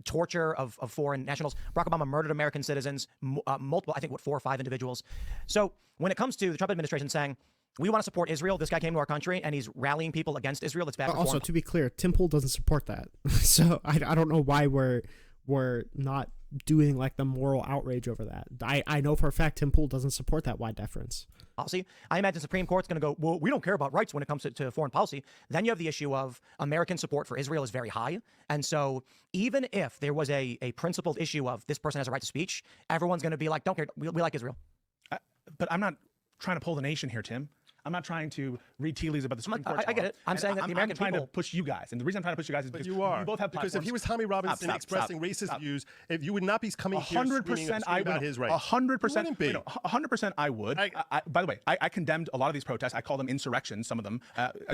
S1: torture of foreign nationals. Barack Obama murdered American citizens, multiple, I think, 4 or 5 individuals. So when it comes to the Trump administration saying, we want to support Israel, this guy came to our country and he's rallying people against Israel, it's bad for
S2: also, to be clear, Tim Pool doesn't support that. So I don't know why we're not doing like the moral outrage over that. I know for a fact Tim Pool doesn't support that wide deference.
S1: Policy. I imagine the Supreme Court's going to go, well, we don't care about rights when it comes to foreign policy. Then you have the issue of American support for Israel is very high. And so even if there was a principled issue of this person has a right to speech, everyone's going to be like, don't care, we like Israel.
S3: But I'm not trying to pull the nation here, Tim. I'm not trying to read tea leaves about the Supreme Court.
S1: I get it. I'm saying that the American
S3: people... I'm trying
S1: people...
S3: to push you guys. And the reason I'm trying to push you guys is because
S4: you both have
S3: platforms.
S4: Because if he was Tommy Robinson expressing racist views, if you would not be coming here screaming about his rights.
S3: 100%. 100% I would. By the way, I condemned a lot of these protests. I call them insurrections, some of them.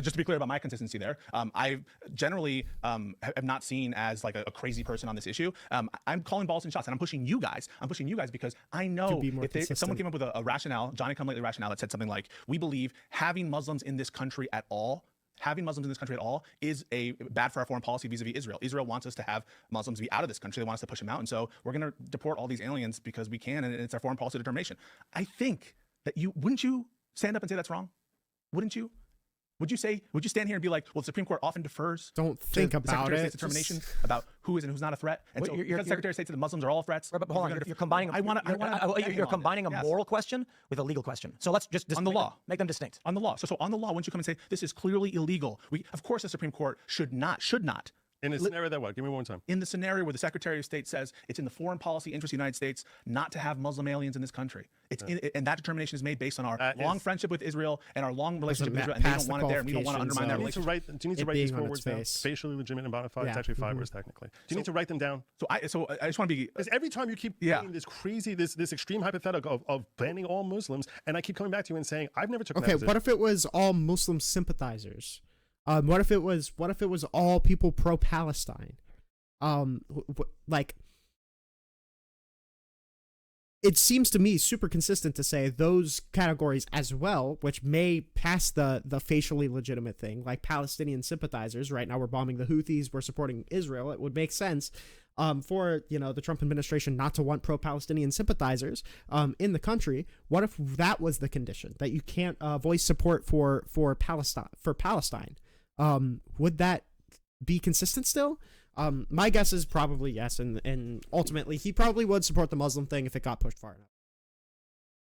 S3: Just to be clear about my consistency there, I generally am not seen as like a crazy person on this issue. I'm calling balls and shots, and I'm pushing you guys. Because I know if someone came up with a rationale, Johnny come lately rationale that said something like, we believe having Muslims in this country at all is a bad for our foreign policy vis-a-vis Israel. Israel wants us to have Muslims be out of this country. They want us to push them out. And so we're going to deport all these aliens because we can, and it's our foreign policy determination. I think that wouldn't you stand up and say that's wrong? Wouldn't you? Would you stand here and be like, well, the Supreme Court often defers
S2: Don't think
S3: to
S2: about
S3: the Secretary of
S2: it.
S3: State's determination about who is and who's not a threat? And so because the Secretary of State said the Muslims are all threats.
S1: But hold on, you're combining. You're combining a moral question with a legal question. So let's just
S3: on the law
S1: make them distinct.
S3: On the law. So on the law, once you come and say this is clearly illegal, of course the Supreme Court should not.
S4: In a scenario that what? Give me one time.
S3: In the scenario where the Secretary of State says it's in the foreign policy interest of the United States not to have Muslim aliens in this country. And that determination is made based on our long friendship with Israel and our long relationship with Israel, and they don't want it there, and we don't want to undermine that relationship.
S4: Do you need to write these 4 words down? Facially legitimate and bona fide. It's actually 5 words technically. Do you need to write them down?
S3: So I just want to be...
S4: Because every time you keep doing this crazy, this extreme hypothetical of banning all Muslims, and I keep coming back to you and saying, I've never took that position.
S2: What if it was all Muslim sympathizers? What if it was all people pro-Palestine? Like, it seems to me super consistent to say those categories as well, which may pass the facially legitimate thing, like Palestinian sympathizers. Right now we're bombing the Houthis, we're supporting Israel. It would make sense for, you know, the Trump administration not to want pro-Palestinian sympathizers in the country. What if that was the condition, that you can't voice support for Palestine? Would that be consistent still? My guess is probably yes, and ultimately he probably would support the Muslim thing if it got pushed far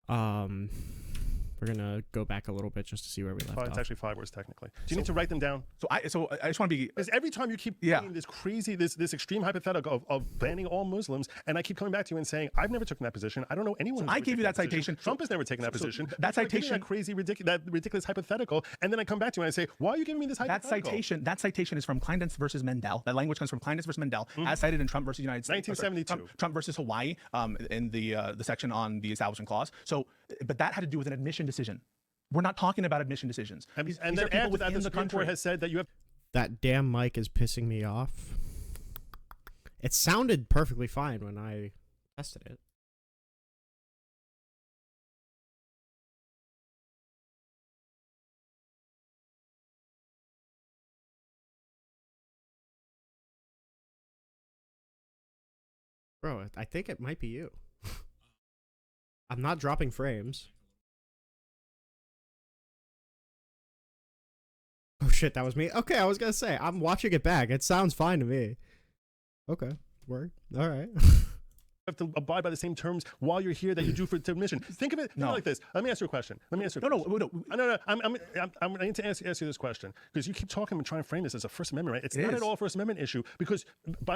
S2: enough. We're gonna go back a little bit just to see where we left off.
S4: It's actually 5 words technically. Do you need to write them down?
S3: So I just want to be,
S4: because every time you keep doing this crazy, this extreme hypothetical of banning all Muslims, and I keep coming back to you and saying I've never taken that position. I don't know anyone.
S3: I gave you that citation.
S4: Trump has never taken that position.
S3: That citation,
S4: that crazy, ridiculous hypothetical, and then I come back to you and I say, why are you giving me this hypothetical?
S3: That citation is from Kleindienst versus Mendel. That language comes from Kleindienst versus Mendel, as cited in Trump versus United States.
S4: 1972.
S3: Trump versus Hawaii, in the section on the Establishment Clause. So, but that had to do with an admission decision. We're not talking about admission decisions.
S4: And then after that, the Supreme Court has said that you have...
S2: That damn mic is pissing me off. It sounded perfectly fine when I tested it. Bro, I think it might be you. I'm not dropping frames. Oh shit, that was me. Okay, I was gonna say, I'm watching it back. It sounds fine to me. Okay, word. All right.
S4: have to abide by the same terms while you're here that you do for admission. Think of it like this. Let me ask you a question. I need to ask you this question because you keep talking and trying to frame this as a First Amendment right. It's not at all a First Amendment issue because,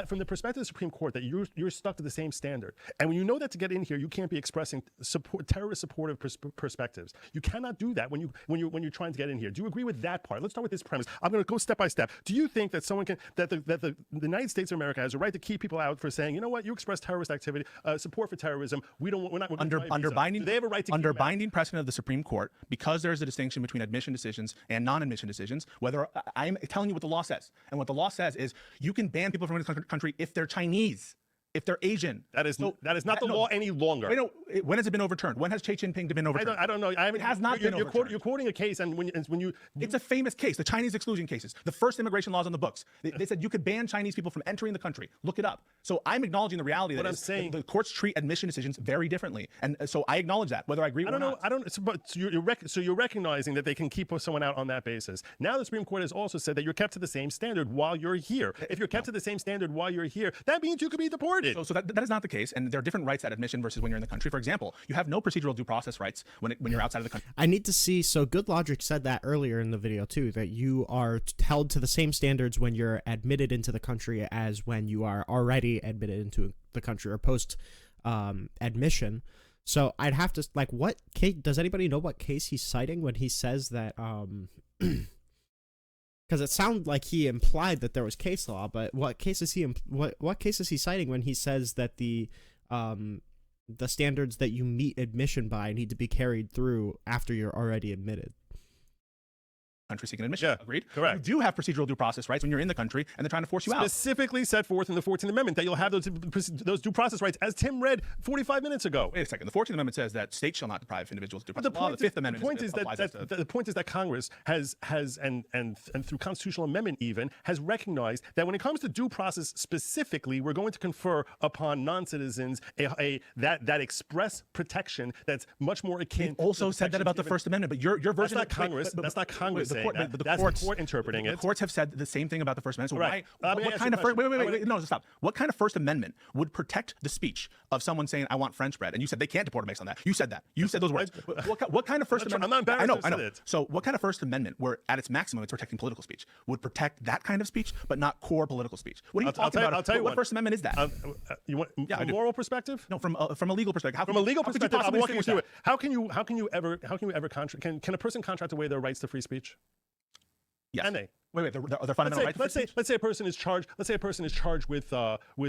S4: from the perspective of the Supreme Court, that you're stuck to the same standard. And when you know that to get in here, you can't be expressing terrorist supportive perspectives. You cannot do that when you're trying to get in here. Do you agree with that part? Let's start with this premise. I'm going to go step by step. Do you think that someone the United States of America has a right to keep people out for saying, you know what, you express terrorist activity, support for terrorism. We're not
S3: under binding.
S4: They have a right to
S3: under binding precedent of the Supreme Court, because there's a distinction between admission decisions and non-admission decisions. Whether I'm telling you what the law says, and what the law says is you can ban people from the country if they're Chinese, if they're Asian.
S4: That is not the law any longer.
S3: Wait, no, when has it been overturned? When has Xi Jinping been overturned?
S4: I don't know.
S3: It has not been overturned.
S4: You're quoting a case, and when you
S3: it's a famous case, the Chinese exclusion cases, the first immigration laws on the books. They said you could ban Chinese people from entering the country. Look it up. So I'm acknowledging the reality that the courts treat admission decisions very differently, and so I acknowledge that, whether I agree or not.
S4: So you're recognizing that they can keep someone out on that basis. Now the Supreme Court has also said that you're kept to the same standard while you're here. If you're kept to the same standard while you're here, that means you could be deported.
S3: So that is not the case, and there are different rights at admission versus when you're in the country. For example, you have no procedural due process rights when you're outside of the country.
S2: I need to see. So Good Logic said that earlier in the video too, that you are held to the same standards when you're admitted into the country as when you are already admitted into the country or post admission. So I'd have to what case? Does anybody know what case he's citing when he says that? Because it sounded like he implied that there was case law, but what case is he citing when he says that the standards that you meet admission by need to be carried through after you're already admitted?
S3: Country seeking admission.
S4: Yeah,
S3: agreed.
S4: Correct.
S3: You do have procedural due process rights when you're in the country and they're trying to force you out.
S4: Specifically set forth in the 14th Amendment that you'll have those due process rights, as Tim read 45 minutes ago.
S3: Wait a second. The 14th Amendment says that states shall not deprive individuals of due process. The Fifth Amendment.
S4: The point is that Congress has and through constitutional amendment even has recognized that when it comes to due process specifically, we're going to confer upon non-citizens that express protection that's much more akin.
S3: They also said that about the First Amendment, but your version.
S4: That's not Congress. That's not Congress.
S3: That's
S4: the court interpreting it.
S3: The courts have said the same thing about the First Amendment. So
S4: right.
S3: what kind of stop. What kind of First Amendment would protect the speech of someone saying, "I want French bread"? And you said they can't deport them based on that. You said that. You said those words. What kind of First Amendment?
S4: I'm not embarrassed.
S3: I know. So what kind of First Amendment, where at its maximum it's protecting political speech, would protect that kind of speech, but not core political speech? What are you talking about?
S4: I'll tell you
S3: what First Amendment is that?
S4: You want from a moral perspective?
S3: No, from a legal perspective.
S4: From a legal perspective, I'm walking you through it. How can you ever can a person contract away their rights to free speech?
S3: Yes.
S4: Can they?
S3: Wait, they're fundamental rights.
S4: Let's say a person is charged. Let's say a person is charged with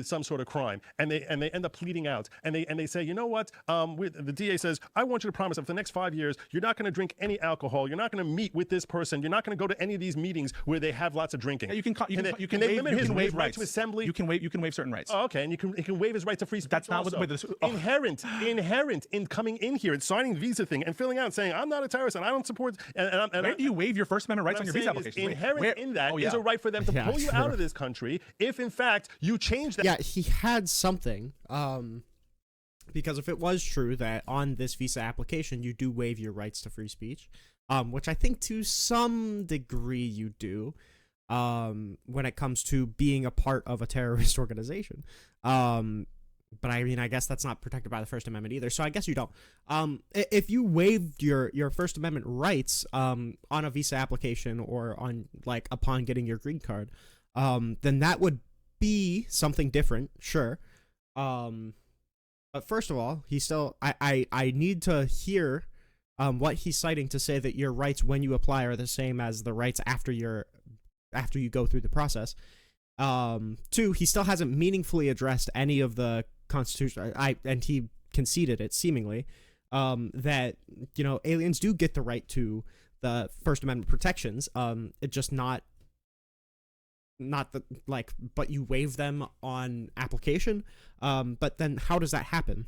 S4: some sort of crime, and they end up pleading out, and they say, you know what? The DA says, I want you to promise that for the next 5 years, you're not going to drink any alcohol. You're not going to meet with this person. You're not going to go to any of these meetings where they have lots of drinking.
S3: Yeah, you can
S4: limit his
S3: waive
S4: right to assembly.
S3: You can waive certain rights.
S4: Oh, okay, and he can waive his right to free speech.
S3: That's not
S4: also.
S3: what
S4: Inherent in coming in here and signing the visa thing and filling out and saying, I'm not a terrorist and I don't support.
S3: Where do you waive your First Amendment rights on your visa application?
S4: Inherent in that is a right for them to pull you out of this country if, in fact, you change that.
S2: Yeah, he had something. Because if it was true that on this visa application you do waive your rights to free speech, which I think to some degree you do, when it comes to being a part of a terrorist organization. But I mean, I guess that's not protected by the First Amendment either. So I guess you don't. If you waived your First Amendment rights on a visa application or on upon getting your green card, then that would be something different, sure. But first of all, I need to hear what he's citing to say that your rights when you apply are the same as the rights after you go through the process. Two, he still hasn't meaningfully addressed any of the Constitution. And he conceded it seemingly that aliens do get the right to the First Amendment protections. It just not the but you waive them on application. But then how does that happen?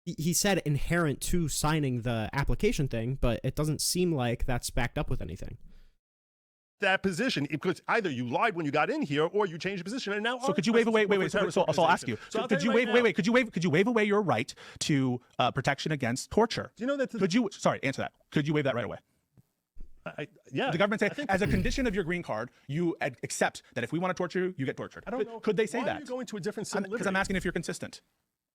S2: He said inherent to signing the application thing, but it doesn't seem like that's backed up with anything.
S4: That position, because either you lied when you got in here or you changed the position, and now.
S3: So could you waive away? Wait. So I'll ask you. Could you waive away your right to protection against torture?
S4: Do you know that?
S3: Sorry, answer that. Could you waive that right away?
S4: Yeah.
S3: The government say, as a condition of your green card, you accept that if we want to torture you, you get tortured.
S4: I don't know.
S3: Could they say
S4: Why
S3: that?
S4: Are you going to a different civil liberty?
S3: Because I'm asking if you're consistent.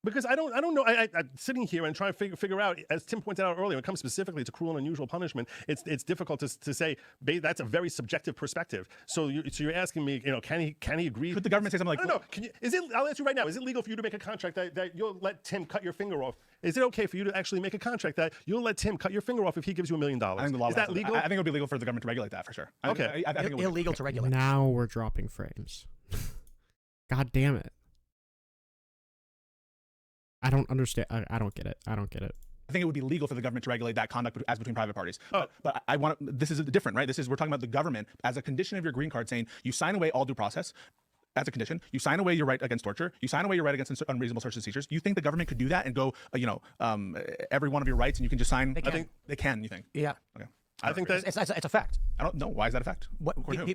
S4: Because I don't know. I'm sitting here and trying to figure out, as Tim pointed out earlier, when it comes specifically to cruel and unusual punishment, it's difficult to say. That's a very subjective perspective. So you're asking me, can he agree?
S3: Could the government say something like?
S4: I don't know. I'll answer you right now. Is it legal for you to make a contract that you'll let Tim cut your finger off? Is it okay for you to actually make a contract that you'll let Tim cut your finger off if he gives you $1 million?
S3: I think the law
S4: is that legal?
S3: I think it would be legal for the government to regulate that for sure.
S4: Okay.
S3: I think
S1: illegal to regulate.
S2: Now we're dropping frames. God damn it. I don't understand. I don't get it. I
S3: think it would be legal for the government to regulate that conduct as between private parties. But this is different, right? We're talking about the government as a condition of your green card saying you sign away all due process. As a condition, you sign away your right against torture. You sign away your right against unreasonable searches and seizures. You think the government could do that and go, every one of your rights, and you can just sign?
S1: They can.
S3: I think they can. You think?
S1: Yeah.
S3: Okay.
S4: I think that
S1: It's a fact.
S3: I don't know. Why is that a fact?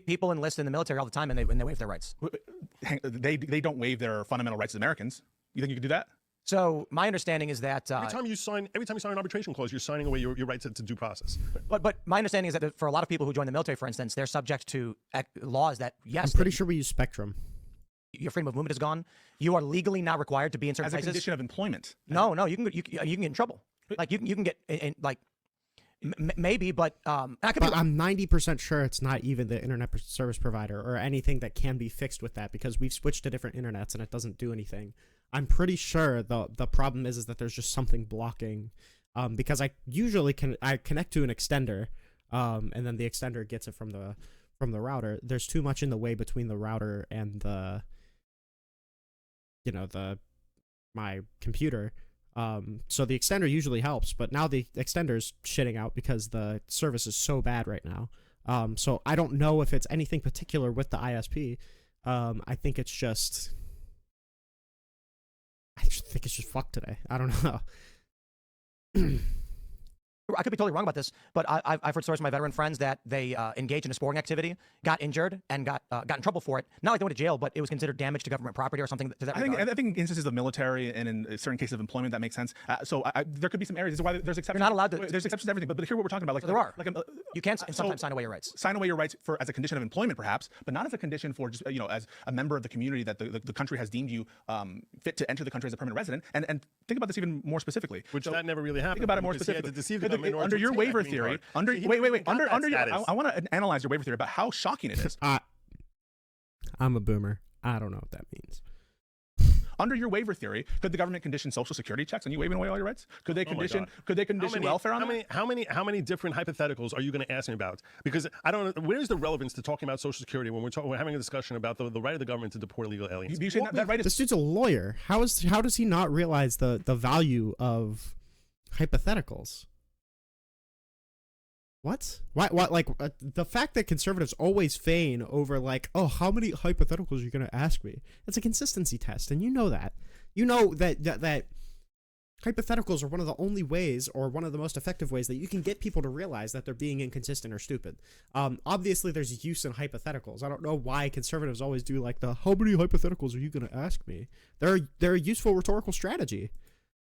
S1: People enlist in the military all the time, and they waive their rights.
S3: They don't waive their fundamental rights as Americans. You think you could do that?
S1: So my understanding is that
S4: every time you sign an arbitration clause, you're signing away your right to due process.
S1: But my understanding is that for a lot of people who join the military, for instance, they're subject to laws that
S2: I'm pretty sure we use Spectrum.
S1: Your freedom of movement is gone. You are legally not required to be in certain
S3: as a
S1: places.
S3: condition of employment.
S1: No, you can get in trouble. You can get maybe, but I could be.
S2: I'm 90% sure it's not even the internet service provider or anything that can be fixed with that, because we've switched to different internets and it doesn't do anything. I'm pretty sure the problem is that there's just something blocking, because I usually connect to an extender, and then the extender gets it from the router. There's too much in the way between the router and my computer. So the extender usually helps, but now the extender's shitting out because the service is so bad right now. So I don't know if it's anything particular with the ISP. I think it's just fucked today. I don't know.
S1: I could be totally wrong about this, but I've heard stories from my veteran friends that they engaged in a sporting activity, got injured, and got in trouble for it. Not like they went to jail, but it was considered damage to government property or something to that regard.
S3: I think in instances of military and in certain cases of employment, that makes sense. So there could be some areas. This is why there's exceptions.
S1: You're not allowed to.
S3: There's exceptions to everything, but here what we're talking about.
S1: So there are. You can sometimes sign away your rights.
S3: Sign away your rights as a condition of employment, perhaps, but not as a condition for just as a member of the community that the country has deemed you fit to enter the country as a permanent resident. And think about this even more specifically.
S4: That never really happened.
S3: Think about it more specifically. Under your waiver theory, I want to analyze your waiver theory about how shocking it is.
S2: I'm a boomer. I don't know what that means.
S3: Under your waiver theory, could the government condition Social Security checks on you waiving away all your rights? Could they condition? Could they condition welfare on that?
S4: How many different hypotheticals are you going to ask me about? Because I don't know, where's the relevance to talking about Social Security when we're having a discussion about the right of the government to deport illegal aliens?
S3: That right is
S2: This dude's a lawyer. How does he not realize the value of hypotheticals? What? Why? Like the fact that conservatives always feign over like, oh, how many hypotheticals are you going to ask me? It's a consistency test, and you know that. You know that hypotheticals are one of the only ways, or one of the most effective ways, that you can get people to realize that they're being inconsistent or stupid. Obviously, there's use in hypotheticals. I don't know why conservatives always do like the how many hypotheticals are you going to ask me? They're a useful rhetorical strategy.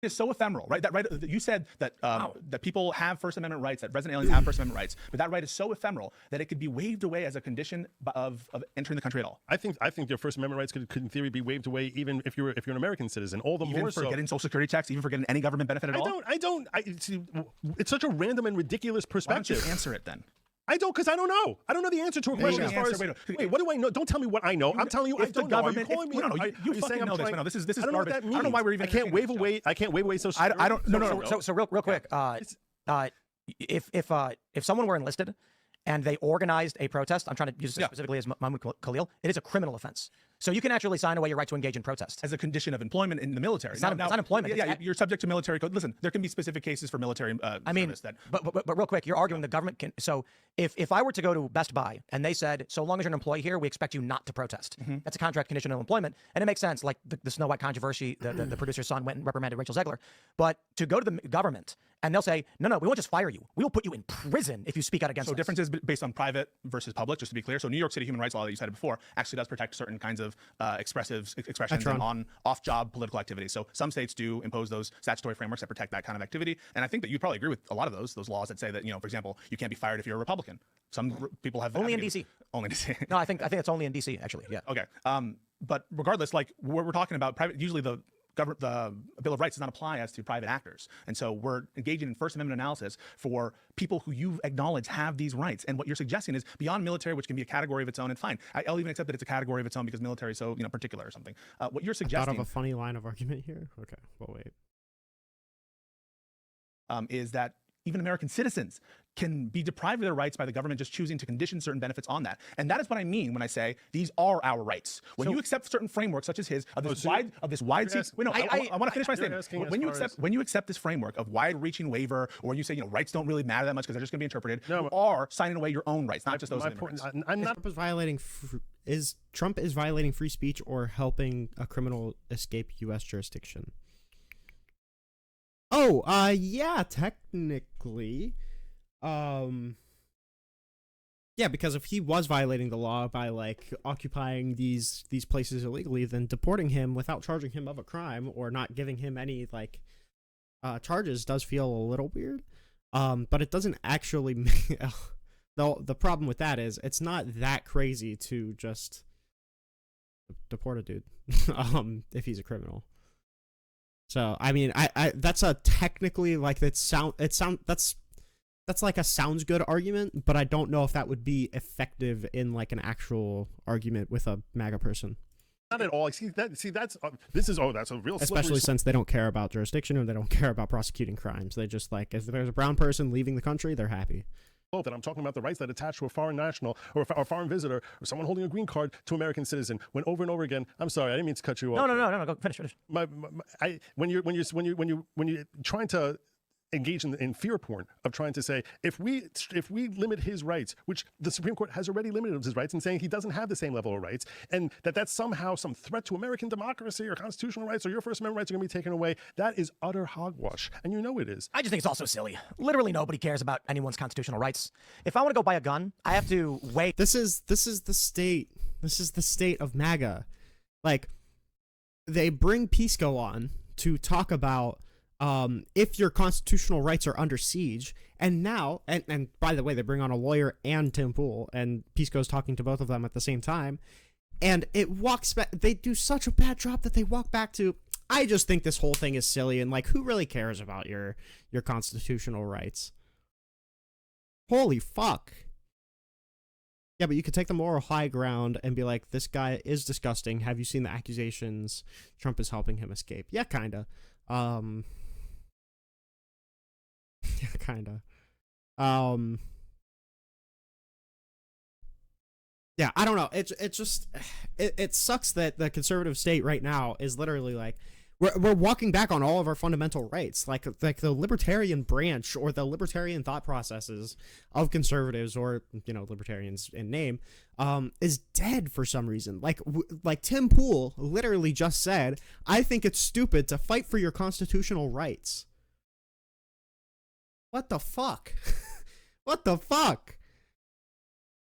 S3: Is so ephemeral, right? That right, you said that that people have First Amendment rights, that resident aliens have First Amendment rights, but that right is so ephemeral that it could be waived away as a condition of entering the country at all.
S4: I think your First Amendment rights could in theory be waived away even if you're an American citizen. All the
S3: Even
S4: more
S3: for
S4: so.
S3: getting Social Security checks, even for getting any government benefit at all.
S4: It's such a random and ridiculous
S3: Why don't
S4: perspective.
S3: you answer it then?
S4: I don't, because I don't know. I don't know the answer to a question as far as. Wait, what do I know? Don't tell me what I know. I'm telling you, I
S3: If the
S4: don't know. Are you
S3: government,
S4: calling me?
S3: no,
S4: Are
S3: you
S4: saying
S3: fucking
S4: I'm
S3: know this.
S4: trying-
S3: No, this is
S4: I don't know what
S3: garbage.
S4: that means.
S3: I don't know why we're even.
S4: I can't waive
S3: entertaining
S4: away. I can't waive away Social
S3: I
S4: Security.
S3: don't. No.
S1: So real quick, if someone were enlisted and they organized a protest, I'm trying to use this specifically as Mahmoud Khalil, it is a criminal offense. So you can actually sign away your right to engage in protest.
S3: As a condition of employment in the military.
S1: It's not employment.
S3: Yeah, you're subject to military code. Listen, there can be specific cases for military service that.
S1: But real quick, you're arguing the government can. So if I were to go to Best Buy and they said, so long as you're an employee here, we expect you not to protest. That's a contract condition of employment, and it makes sense. Like the Snow White controversy, the producer's son went and reprimanded Rachel Zegler. But to go to the government and they'll say, no, we won't just fire you. We will put you in prison if you speak out against us.
S3: So differences based on private versus public, just to be clear. So New York City human rights law that you cited before actually does protect certain kinds of expressions and on off-job political activity. So some states do impose those statutory frameworks that protect that kind of activity. And I think that you'd probably agree with a lot of those laws that say that, for example, you can't be fired if you're a Republican. Some people have
S1: only in DC.
S3: Only in DC.
S1: No, I think it's only in DC actually. Yeah.
S3: Okay. But regardless, like we're talking about private, usually the Bill of Rights does not apply as to private actors. And so we're engaging in First Amendment analysis for people who you've acknowledged have these rights. And what you're suggesting is beyond military, which can be a category of its own, and fine. I'll even accept that it's a category of its own because military is so, particular or something. What you're suggesting—
S2: I thought of a funny line of argument here. Okay, well, wait.
S3: Is that even American citizens can be deprived of their rights by the government just choosing to condition certain benefits on that. And that is what I mean when I say these are our rights. When you accept certain frameworks such as his, of this wide wait, no, I want to finish my statement. When you accept this framework of wide-reaching waiver, or when you say, rights don't really matter that much because they're just going to be interpreted, you are signing away your own rights, not just those of immigrants.
S2: I'm not Trump is violating free speech or helping a criminal escape U.S. jurisdiction. Oh, yeah, technically. Yeah, because if he was violating the law by like occupying these places illegally, then deporting him without charging him of a crime or not giving him any like charges does feel a little weird. But it doesn't actually the problem with that is it's not that crazy to just deport a dude if he's a criminal. So I mean, I that's a technically like that's like a sounds good argument, but I don't know if that would be effective in like an actual argument with a MAGA person.
S4: Not at all. That's a real,
S2: especially since they don't care about jurisdiction or they don't care about prosecuting crimes. They just like, if there's a brown person leaving the country, they're happy.
S4: That I'm talking about the rights that attach to a foreign national or a foreign visitor or someone holding a green card to American citizen. When over and over again, I'm sorry, I didn't mean to cut you off.
S1: No, go finish.
S4: When you're trying to engage in fear porn of trying to say if we limit his rights, which the Supreme Court has already limited his rights, and saying he doesn't have the same level of rights, and that's somehow some threat to American democracy or constitutional rights or your First Amendment rights are going to be taken away, that is utter hogwash, and you know it is.
S1: I just think it's also silly. Literally nobody cares about anyone's constitutional rights. If I want to go buy a gun, I have to wait.
S2: This is the state. This is the state of MAGA. Like, they bring Pisco on to talk about if your constitutional rights are under siege, and now, and by the way, they bring on a lawyer and Tim Pool, and Pisco's talking to both of them at the same time, and it walks back. They do such a bad job that they walk back to, I just think this whole thing is silly, and like, who really cares about your constitutional rights? Holy fuck. Yeah, but you could take the moral high ground and be like, this guy is disgusting. Have you seen the accusations? Trump is helping him escape. Yeah, kinda. Yeah, kinda. Yeah, I don't know. It's just it sucks that the conservative state right now is literally like we're walking back on all of our fundamental rights, like the libertarian branch or the libertarian thought processes of conservatives, or libertarians in name, is dead for some reason. Like Tim Pool literally just said, I think it's stupid to fight for your constitutional rights. What the fuck? What the fuck?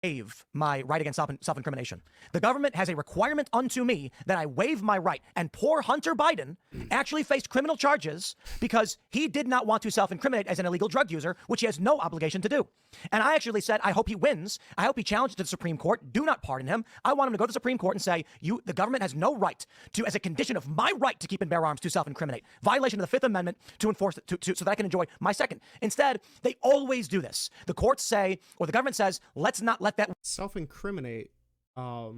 S1: Waive my right against self-incrimination. The government has a requirement unto me that I waive my right. And poor Hunter Biden actually faced criminal charges because he did not want to self-incriminate as an illegal drug user, which he has no obligation to do. And I actually said, I hope he wins. I hope he challenges to the Supreme Court. Do not pardon him. I want him to go to the Supreme Court and say, the government has no right to, as a condition of my right to keep and bear arms, to self-incriminate. Violation of the Fifth Amendment to enforce it, so that I can enjoy my second. Instead, they always do this. The courts say, or the government says, let's not let that
S2: self-incriminate. I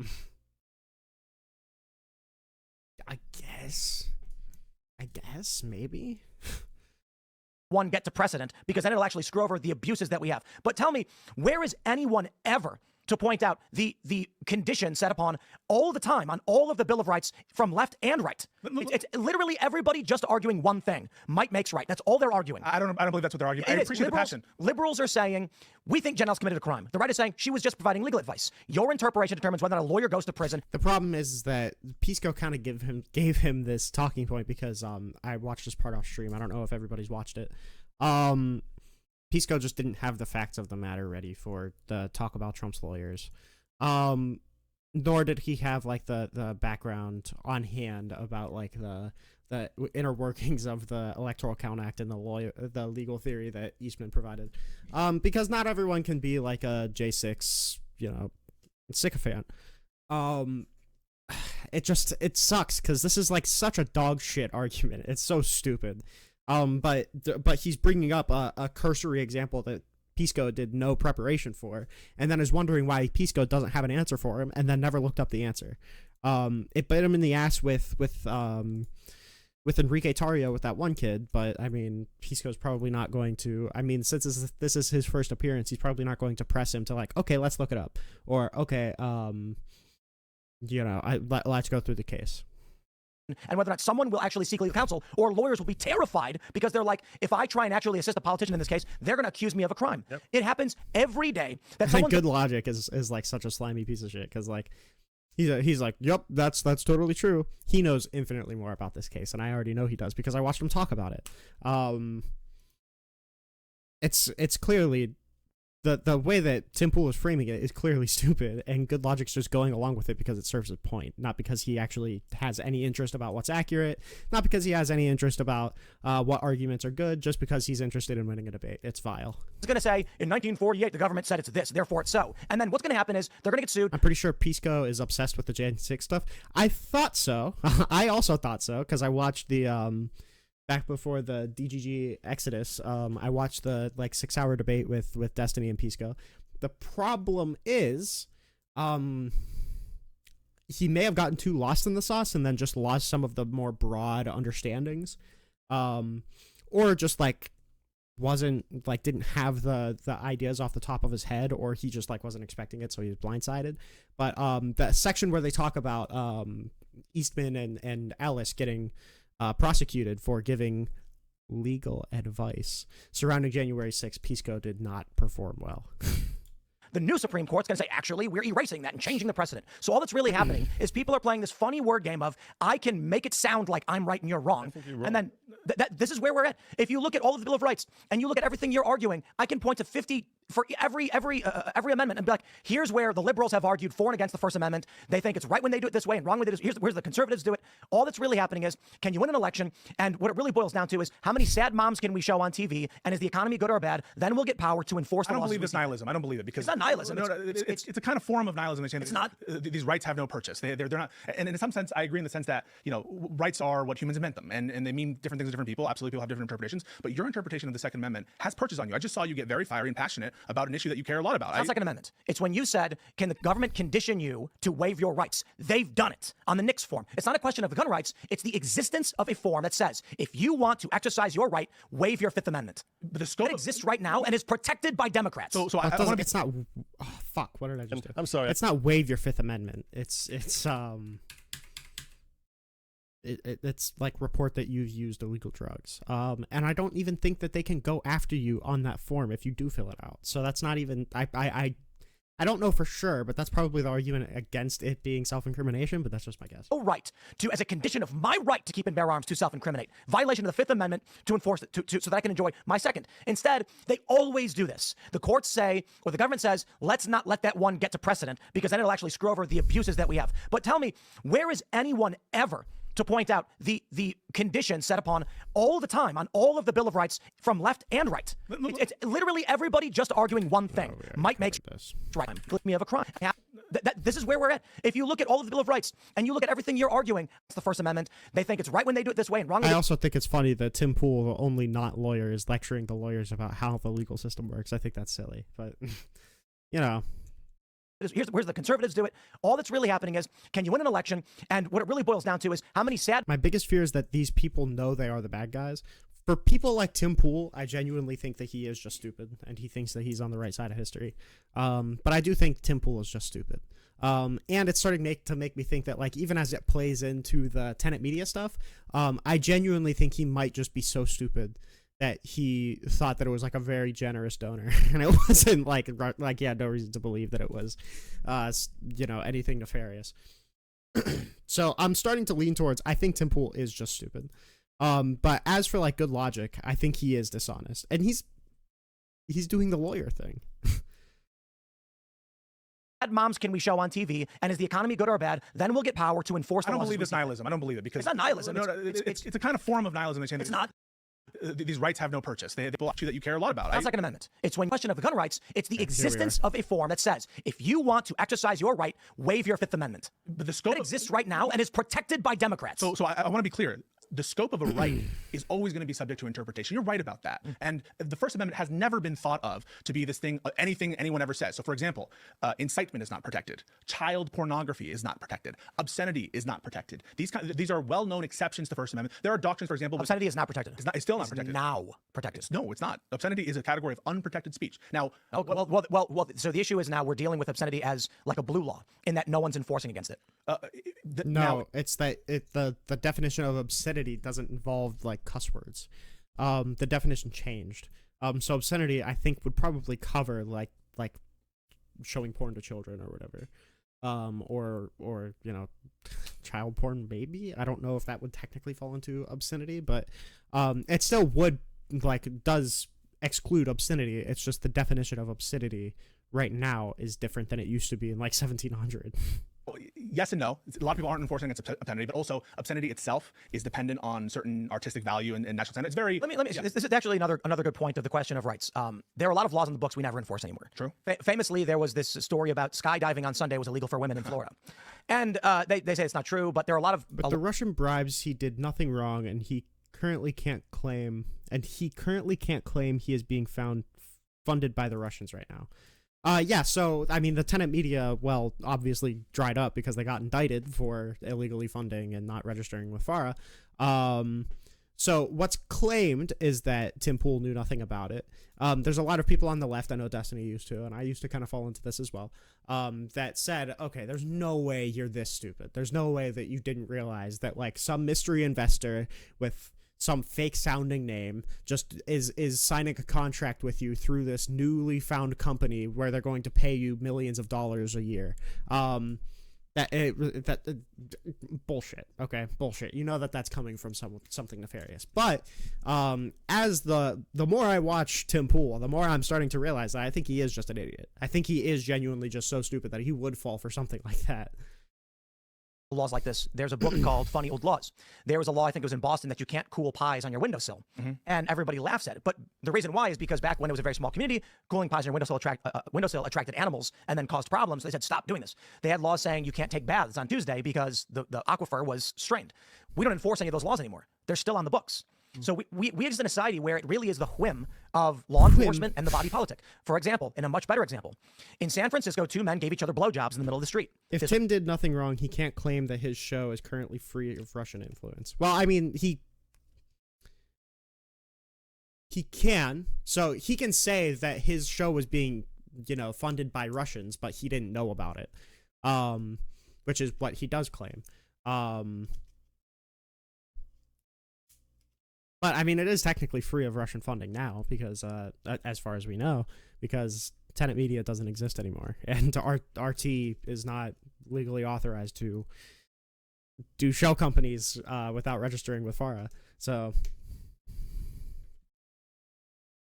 S2: guess maybe
S1: one get to precedent, because then it'll actually screw over the abuses that we have. But tell me, where is anyone ever to point out the conditions set upon all the time on all of the Bill of Rights from left and right? It's literally everybody just arguing one thing. Might makes right. That's all they're arguing.
S3: I don't believe that's what they're arguing. I appreciate the passion. Liberals
S1: are saying, we think Jen Ellis committed a crime. The right is saying she was just providing legal advice. Your interpretation determines whether or not a lawyer goes to prison.
S2: The problem is that Pisco kind of gave him this talking point because I watched this part off stream. I don't know if everybody's watched it. Pisco just didn't have the facts of the matter ready for the talk about Trump's lawyers. Nor did he have like the background on hand about like the inner workings of the Electoral Count Act and the legal theory that Eastman provided. Because not everyone can be like a J6, sycophant. It sucks because this is like such a dog shit argument. It's so stupid. But he's bringing up a cursory example that Pisco did no preparation for, and then is wondering why Pisco doesn't have an answer for him, and then never looked up the answer. It bit him in the ass with Enrique Tarrio with that one kid, but I mean, Pisco's probably not going to. I mean, since this is his first appearance, he's probably not going to press him to like, okay, let's look it up, or okay, let's go through the case.
S1: And whether or not someone will actually seek legal counsel, or lawyers will be terrified because they're like, if I try and actually assist a politician in this case, they're going to accuse me of a crime. Yep. It happens every day.
S2: That I think Good Logic is like such a slimy piece of shit because like he's like, yep, that's totally true. He knows infinitely more about this case, and I already know he does because I watched him talk about it. It's clearly. The way that Tim Pool is framing it is clearly stupid, and Good Logic's just going along with it because it serves a point, not because he actually has any interest about what's accurate, not because he has any interest about what arguments are good, just because he's interested in winning a debate. It's vile.
S1: It's going to say, in 1948, the government said it's this, therefore it's so. And then what's going to happen is they're going to get sued.
S2: I'm pretty sure Pisco is obsessed with the Jan 6 stuff. I thought so. I also thought so, because I watched the... back before the DGG Exodus, I watched the 6-hour debate with Destiny and Pisco. The problem is, he may have gotten too lost in the sauce and then just lost some of the more broad understandings, or just didn't have the ideas off the top of his head, or he just wasn't expecting it, so he was blindsided. But the section where they talk about Eastman and Ellis getting prosecuted for giving legal advice surrounding January 6th, Pisco did not perform well.
S1: The new Supreme Court's going to say, actually, we're erasing that and changing the precedent. So all that's really happening is people are playing this funny word game of, I can make it sound like I'm right and you're wrong. And then this is where we're at. If you look at all of the Bill of Rights and you look at everything you're arguing, I can point to 50 for every amendment and be like, here's where the liberals have argued for and against the First Amendment. They think it's right when they do it this way and wrong when they do it. Here's where the conservatives do it. All that's really happening is, can you win an election? And what it really boils down to is, how many sad moms can we show on TV? And is the economy good or bad? Then we'll get power to enforce the laws.
S3: I don't believe it's nihilism. I don't believe it because
S1: it's not nihilism.
S3: No, it's a kind of form of nihilism. They're saying
S1: it's not.
S3: These rights have no purchase. They're not. And in some sense, I agree in the sense that rights are what humans invent them, and they mean different things to different people. Absolutely, people have different interpretations. But your interpretation of the Second Amendment has purchase on you. I just saw you get very fiery and passionate about an issue that you care a lot about.
S1: It's not Second Amendment. It's when you said, can the government condition you to waive your rights? They've done it on the Nix form. It's not a question of gun rights. It's the existence of a form that says, if you want to exercise your right, waive your Fifth Amendment.
S3: But the scope
S1: that exists right now and is protected by Democrats.
S3: So I want to be.
S2: It's not. Oh, fuck. What did I just do?
S4: I'm sorry.
S2: It's not waive your Fifth Amendment. It's like report that you've used illegal drugs. And I don't even think that they can go after you on that form if you do fill it out. So that's not even. I don't know for sure, but that's probably the argument against it being self-incrimination, but that's just my guess.
S1: Oh, right. To, as a condition of my right to keep and bear arms, to self-incriminate. Violation of the Fifth Amendment to enforce it, so that I can enjoy my second. Instead, they always do this. The courts say, or the government says, let's not let that one get to precedent, because then it'll actually screw over the abuses that we have. But tell me, where is anyone ever to point out the conditions set upon all the time on all of the Bill of Rights from left and right? It's literally everybody just arguing one thing. Might make this right. Me of a crime. This is where we're at. If you look at all of the Bill of Rights and you look at everything you're arguing, it's the First Amendment. They think it's right when they do it this way and wrong when
S2: I also think it's funny that Tim Pool, the only not lawyer, is lecturing the lawyers about how the legal system works. I think that's silly, but you know.
S1: Here's the conservatives do it. All that's really happening is, can you win an election? And what it really boils down to is how many sad.
S2: My biggest fear is that these people know they are the bad guys. For people like Tim Pool, I genuinely think that he is just stupid, and he thinks that he's on the right side of history. But I do think Tim Pool is just stupid. And it's starting to make me think that, like, even as it plays into the tenant media stuff, I genuinely think he might just be so stupid that he thought that it was like a very generous donor, and it wasn't like he had no reason to believe that it was, anything nefarious. So I'm starting to lean towards, I think Tim Pool is just stupid. But as for like good logic, I think he is dishonest, and he's doing the lawyer thing.
S1: Bad moms can we show on TV, and is the economy good or bad? Then we'll get power to enforce the laws.
S3: I don't believe it's nihilism. I don't believe it because
S1: it's not nihilism.
S3: No, it's a kind of form of nihilism.
S1: It's not.
S3: These rights have no purchase. They belong to you that you care a lot about.
S1: That's Second Amendment. It's when question of the gun rights, it's the existence of a form that says, if you want to exercise your right, waive your Fifth Amendment. But the scope exists right now and is protected by Democrats.
S3: So I want to be clear. The scope of a right is always going to be subject to interpretation. You're right about that. And the First Amendment has never been thought of to be this thing, anything anyone ever says. So, for example, incitement is not protected. Child pornography is not protected. Obscenity is not protected. These are well-known exceptions to the First Amendment. There are doctrines, for example.
S1: Obscenity is not protected.
S3: It's still not protected.
S1: Now protected.
S3: No, it's not. Obscenity is a category of unprotected speech. Now,
S1: so the issue is now we're dealing with obscenity as like a blue law in that no one's enforcing against it.
S2: It's that the definition of obscenity doesn't involve like cuss words. The definition changed. So obscenity, I think, would probably cover like showing porn to children or whatever. Or child porn, maybe. I don't know if that would technically fall into obscenity, but it still would does exclude obscenity. It's just the definition of obscenity right now is different than it used to be in like 1700.
S3: Yes and no. A lot of people aren't enforcing against obscenity, but also obscenity itself is dependent on certain artistic value and national standard. It's very.
S1: Let me. Yeah. This is actually another good point of the question of rights. There are a lot of laws in the books we never enforce anymore.
S3: True.
S1: Famously, there was this story about skydiving on Sunday was illegal for women in Florida, and they say it's not true, but there are a lot of.
S2: But the Russian bribes, he did nothing wrong, and he currently can't claim he is being funded by the Russians right now. So, I mean, the tenant media, obviously dried up because they got indicted for illegally funding and not registering with FARA. So what's claimed is that Tim Pool knew nothing about it. There's a lot of people on the left, I know Destiny used to, and I used to kind of fall into this as well, that said, okay, there's no way you're this stupid. There's no way that you didn't realize that, like, some mystery investor with some fake sounding name just is signing a contract with you through this newly found company where they're going to pay you millions of dollars a year. Bullshit. Okay, bullshit. You know that's coming from something nefarious. But as the more I watch Tim Pool, the more I'm starting to realize that I think he is just an idiot. I think he is genuinely just so stupid that he would fall for something like that.
S1: Laws like this. There's a book called Funny Old Laws. There was a law, I think it was in Boston, that you can't cool pies on your windowsill. And everybody laughs at it. But the reason why is because back when it was a very small community, cooling pies on your windowsill attracted animals and then caused problems. They said, stop doing this. They had laws saying you can't take baths on Tuesday because the aquifer was strained. We don't enforce any of those laws anymore. They're still on the books. So we exist in a society where it really is the whim of law enforcement and the body politic. For example, in a much better example, in San Francisco, 2 men gave each other blowjobs in the middle of the street.
S2: If Tim did nothing wrong, he can't claim that his show is currently free of Russian influence. Well, I mean, he can. So he can say that his show was being, funded by Russians, but he didn't know about it, which is what he does claim. But I mean, it is technically free of Russian funding now because, as far as we know, because Tenet Media doesn't exist anymore, and RT is not legally authorized to do show companies without registering with FARA. So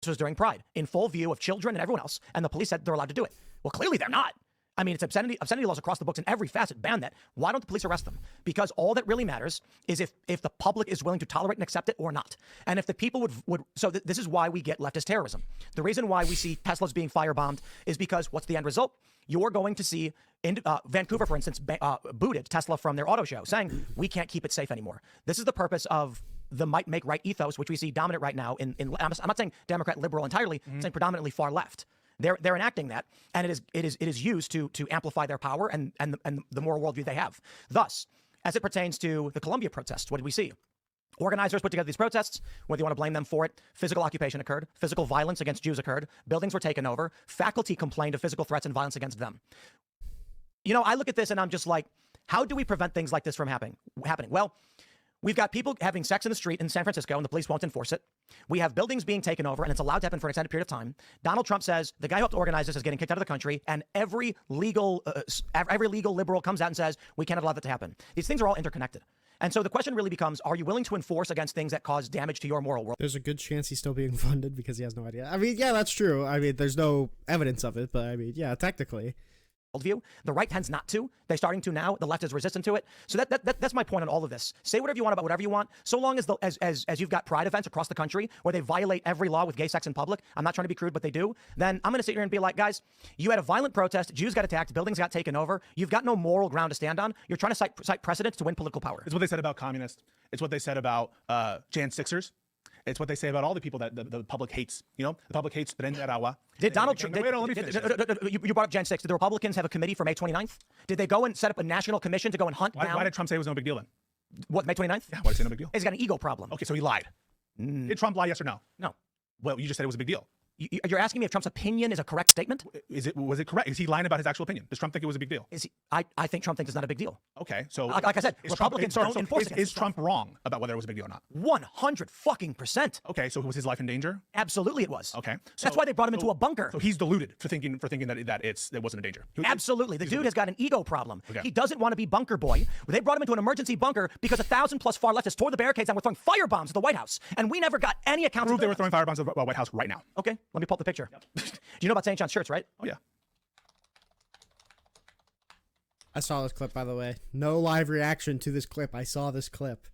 S1: this was during Pride, in full view of children and everyone else, and the police said they're allowed to do it. Well, clearly they're not. I mean, it's obscenity laws across the books in every facet ban that. Why don't the police arrest them? Because all that really matters is if the public is willing to tolerate and accept it or not. And if the people would this is why we get leftist terrorism. The reason why we see Teslas being firebombed is because what's the end result? You're going to see Vancouver, for instance, booted Tesla from their auto show, saying we can't keep it safe anymore. This is the purpose of the might make right ethos, which we see dominant right now in I'm not saying Democrat liberal entirely, I'm saying predominantly far left. They're enacting that, and it is used to amplify their power and the moral worldview they have. Thus, as it pertains to the Columbia protests, what did we see? Organizers put together these protests, whether you want to blame them for it. Physical occupation occurred. Physical violence against Jews occurred. Buildings were taken over. Faculty complained of physical threats and violence against them. I look at this and I'm just like, how do we prevent things like this from happening? Well, we've got people having sex in the street in San Francisco and the police won't enforce it. We have buildings being taken over and it's allowed to happen for an extended period of time. Donald Trump says the guy who helped organize this is getting kicked out of the country, and every legal liberal comes out and says we cannot allow that to happen. These things are all interconnected. And so the question really becomes, are you willing to enforce against things that cause damage to your moral world?
S2: There's a good chance he's still being funded because he has no idea. I mean, yeah, that's true. I mean, there's no evidence of it, but I mean, yeah, technically.
S1: View. The right tends not to. They're starting to now. The left is resistant to it. So that's my point on all of this. Say whatever you want about whatever you want, so long as you've got pride events across the country where they violate every law with gay sex in public. I'm not trying to be crude, but they do. Then I'm going to sit here and be like, guys, you had a violent protest. Jews got attacked. Buildings got taken over. You've got no moral ground to stand on. You're trying to cite precedents to win political power.
S3: It's what they said about communists. It's what they said about Jan Sixers. It's what they say about all the people that the public hates. The public hates Renerawa.
S1: Did Donald Trump? You brought up Jan 6. Did the Republicans have a committee for May 29th? Did they go and set up a national commission to go and hunt down?
S3: Why did Trump say it was no big deal then?
S1: What, May 29th?
S3: Yeah, why did he say no big deal?
S1: He's got an ego problem.
S3: Okay, so he lied. Did Trump lie, yes or no?
S1: No.
S3: Well, you just said it was a big deal.
S1: You're asking me if Trump's opinion is a correct statement?
S3: Was it correct? Is he lying about his actual opinion? Does Trump think it was a big deal?
S1: I think Trump thinks it's not a big deal.
S3: Okay, so
S1: like I said, Republicans don't enforce it.
S3: Is Trump wrong about whether it was a big deal or not?
S1: 100%.
S3: Okay, so was his life in danger?
S1: Absolutely, it was.
S3: Okay,
S1: that's why they brought him into a bunker.
S3: So he's deluded for thinking that it wasn't a danger.
S1: Absolutely, the dude has got an ego problem.
S3: Okay.
S1: He doesn't want to be bunker boy. They brought him into an emergency bunker because 1,000+ far leftists tore the barricades and were throwing firebombs at the White House, and we never got any account.
S3: Prove they were throwing firebombs at the White House right now.
S1: Okay, let me pull up the picture. Yep. Do you know about St. John's shirts, right?
S3: Oh, yeah.
S2: I saw this clip, by the way. No live reaction to this clip. I saw this clip.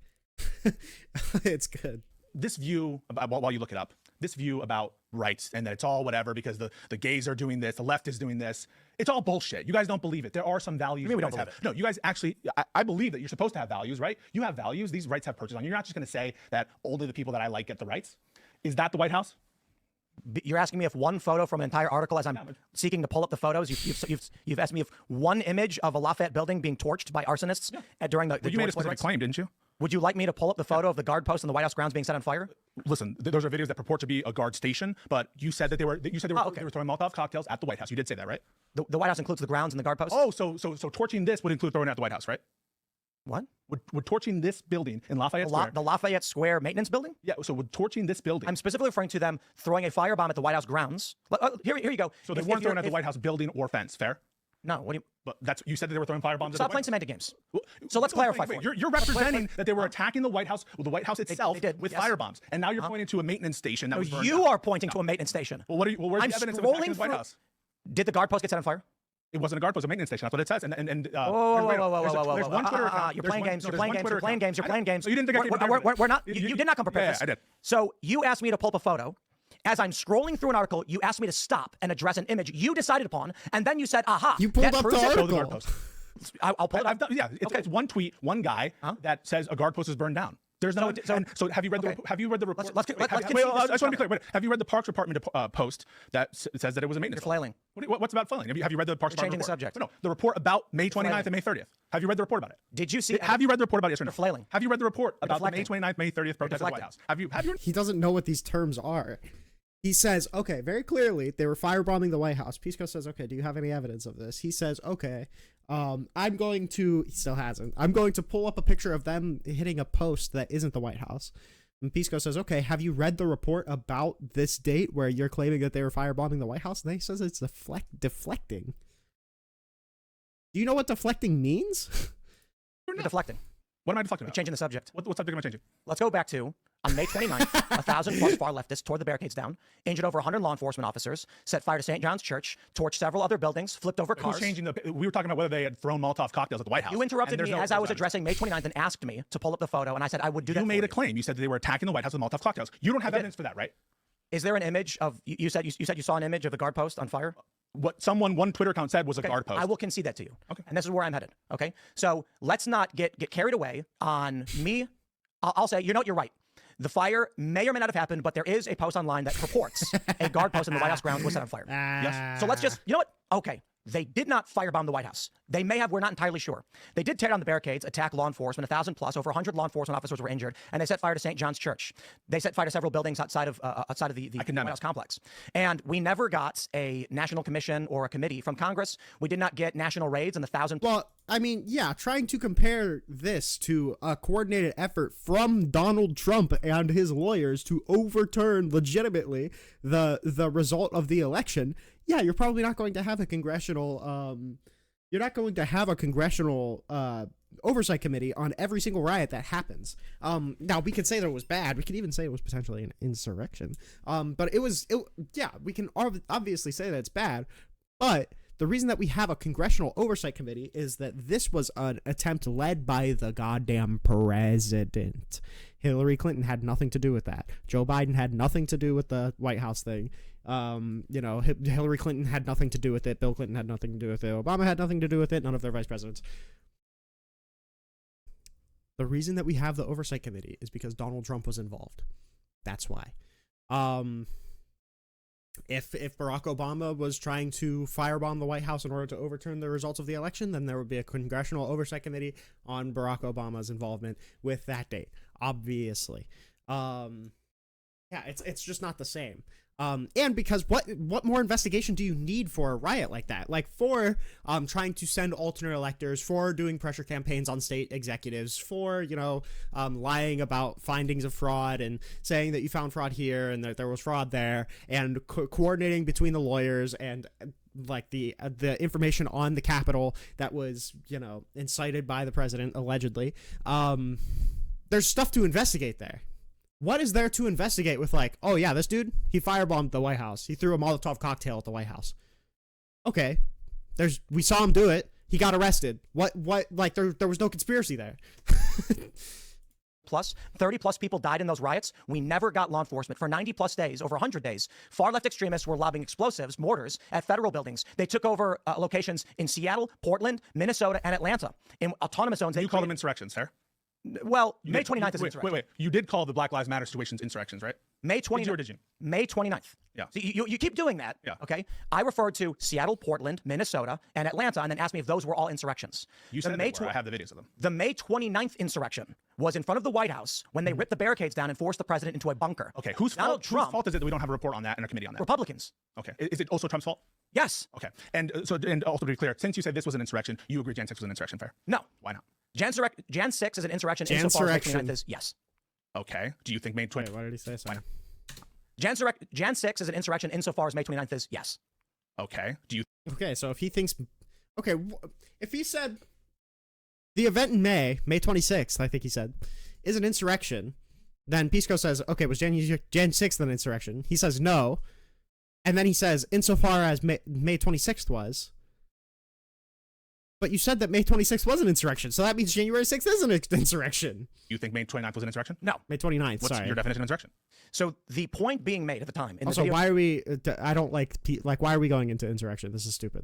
S2: It's good.
S3: This view, while you look it up, this view about rights and that it's all whatever because the gays are doing this, the left is doing this, it's all bullshit. You guys don't believe it. There are some values you guys have. No, you guys actually, I believe that you're supposed to have values, right? You have values. These rights have purchase on you. You're not just going to say that only the people that I like get the rights. Is that the White House?
S1: You're asking me if one photo from an entire article, as I'm seeking to pull up the photos, you've asked me if one image of a Lafayette building being torched by arsonists during the
S3: you made a specific claim, didn't you?
S1: Would you like me to pull up the photo of the guard post on the White House grounds being set on fire?
S3: Listen, those are videos that purport to be a guard station, but you said that they were throwing Molotov cocktails at the White House. You did say that, right?
S1: The White House includes the grounds and the guard posts?
S3: Oh, so torching this would include throwing it at the White House, right?
S1: What?
S3: Would torching this building in Lafayette Square?
S1: The Lafayette Square maintenance building?
S3: Yeah, so would torching this building?
S1: I'm specifically referring to them throwing a firebomb at the White House grounds. Here you go.
S3: So they weren't throwing at the White House building or fence, fair?
S1: No, what do you...
S3: But you said that they were throwing firebombs.
S1: Stop playing semantic games. So let's clarify.
S3: You're representing that they were attacking the White House itself
S1: they did,
S3: with
S1: yes.
S3: firebombs, and now you're pointing to a maintenance station that was burned
S1: You
S3: down.
S1: are pointing to a maintenance station.
S3: Well, where's the evidence of attacking the White House?
S1: Did the guard post get set on fire?
S3: It wasn't a guard post, a maintenance station. That's what it says.
S1: Whoa.
S3: There's one Twitter account.
S1: You're playing games. You're playing games.
S3: So you didn't think I came prepared?
S1: We're not. You did not come prepared.
S3: Yeah, I did.
S1: So you asked me to pull up a photo. As I'm scrolling through an article, you asked me to stop and address an image you decided upon, and then you said, aha.
S2: You pulled up the article.
S1: I'll pull it up.
S3: It's one tweet, one guy that says a guard post is burned down. There's no. So have you read
S1: okay.
S3: have you read the report?
S1: Let's
S3: wait,
S1: concede
S3: wait,
S1: this
S3: I just want to be clear.
S1: topic.
S3: Wait, have you read the Parks Department post that says that it was a maintenance?
S1: You're flailing.
S3: What's about flailing? Have you read the Parks
S1: You're changing
S3: Department
S1: the
S3: report?
S1: subject.
S3: No, the report about May 29th
S1: flailing.
S3: and May 30th. Have you read the report about it?
S1: Did you see?
S3: Have you read the report about it? Yes or no?
S1: You're flailing.
S3: Have you read the report about the May
S1: deflecting.
S3: 29th, May 30th protest at the White
S1: deflecting.
S3: House? Have you?
S2: He doesn't know what these terms are. He says, okay, very clearly they were firebombing the White House. Pisco says, okay, do you have any evidence of this? He says, okay, I'm going to, he still hasn't, I'm going to pull up a picture of them hitting a post that isn't the White House. And Pisco says, okay, have you read the report about this date where you're claiming that they were firebombing the White House? And he says it's deflecting. Do you know what deflecting means?
S1: You're deflecting.
S3: What am I deflecting
S1: You're
S3: about?
S1: changing the subject.
S3: What subject am I changing?
S1: Let's go back to on May 29th, 1,000 plus far leftists tore the barricades down, injured over 100 law enforcement officers, set fire to St. John's Church, torched several other buildings, flipped over cars.
S3: Who's changing we were talking about whether they had thrown Molotov cocktails at the White House.
S1: You interrupted me as I was
S3: there's
S1: addressing May 29th and asked me to pull up the photo, and I said I would do that.
S3: You made
S1: for
S3: a claim. You said that they were attacking the White House with Molotov cocktails. You don't have evidence for that, right?
S1: Is there an image of you said you saw an image of the guard post on fire?
S3: What one Twitter account said was a guard post.
S1: I will concede that to you.
S3: Okay.
S1: And this is where I'm headed. Okay. So let's not get carried away on me. I'll say, you know what, you're right. The fire may or may not have happened, but there is a post online that purports a guard post in the White House grounds was set on fire.
S3: Yes.
S1: So let's just, you know what? Okay. They did not firebomb the White House. They may have, we're not entirely sure. They did tear down the barricades, attack law enforcement, 1,000 plus, over 100 law enforcement officers were injured, and they set fire to St. John's Church. They set fire to several buildings outside of the White House complex. And we never got a national commission or a committee from Congress. We did not get national raids in the 1,000.
S2: Well, I mean, yeah, trying to compare this to a coordinated effort from Donald Trump and his lawyers to overturn legitimately the result of the election. Yeah, you're probably not going to have a congressional oversight committee on every single riot that happens. Now we could say that it was bad. We could even say it was potentially an insurrection. But we can obviously say that it's bad. But the reason that we have a congressional oversight committee is that this was an attempt led by the goddamn president. Hillary Clinton had nothing to do with that. Joe Biden had nothing to do with the White House thing. Hillary Clinton had nothing to do with it. Bill Clinton had nothing to do with it. Obama had nothing to do with it. None of their vice presidents. The reason that we have the oversight committee is because Donald Trump was involved. That's why. If Barack Obama was trying to firebomb the White House in order to overturn the results of the election, then there would be a congressional oversight committee on Barack Obama's involvement with that date. Obviously, it's just not the same. And because what more investigation do you need for a riot like that? Like for trying to send alternate electors, for doing pressure campaigns on state executives, for lying about findings of fraud and saying that you found fraud here and that there was fraud there, and coordinating between the lawyers and like the information on the Capitol that was incited by the president allegedly. There's stuff to investigate there. What is there to investigate with oh yeah, this dude, he firebombed the White House. He threw a Molotov cocktail at the White House. Okay. We saw him do it. He got arrested. What there was no conspiracy there.
S1: Plus 30 plus people died in those riots. We never got law enforcement for 90 plus days, over 100 days. Far left extremists were lobbing explosives, mortars at federal buildings. They took over locations in Seattle, Portland, Minnesota, and Atlanta in autonomous zones.
S3: You call them insurrections, sir?
S1: Well, May 29th is insurrection.
S3: Wait. You did call the Black Lives Matter situations insurrections, right?
S1: May 29th.
S3: Did you or did you?
S1: May 29th.
S3: Yeah.
S1: So you keep doing that.
S3: Yeah.
S1: Okay. I referred to Seattle, Portland, Minnesota, and Atlanta, and then asked me if those were all insurrections.
S3: You said I have the videos of them.
S1: The May 29th insurrection was in front of the White House when they ripped the barricades down and forced the president into a bunker.
S3: Okay. Whose fault is it that we don't have a report on that and a committee on that?
S1: Republicans.
S3: Okay. Is it also Trump's fault?
S1: Yes.
S3: Okay. And also to be clear, since you said this was an insurrection, you agree Jan 6 was an insurrection, fair?
S1: No.
S3: Why not?
S1: Jan 6 is an insurrection insofar as May 29th is yes.
S3: Okay. Do you think May 29th?
S2: Wait, what did he say? Sorry.
S1: Jan 6 is an insurrection insofar as May 29th is yes.
S3: Okay. Do you?
S2: Okay, so if he thinks, if he said the event in May 26th, I think he said, is an insurrection, then Pisco says, okay, was Jan 6th an insurrection? He says no, and then he says insofar as May 26th was. But you said that May 26th was an insurrection, so that means January 6th is an insurrection.
S3: You think May 29th was an insurrection?
S1: No.
S2: May 29th,
S3: What's your definition of insurrection?
S1: So the point being made at the time.
S2: Also, why are we, I don't why are we going into insurrection? This is stupid.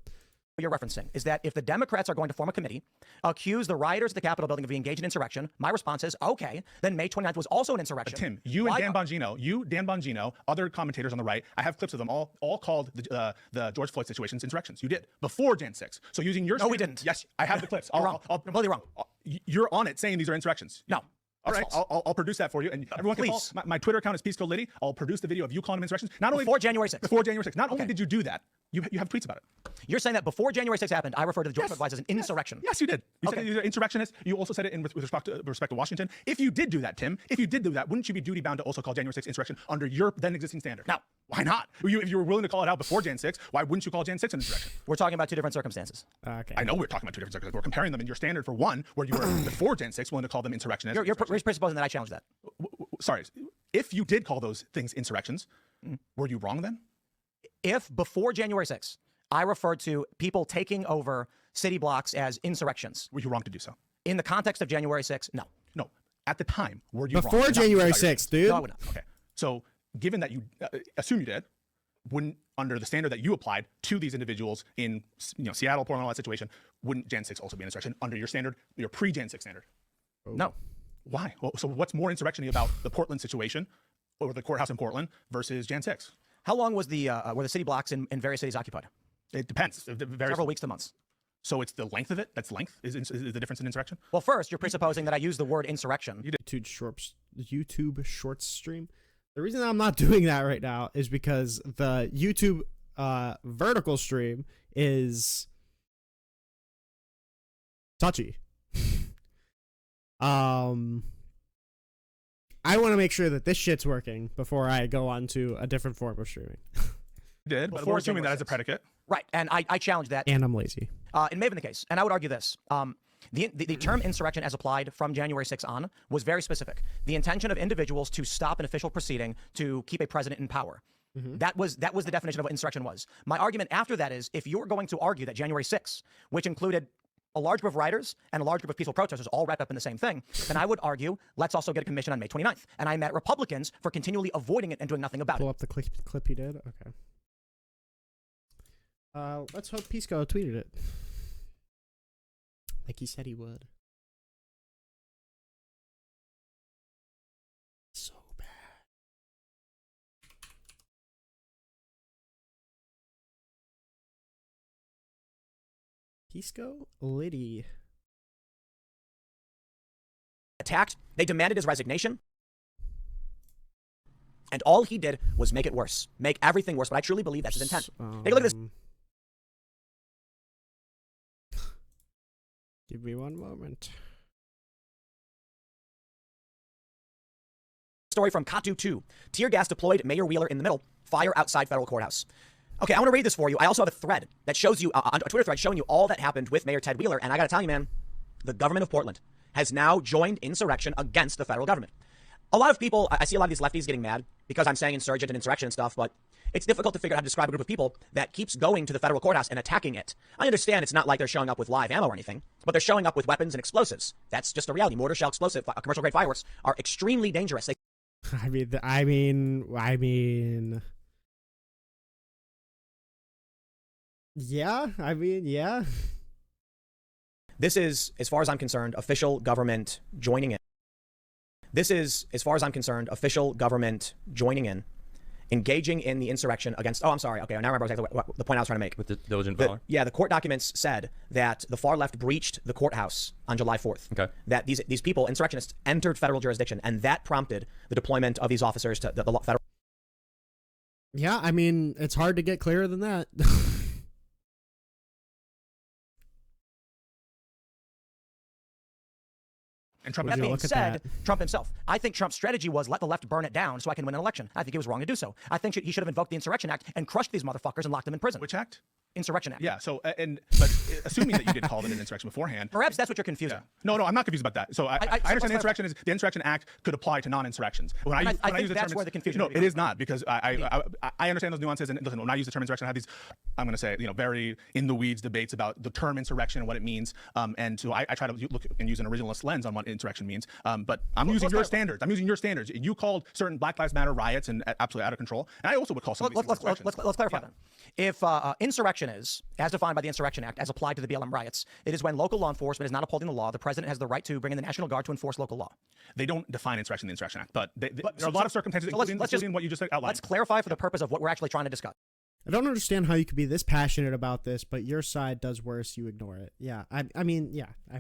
S1: you're referencing is that if the Democrats are going to form a committee, accuse the rioters at the Capitol building of being engaged in insurrection, my response is, okay, then May 29th was also an insurrection.
S3: Tim, you and Dan Bongino, other commentators on the right, I have clips of them, all called the George Floyd situations insurrections. You did before Jan 6. So using your
S1: No, we didn't.
S3: Yes, I have the clips.
S1: You're completely wrong.
S3: You're on it saying these are insurrections.
S1: No.
S3: All right, I'll produce that for you, and everyone can
S1: Please.
S3: follow. My Twitter account is Pisco Liddy. I'll produce the video of you calling them insurrections. Not only
S1: Before January 6th.
S3: Before January 6th. Not only did you do that, you have tweets about it.
S1: You're saying that before January 6th happened, I referred to the George Floyd riots as an insurrection.
S3: Yes, you did. You said you're insurrectionist. You also said it with respect to Washington. If you did do that, Tim, wouldn't you be duty bound to also call January 6th insurrection under your then existing standard?
S1: No.
S3: Why not? If you were willing to call it out before Jan 6, why wouldn't you call Jan 6 an insurrection?
S1: We're talking about two different circumstances.
S2: Okay.
S3: I know we're talking about two different circumstances. We're comparing them in your standard for one, where you were before Jan 6 willing to call them insurrectionists.
S1: You're presupposing that I challenged that.
S3: Sorry. If you did call those things insurrections, were you wrong then?
S1: If before January 6th, I referred to people taking over city blocks as insurrections.
S3: Were you wrong to do so?
S1: In the context of January 6th, no.
S3: No. At the time, were you wrong?
S2: Before January 6th, dude.
S1: No, I would not.
S3: Okay. So given that you assume you did, wouldn't, under the standard that you applied to these individuals in Seattle, Portland, all that situation, wouldn't Jan 6 also be an insurrection under your standard, your pre-Jan 6 standard?
S1: No.
S3: Why? Well, so what's more insurrection-y about the Portland situation or the courthouse in Portland versus Jan 6?
S1: How long was were the city blocks in various cities occupied?
S3: It depends.
S1: Several weeks to months.
S3: So it's the length of it. That's length is the difference in insurrection.
S1: Well, first, you're presupposing that I used the word insurrection.
S2: YouTube Shorts stream. The reason I'm not doing that right now is because the YouTube vertical stream is touchy. I want to make sure that this shit's working before I go on to a different form of streaming.
S3: But we're assuming that as a predicate.
S1: Right, and I challenge that.
S2: And I'm lazy.
S1: It may have been the case, and I would argue this. The term insurrection as applied from January 6th on was very specific. The intention of individuals to stop an official proceeding to keep a president in power. That was the definition of what insurrection was. My argument after that is, if you're going to argue that January 6th, which included a large group of rioters and a large group of peaceful protesters all wrapped up in the same thing, then I would argue, let's also get a commission on May 29th. And I met Republicans for continually avoiding it and doing nothing about
S2: Pull
S1: it.
S2: up the clip you did? Okay. Let's hope Pisco tweeted it. Like he said he would. So bad. Pisco Liddy.
S1: Attacked, they demanded his resignation. And all he did was make it worse, make everything worse. But I truly believe that's his intent. Take a look at this
S2: Give me one moment.
S1: story from Katu 2. Tear gas deployed, Mayor Wheeler in the middle, fire outside federal courthouse. Okay, I want to read this for you. I also have a thread that shows you, a Twitter thread showing you all that happened with Mayor Ted Wheeler. And I got to tell you, man, the government of Portland has now joined insurrection against the federal government. A lot of people, I see a lot of these lefties getting mad because I'm saying insurgent and insurrection and stuff, but it's difficult to figure out how to describe a group of people that keeps going to the federal courthouse and attacking it. I understand it's not like they're showing up with live ammo or anything, but they're showing up with weapons and explosives. That's just a reality. Mortar, shell, explosive, commercial grade fireworks are extremely dangerous.
S2: I mean. Yeah.
S1: This is, as far as I'm concerned, official government joining in. This is, as far as I'm concerned, official government joining in, engaging in the insurrection against. Oh, I'm sorry. Okay, I now remember exactly what the point I was trying to make.
S5: With the diligent valor?
S1: Yeah, the court documents said that the far left breached the courthouse on July 4th.
S5: Okay.
S1: That these people, insurrectionists, entered federal jurisdiction, and that prompted the deployment of these officers to the federal.
S2: Yeah, I mean, it's hard to get clearer than that.
S3: And Trump
S1: That
S2: you
S1: being
S2: look at
S1: said,
S2: that?
S1: Trump himself, I think Trump's strategy was let the left burn it down so I can win an election. I think he was wrong to do so. I think he should have invoked the Insurrection Act and crushed these motherfuckers and locked them in prison.
S3: Which act?
S1: Insurrection Act.
S3: Yeah. So but assuming that you did call it an insurrection beforehand.
S1: Perhaps that's what you're confusing.
S3: Yeah. No, I'm not confused about that. So I understand the Insurrection Act could apply to non-insurrections. When
S1: I
S3: use
S1: think
S3: the
S1: that's
S3: term,
S1: where the confusion.
S3: No, it is not, because I understand those nuances. And listen, when I use the term insurrection, I have these, I'm going to say, very in the weeds debates about the term insurrection and what it means. And so I try to look and use an originalist lens on what insurrection means. But I'm using your standards. I'm using your standards. You called certain Black Lives Matter riots and absolutely out of control. And I also would call some of these things insurrections.
S1: Let's clarify that. If insurrection is, as defined by the Insurrection Act, as applied to the BLM riots, it is when local law enforcement is not upholding the law. The president has the right to bring in the National Guard to enforce local law.
S3: They don't define insurrection in the Insurrection Act, but there are a lot of circumstances, including what you just outlined.
S1: Let's clarify for the purpose of what we're actually trying to discuss.
S2: I don't understand how you could be this passionate about this, but your side does worse. You ignore it. Yeah, I mean, yeah, I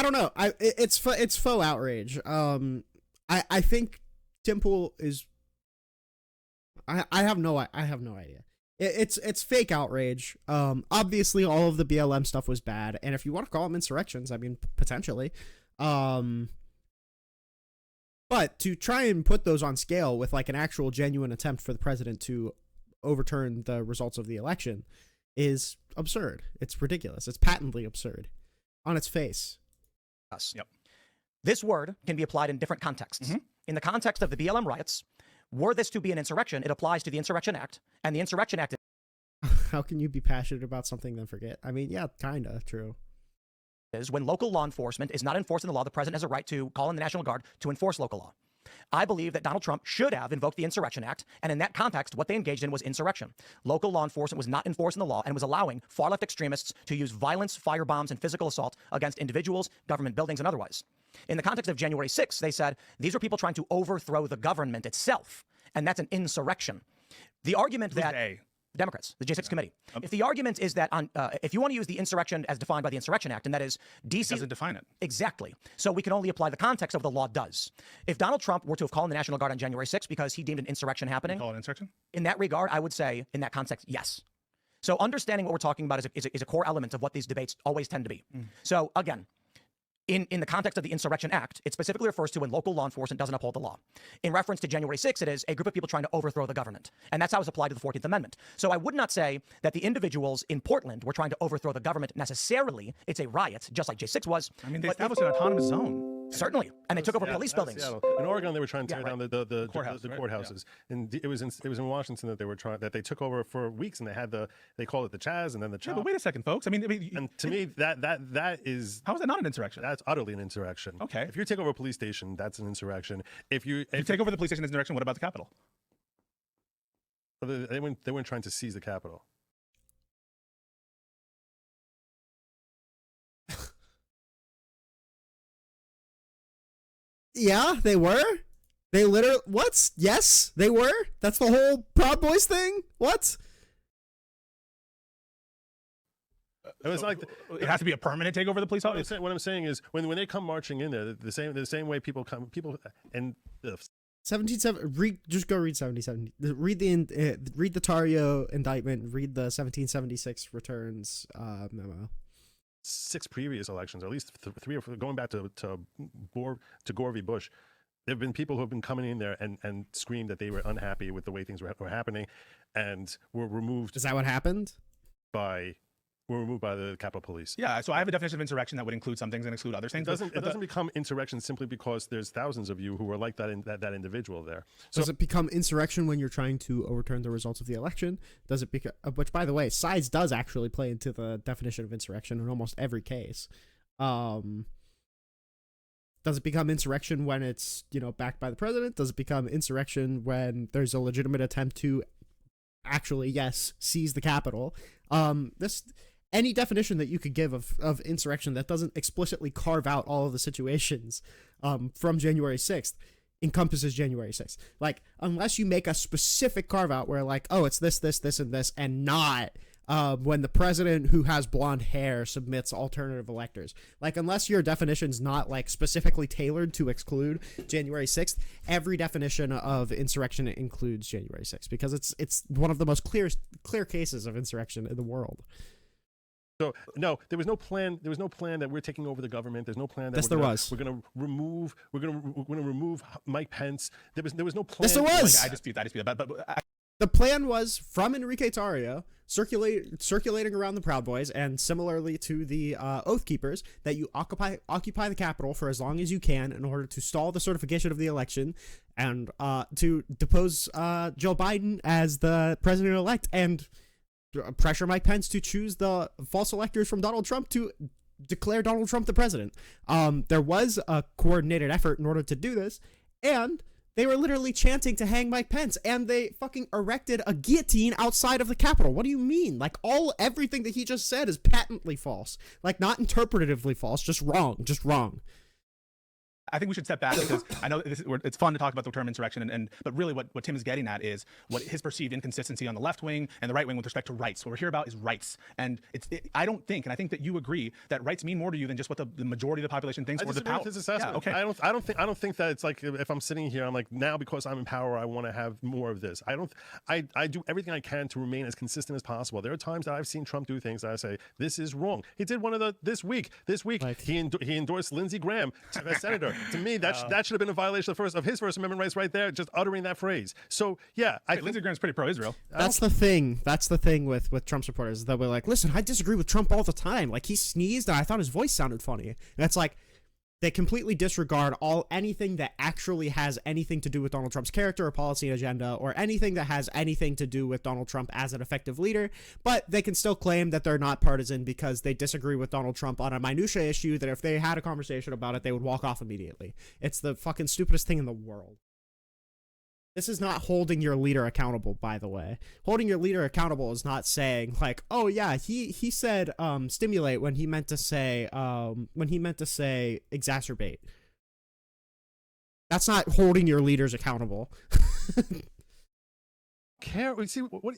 S2: don't know. It's faux outrage. I think Tim Pool is. I have no idea. It's fake outrage. Obviously, all of the BLM stuff was bad, and if you want to call them insurrections, I mean, potentially. But to try and put those on scale with like an actual genuine attempt for the president to overturn the results of the election is absurd. It's ridiculous. It's patently absurd on its face.
S3: Yep.
S1: This word can be applied in different contexts. In the context of the BLM riots, were this to be an insurrection, it applies to the Insurrection Act, and the Insurrection Act.
S2: How can you be passionate about something then forget? I mean, yeah, kind of true.
S1: Is when local law enforcement is not enforcing the law, the president has a right to call in the National Guard to enforce local law. I believe that Donald Trump should have invoked the Insurrection Act, and in that context, what they engaged in was insurrection. Local law enforcement was not enforcing the law and was allowing far-left extremists to use violence, firebombs, and physical assault against individuals, government buildings, and otherwise. In the context of January 6th, they said these are people trying to overthrow the government itself, and that's an insurrection. The argument that Democrats, the J6 committee. If the argument is that if you want to use the insurrection as defined by the Insurrection Act, and that is DC
S3: doesn't define it.
S1: Exactly. So we can only apply the context of the law does. If Donald Trump were to have called in the National Guard on January 6th because he deemed an insurrection happening,
S3: call it insurrection?
S1: In that regard, I would say in that context, yes. So understanding what we're talking about is a core element of what these debates always tend to be. So again, in the context of the Insurrection Act, it specifically refers to when local law enforcement doesn't uphold the law. In reference to January 6th, it is a group of people trying to overthrow the government. And that's how it's applied to the 14th Amendment. So I would not say that the individuals in Portland were trying to overthrow the government necessarily. It's a riot, just like J6 was.
S3: I mean, they established an autonomous zone.
S1: Certainly. And they took over police buildings.
S4: In Oregon, they were trying to tear down the courthouses.
S3: Yeah.
S4: And it was in Washington that they took over for weeks, and they called it the Chaz and then the Chop.
S3: Yeah, but wait a second, folks. I mean,
S4: and to me, that is,
S3: how is that not an insurrection?
S4: That's utterly an insurrection.
S3: Okay.
S4: If you take over a police station, that's an insurrection. If you
S3: take over the police station as an insurrection, what about the Capitol?
S4: They weren't trying to seize the Capitol.
S2: Yeah, they were. They literally, what? Yes, they were. That's the whole Proud Boys thing. What?
S4: It was like
S3: it has to be a permanent takeover of the police office.
S4: What I'm saying is when they come marching in there, the same way people and
S2: 1770. Just go read 1770. Read the Tario indictment. Read the 1776 returns memo.
S4: 6 previous elections, or at least 3 or 4, going back to Gore v. Bush, there have been people who have been coming in there and screamed that they were unhappy with the way things were happening, and were removed.
S2: Is that what happened?
S4: Were removed by the Capitol Police.
S3: Yeah, so I have a definition of insurrection that would include some things and exclude other things.
S4: It doesn't become insurrection simply because there's thousands of you who are like that individual there.
S2: So does it become insurrection when you're trying to overturn the results of the election? Does it become, which by the way, size does actually play into the definition of insurrection in almost every case. Does it become insurrection when it's, backed by the president? Does it become insurrection when there's a legitimate attempt to actually, yes, seize the Capitol? Any definition that you could give of insurrection that doesn't explicitly carve out all of the situations from January 6th encompasses January 6th. Like, unless you make a specific carve out where like, oh, it's this, and this, and not when the president who has blonde hair submits alternative electors. Like, unless your definition's not like specifically tailored to exclude January 6th, every definition of insurrection includes January 6th because it's one of the most clear cases of insurrection in the world.
S4: So no, there was no plan. There was no plan that we're taking over the government. There's no plan that
S2: yes, there was.
S4: We're going to remove Mike Pence. There was no plan.
S2: Yes, there was.
S3: I dispute that. But
S2: the plan was from Enrique Tarrio circulating around the Proud Boys, and similarly to the Oath Keepers, that you occupy the Capitol for as long as you can in order to stall the certification of the election and to depose Joe Biden as the president-elect. And pressure Mike Pence to choose the false electors from Donald Trump to declare Donald Trump the president. There was a coordinated effort in order to do this, and they were literally chanting to hang Mike Pence, and they fucking erected a guillotine outside of the Capitol. What do you mean? Like, everything that he just said is patently false. Like, not interpretatively false, just wrong. Just wrong.
S3: I think we should step back because I know it's fun to talk about the term insurrection, but really what Tim is getting at is what his perceived inconsistency on the left wing and the right wing with respect to rights. What we're here about is rights, and I don't think, and I think that you agree, that rights mean more to you than just what the majority of the population thinks.
S4: I
S3: or the
S4: disagree
S3: power.
S4: with his assessment.
S3: Yeah, okay.
S4: I don't think that it's like if I'm sitting here, I'm like, now because I'm in power, I want to have more of this. I do everything I can to remain as consistent as possible. There are times that I've seen Trump do things that I say, this is wrong. He did one of this week, like, he endorsed Lindsey Graham as senator. To me, that should have been a violation of his First Amendment rights right there, just uttering that phrase. So yeah,
S3: Lindsey Graham's pretty pro-Israel.
S2: That's the thing. That's the thing with Trump supporters, that we're like, listen, I disagree with Trump all the time. Like, he sneezed and I thought his voice sounded funny. And it's like, they completely disregard anything that actually has anything to do with Donald Trump's character or policy agenda, or anything that has anything to do with Donald Trump as an effective leader. But they can still claim that they're not partisan because they disagree with Donald Trump on a minutia issue that if they had a conversation about it, they would walk off immediately. It's the fucking stupidest thing in the world. This is not holding your leader accountable, by the way. Holding your leader accountable is not saying, like, oh yeah, he said stimulate when he meant to say exacerbate. That's not holding your leaders accountable.
S4: See, what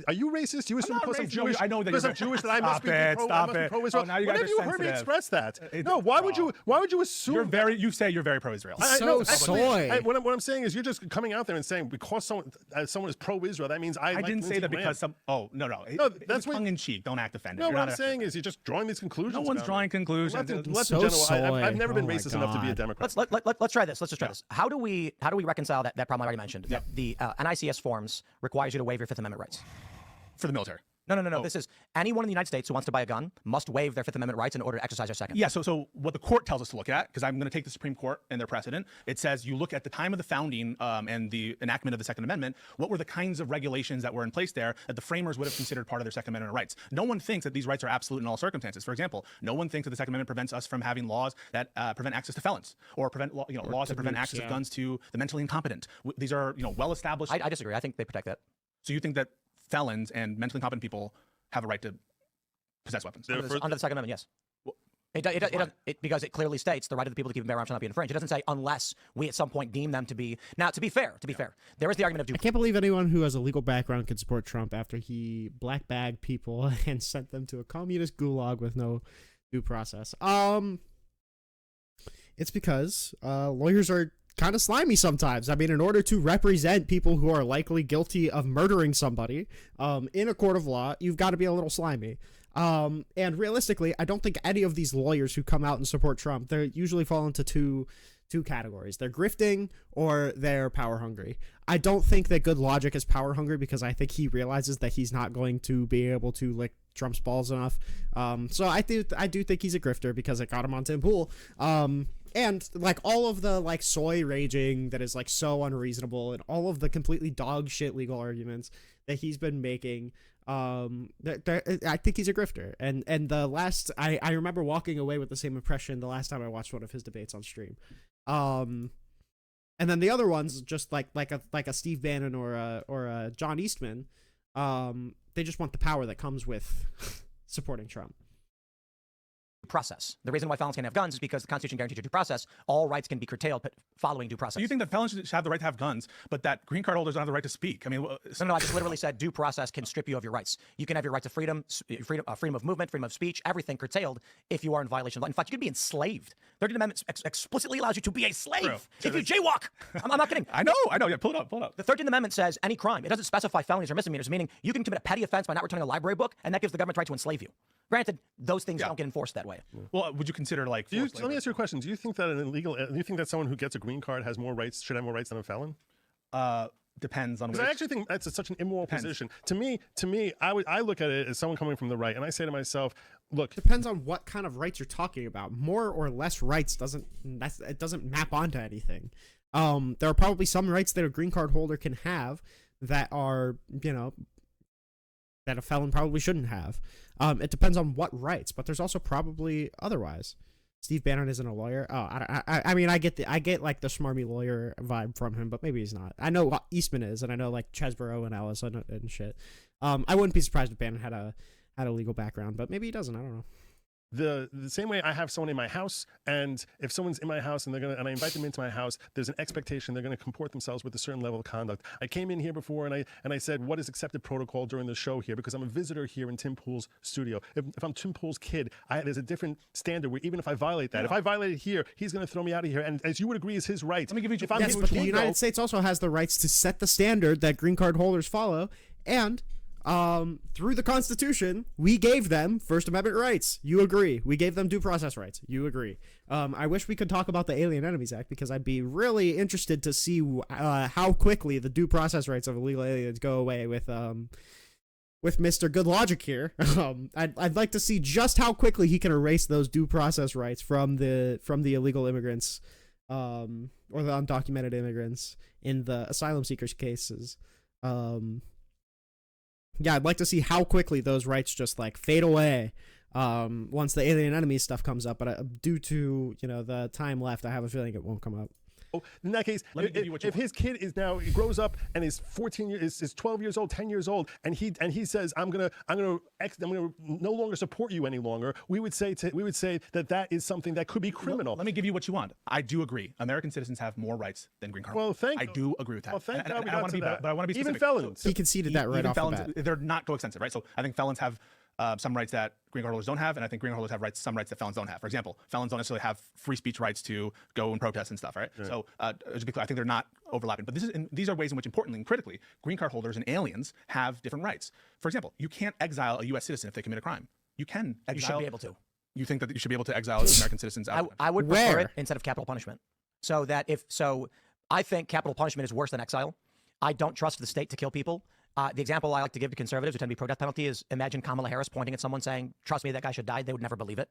S4: are you racist? You assume because I'm Jewish?
S3: I know that
S4: because I'm Jewish that I must be pro-Israel.
S3: Oh, now you guys
S4: When have
S3: are
S4: you heard me
S3: sensitive.
S4: express that? No, why would you assume?
S3: You say you're very pro-Israel.
S2: Soy.
S4: What I'm saying is you're just coming out there and saying because someone is pro-Israel, that means I like
S3: didn't say
S4: Lindsey
S3: that
S4: Graham.
S3: because some. Oh no, that's tongue in cheek. Don't act offended.
S4: No, what I'm saying is you're just drawing these conclusions.
S3: No one's
S4: about
S3: drawing
S4: it.
S3: conclusions.
S4: I've never been racist enough to be a Democrat.
S1: Let's try this. Let's just try this. How do we reconcile that problem I already mentioned?
S3: Yeah.
S1: The NICS forms requires you to waive your Fifth Amendment rights.
S3: For the military.
S1: No.
S3: Oh.
S1: This is anyone in the United States who wants to buy a gun must waive their Fifth Amendment rights in order to exercise their second.
S3: Yeah, so what the court tells us to look at, because I'm going to take the Supreme Court and their precedent, it says you look at the time of the founding and the enactment of the Second Amendment, what were the kinds of regulations that were in place there that the framers would have considered part of their Second Amendment rights. No one thinks that these rights are absolute in all circumstances. For example, no one thinks that the Second Amendment prevents us from having laws that prevent access to felons or prevent laws that prevent access of guns to the mentally incompetent. These are well-established.
S1: I disagree. I think they protect that.
S3: So you think that felons and mentally incompetent people have a right to possess weapons?
S1: Under the Second Amendment, yes. Because it clearly states the right of the people to keep and bear arms shall not be infringed. It doesn't say unless we at some point deem them to be. Now, to be fair, there is the argument of due.
S2: I can't believe anyone who has a legal background can support Trump after he black bagged people and sent them to a communist gulag with no due process. It's because lawyers are kind of slimy sometimes. I mean, in order to represent people who are likely guilty of murdering somebody in a court of law, you've got to be a little slimy. And realistically, I don't think any of these lawyers who come out and support Trump, they usually fall into two categories. They're grifting or they're power hungry. I don't think that good logic is power hungry because I think he realizes that he's not going to be able to lick Trump's balls enough. So I do think he's a grifter because it got him on Tim Pool. And like all of the like soy raging that is like so unreasonable and all of the completely dog shit legal arguments that he's been making, I think he's a grifter. And the last I remember walking away with the same impression the last time I watched one of his debates on stream. And then the other ones, just like a Steve Bannon or a John Eastman, they just want the power that comes with supporting Trump.
S1: Process. The reason why felons can't have guns is because the Constitution guarantees due process. All rights can be curtailed following due process.
S3: So you think that felons should have the right to have guns, but that green card holders don't have the right to speak? I mean,
S1: no, I just literally said due process can strip you of your rights. You can have your right to freedom of movement, freedom of speech, everything curtailed if you are in violation of law. In fact, you could be enslaved. The 13th Amendment explicitly allows you to be a slave if you jaywalk. I'm not kidding.
S3: I know. Yeah, pull it up.
S1: The 13th Amendment says any crime. It doesn't specify felonies or misdemeanors, meaning you can commit a petty offense by not returning a library book, and that gives the government the right to enslave you. Granted, those things don't get enforced that way.
S3: Well, would you consider like?
S4: Let me ask you a question. Do you think that do you think that someone who gets a green card has more rights, should have more rights than a felon?
S3: Depends on.
S4: Because I actually think that's such an immoral position. To me, I look at it as someone coming from the right, and I say to myself, look,
S2: depends on what kind of rights you're talking about. More or less rights doesn't map onto anything. There are probably some rights that a green card holder can have that are, that a felon probably shouldn't have. It depends on what rights, but there's also probably otherwise. Steve Bannon isn't a lawyer. Oh, I mean, I get like the smarmy lawyer vibe from him, but maybe he's not. I know Eastman is, and I know like Chesborough and Ellis and shit. I wouldn't be surprised if Bannon had a legal background, but maybe he doesn't. I don't know.
S4: The same way I have someone in my house, and if someone's in my house and I invite them into my house, there's an expectation they're gonna comport themselves with a certain level of conduct. I came in here before and I said what is accepted protocol during the show here, because I'm a visitor here in Tim Pool's studio. If I'm Tim Pool's kid, there's a different standard where even if I violate that, if I violate it here, he's gonna throw me out of here. And as you would agree is his right. Let me give you.
S2: Yes, but the United States also has the rights to set the standard that green card holders follow, and through the Constitution, we gave them First Amendment rights. You agree. We gave them due process rights. You agree. I wish we could talk about the Alien Enemies Act, because I'd be really interested to see how quickly the due process rights of illegal aliens go away with Mr. Good Logic here. I'd like to see just how quickly he can erase those due process rights from the illegal immigrants, or the undocumented immigrants in the asylum seekers cases. Yeah, I'd like to see how quickly those rights just like fade away once the Alien Enemies stuff comes up. But due to the time left, I have a feeling it won't come up.
S4: In that case, if his kid is now, he grows up and is 12 years old, 10 years old, and he says, I'm gonna no longer support you any longer, we would say that is something that could be criminal.
S3: Let me give you what you want. I do agree. American citizens have more rights than green card.
S4: Well,
S3: I do agree with that.
S4: Well, thank God we
S3: I
S4: got
S3: want
S4: to
S3: to be,
S4: that.
S3: but I want to be specific.
S4: Even felons.
S2: He conceded that right off
S3: felons,
S2: the bat.
S3: They're not coextensive, right? So I think felons have some rights that green card holders don't have, and I think green card holders have some rights that felons don't have. For example, felons don't necessarily have free speech rights to go and protest and stuff, right? So to be clear, I think they're not overlapping. But these are ways in which, importantly and critically, green card holders and aliens have different rights. For example, you can't exile a U.S. citizen if they commit a crime. You can exile.
S1: You should be able to.
S3: You think that you should be able to exile American citizens out?
S1: I would prefer it instead of capital punishment. I think capital punishment is worse than exile. I don't trust the state to kill people. The example I like to give to conservatives who tend to be pro-death penalty is, imagine Kamala Harris pointing at someone saying, trust me, that guy should die. They would never believe it.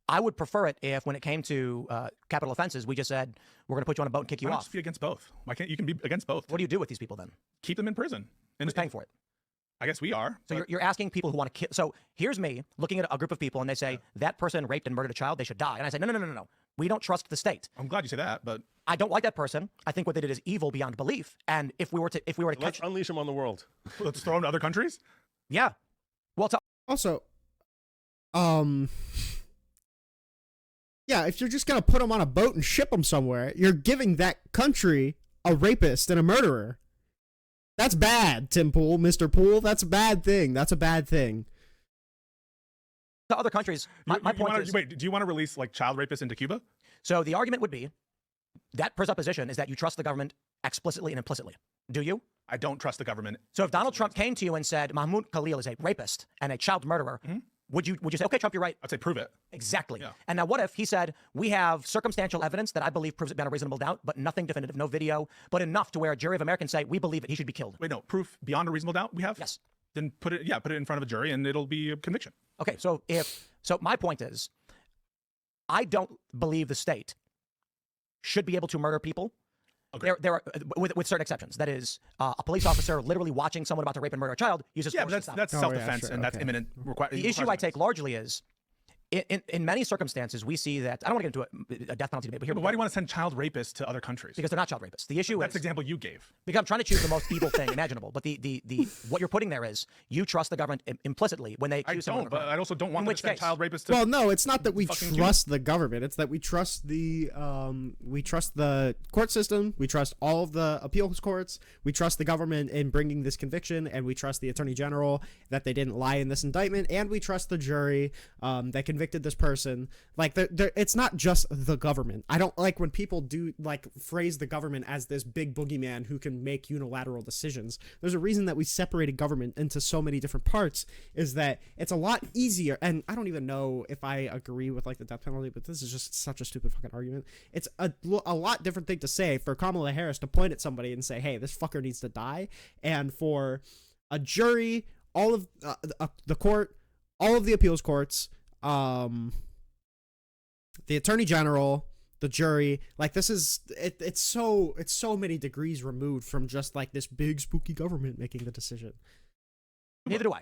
S1: I would prefer it if, when it came to capital offenses, we just said, we're going to put you on a boat and kick you
S3: Why not
S1: off.
S3: just be against both? Why can't you can be against both?
S1: What do you do with these people then?
S3: Keep them in prison.
S1: Who's paying for it?
S3: I guess we are.
S1: So you're asking people who want to kill. So here's me looking at a group of people and they say, that person raped and murdered a child, they should die. And I say, no. We don't trust the state.
S3: I'm glad you say that, but
S1: I don't like that person. I think what they did is evil beyond belief. And if we were to
S4: Let's unleash them on the world.
S3: let's throw them to other countries.
S1: Yeah. Well,
S2: Also, yeah, if you're just gonna put them on a boat and ship them somewhere, you're giving that country a rapist and a murderer. That's bad, Tim Pool, Mr. Pool. That's a bad thing. That's a bad thing.
S1: to other countries, my point is...
S3: Wait, do you want to release like child rapists into Cuba?
S1: So the argument would be, that presupposition is that you trust the government explicitly and implicitly. Do you?
S3: I don't trust the government.
S1: So if Donald Trump came to you and said, Mahmoud Khalil is a rapist and a child murderer, would you say, okay, Trump, you're right?
S3: I'd say prove it.
S1: Exactly.
S3: Yeah.
S1: And now what if he said, we have circumstantial evidence that I believe proves it beyond a reasonable doubt, but nothing definitive, no video, but enough to where a jury of Americans say, we believe it, he should be killed.
S3: Wait, no, proof beyond a reasonable doubt we have?
S1: Yes.
S3: Then put it in front of a jury and it'll be a conviction.
S1: Okay, so my point is, I don't believe the state should be able to murder people.
S3: Okay.
S1: There are, with certain exceptions. That is, a police officer literally watching someone about to rape and murder a child uses force to stop.
S3: That's self-defense and that's imminent.
S1: The issue I take largely is, in many circumstances, we see that, I don't want to get into a death penalty debate, but here.
S3: But why do you want to send child rapists to other countries?
S1: Because they're not child rapists. The issue
S3: that's
S1: is...
S3: the example you gave.
S1: Because I'm trying to choose the most evil thing imaginable. But the what you're putting there is, you trust the government implicitly when they accuse someone of a crime.
S3: But I also don't want
S1: In
S3: to send
S1: which
S3: child rapists to...
S2: Well, no, it's not that we
S3: fucking
S2: trust the government. It's that we trust the court system. We trust all of the appeals courts. We trust the government in bringing this conviction, and we trust the attorney general that they didn't lie in this indictment, and we trust the jury that convicted this person. Like, it's not just the government. I don't like when people do like phrase the government as this big boogeyman who can make unilateral decisions. There's a reason that we separated government into so many different parts, is that it's a lot easier. And I don't even know if I agree with like the death penalty, but this is just such a stupid fucking argument. It's a lot different thing to say for Kamala Harris to point at somebody and say, hey, this fucker needs to die, and for a jury, all of the court, all of the appeals courts, the attorney general, the jury, like, this is it's so many degrees removed from just like this big spooky government making the decision.
S1: Neither do I.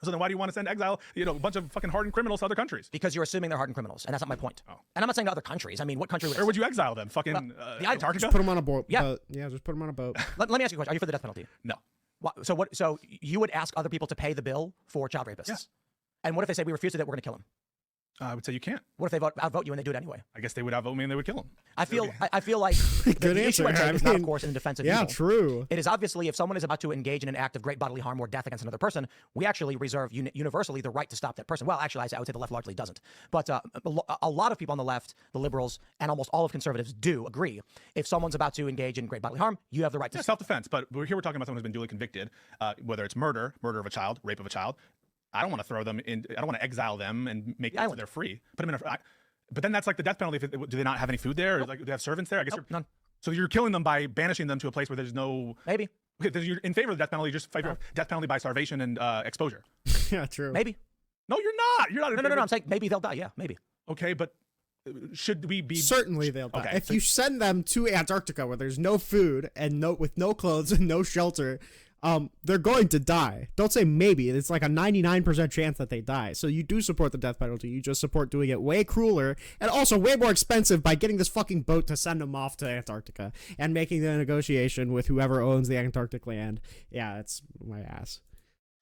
S3: So then why do you want to send exile, a bunch of fucking hardened criminals to other countries?
S1: Because you're assuming they're hardened criminals, and that's not my point.
S3: Oh.
S1: And I'm not saying to other countries. I mean, what country would?
S3: Where would you exile them? Fucking Antarctica?
S2: Just put them on a boat.
S1: Yeah.
S2: Yeah, just put them on a boat.
S1: Let me ask you a question. Are you for the death penalty?
S3: No.
S1: So what? So you would ask other people to pay the bill for child rapists?
S3: Yeah.
S1: And what if they say we refuse to do that? We're going to kill him.
S3: I would say you can't.
S1: What if they outvote you and they do it anyway?
S3: I guess they would outvote me and they would kill him.
S1: I feel like
S2: Good
S1: the issue
S2: answer.
S1: I take
S2: I
S1: is not, of
S2: mean,
S1: course, in defense of
S2: yeah,
S1: evil.
S2: true.
S1: It is obviously if someone is about to engage in an act of great bodily harm or death against another person, we actually reserve universally the right to stop that person. Well, actually, I would say the left largely doesn't. But a lot of people on the left, the liberals, and almost all of conservatives do agree. If someone's about to engage in great bodily harm, you have the right to stop.
S3: Self-defense. But we're talking about someone who's been duly convicted, whether it's murder of a child, rape of a child. I don't want to throw them in. I don't want to exile them and make it so they're free. Put them in but then that's like the death penalty. Do they not have any food there? Or do they have servants there? I guess
S1: none.
S3: So you're killing them by banishing them to a place where there's no.
S1: Maybe.
S3: Okay, you're in favor of the death penalty. You're just favor of death penalty by starvation and exposure.
S2: Yeah, true.
S1: Maybe.
S3: No, you're not. You're not.
S1: No. I'm saying maybe they'll die. Yeah, maybe.
S3: Okay, but should we be?
S2: Certainly they'll die.
S3: Okay,
S2: If you send them to Antarctica where there's no food and with no clothes and no shelter, they're going to die. Don't say maybe. It's like a 99% chance that they die. So you do support the death penalty. You just support doing it way crueler and also way more expensive by getting this fucking boat to send them off to Antarctica and making the negotiation with whoever owns the Antarctic land. Yeah, it's my ass.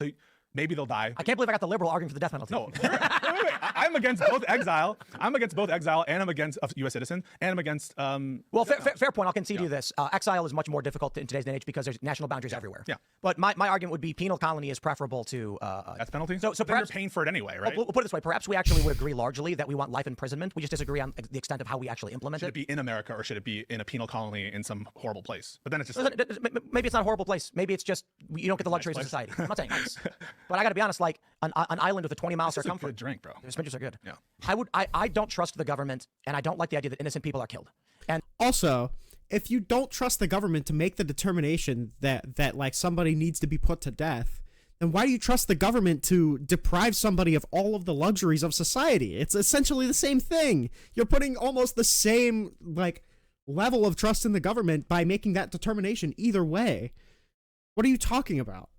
S3: So maybe they'll die.
S1: I can't believe I got the liberal arguing for the death penalty.
S3: No, wait. I'm against both exile. I'm against both exile, and I'm against a U.S. citizen, and I'm against.
S1: Well, fair point. I'll concede you this. Exile is much more difficult in today's day and age because there's national boundaries everywhere.
S3: Yeah.
S1: But my argument would be penal colony is preferable to
S3: death penalty.
S1: So
S3: then
S1: perhaps
S3: you're paying for it anyway, right?
S1: We'll put it this way. Perhaps we actually would agree largely that we want life imprisonment. We just disagree on the extent of how we actually implement
S3: Should it be in America or should it be in a penal colony in some horrible place? But then it's just
S1: Maybe it's not a horrible place. Maybe it's just you don't get the luxuries of society. I'm not saying nice, but I got to be honest. Like an island with a 20-mile
S3: it's a
S1: circumference.
S3: good drink, bro.
S1: The Smidgers are good.
S3: Yeah.
S1: I don't trust the government, and I don't like the idea that innocent people are killed. And
S2: Also, if you don't trust the government to make the determination that like somebody needs to be put to death, then why do you trust the government to deprive somebody of all of the luxuries of society? It's essentially the same thing. You're putting almost the same like level of trust in the government by making that determination either way. What are you talking about?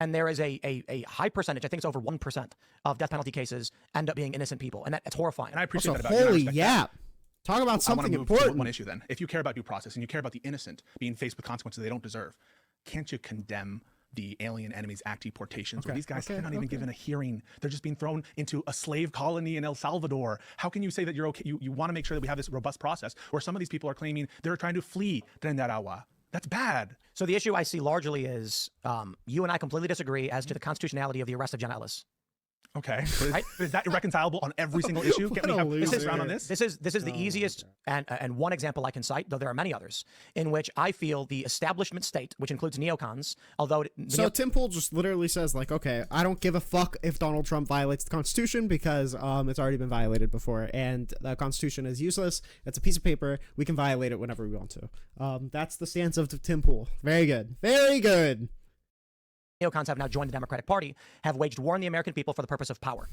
S1: And there is a high percentage, I think it's over 1% of death penalty cases end up being innocent people. And that's horrifying.
S3: And I appreciate
S2: Also,
S3: that about you.
S2: holy yeah. Talk about something
S3: I wanna move to
S2: important.
S3: one issue then. If you care about due process and you care about the innocent being faced with consequences they don't deserve, can't you condemn the Alien Enemies Act deportations where these guys are not even given a hearing? They're just being thrown into a slave colony in El Salvador. How can you say that you're okay? You want to make sure that we have this robust process where some of these people are claiming they're trying to flee Tren de Aragua? That's bad.
S1: So the issue I see largely is you and I completely disagree as to the constitutionality of the arrest of John Ellis.
S3: Okay.
S1: Right?
S3: Is that irreconcilable on every single issue? Can we have this round on this?
S1: This is the easiest and one example I can cite, though there are many others, in which I feel the establishment state, which includes neocons, although
S2: So Tim Pool just literally says like, okay, I don't give a fuck if Donald Trump violates the Constitution because it's already been violated before, and the Constitution is useless. It's a piece of paper. We can violate it whenever we want to. That's the stance of Tim Pool. Very good. Very good.
S1: neocons have now joined the Democratic Party, have waged war on the American people for the purpose of power.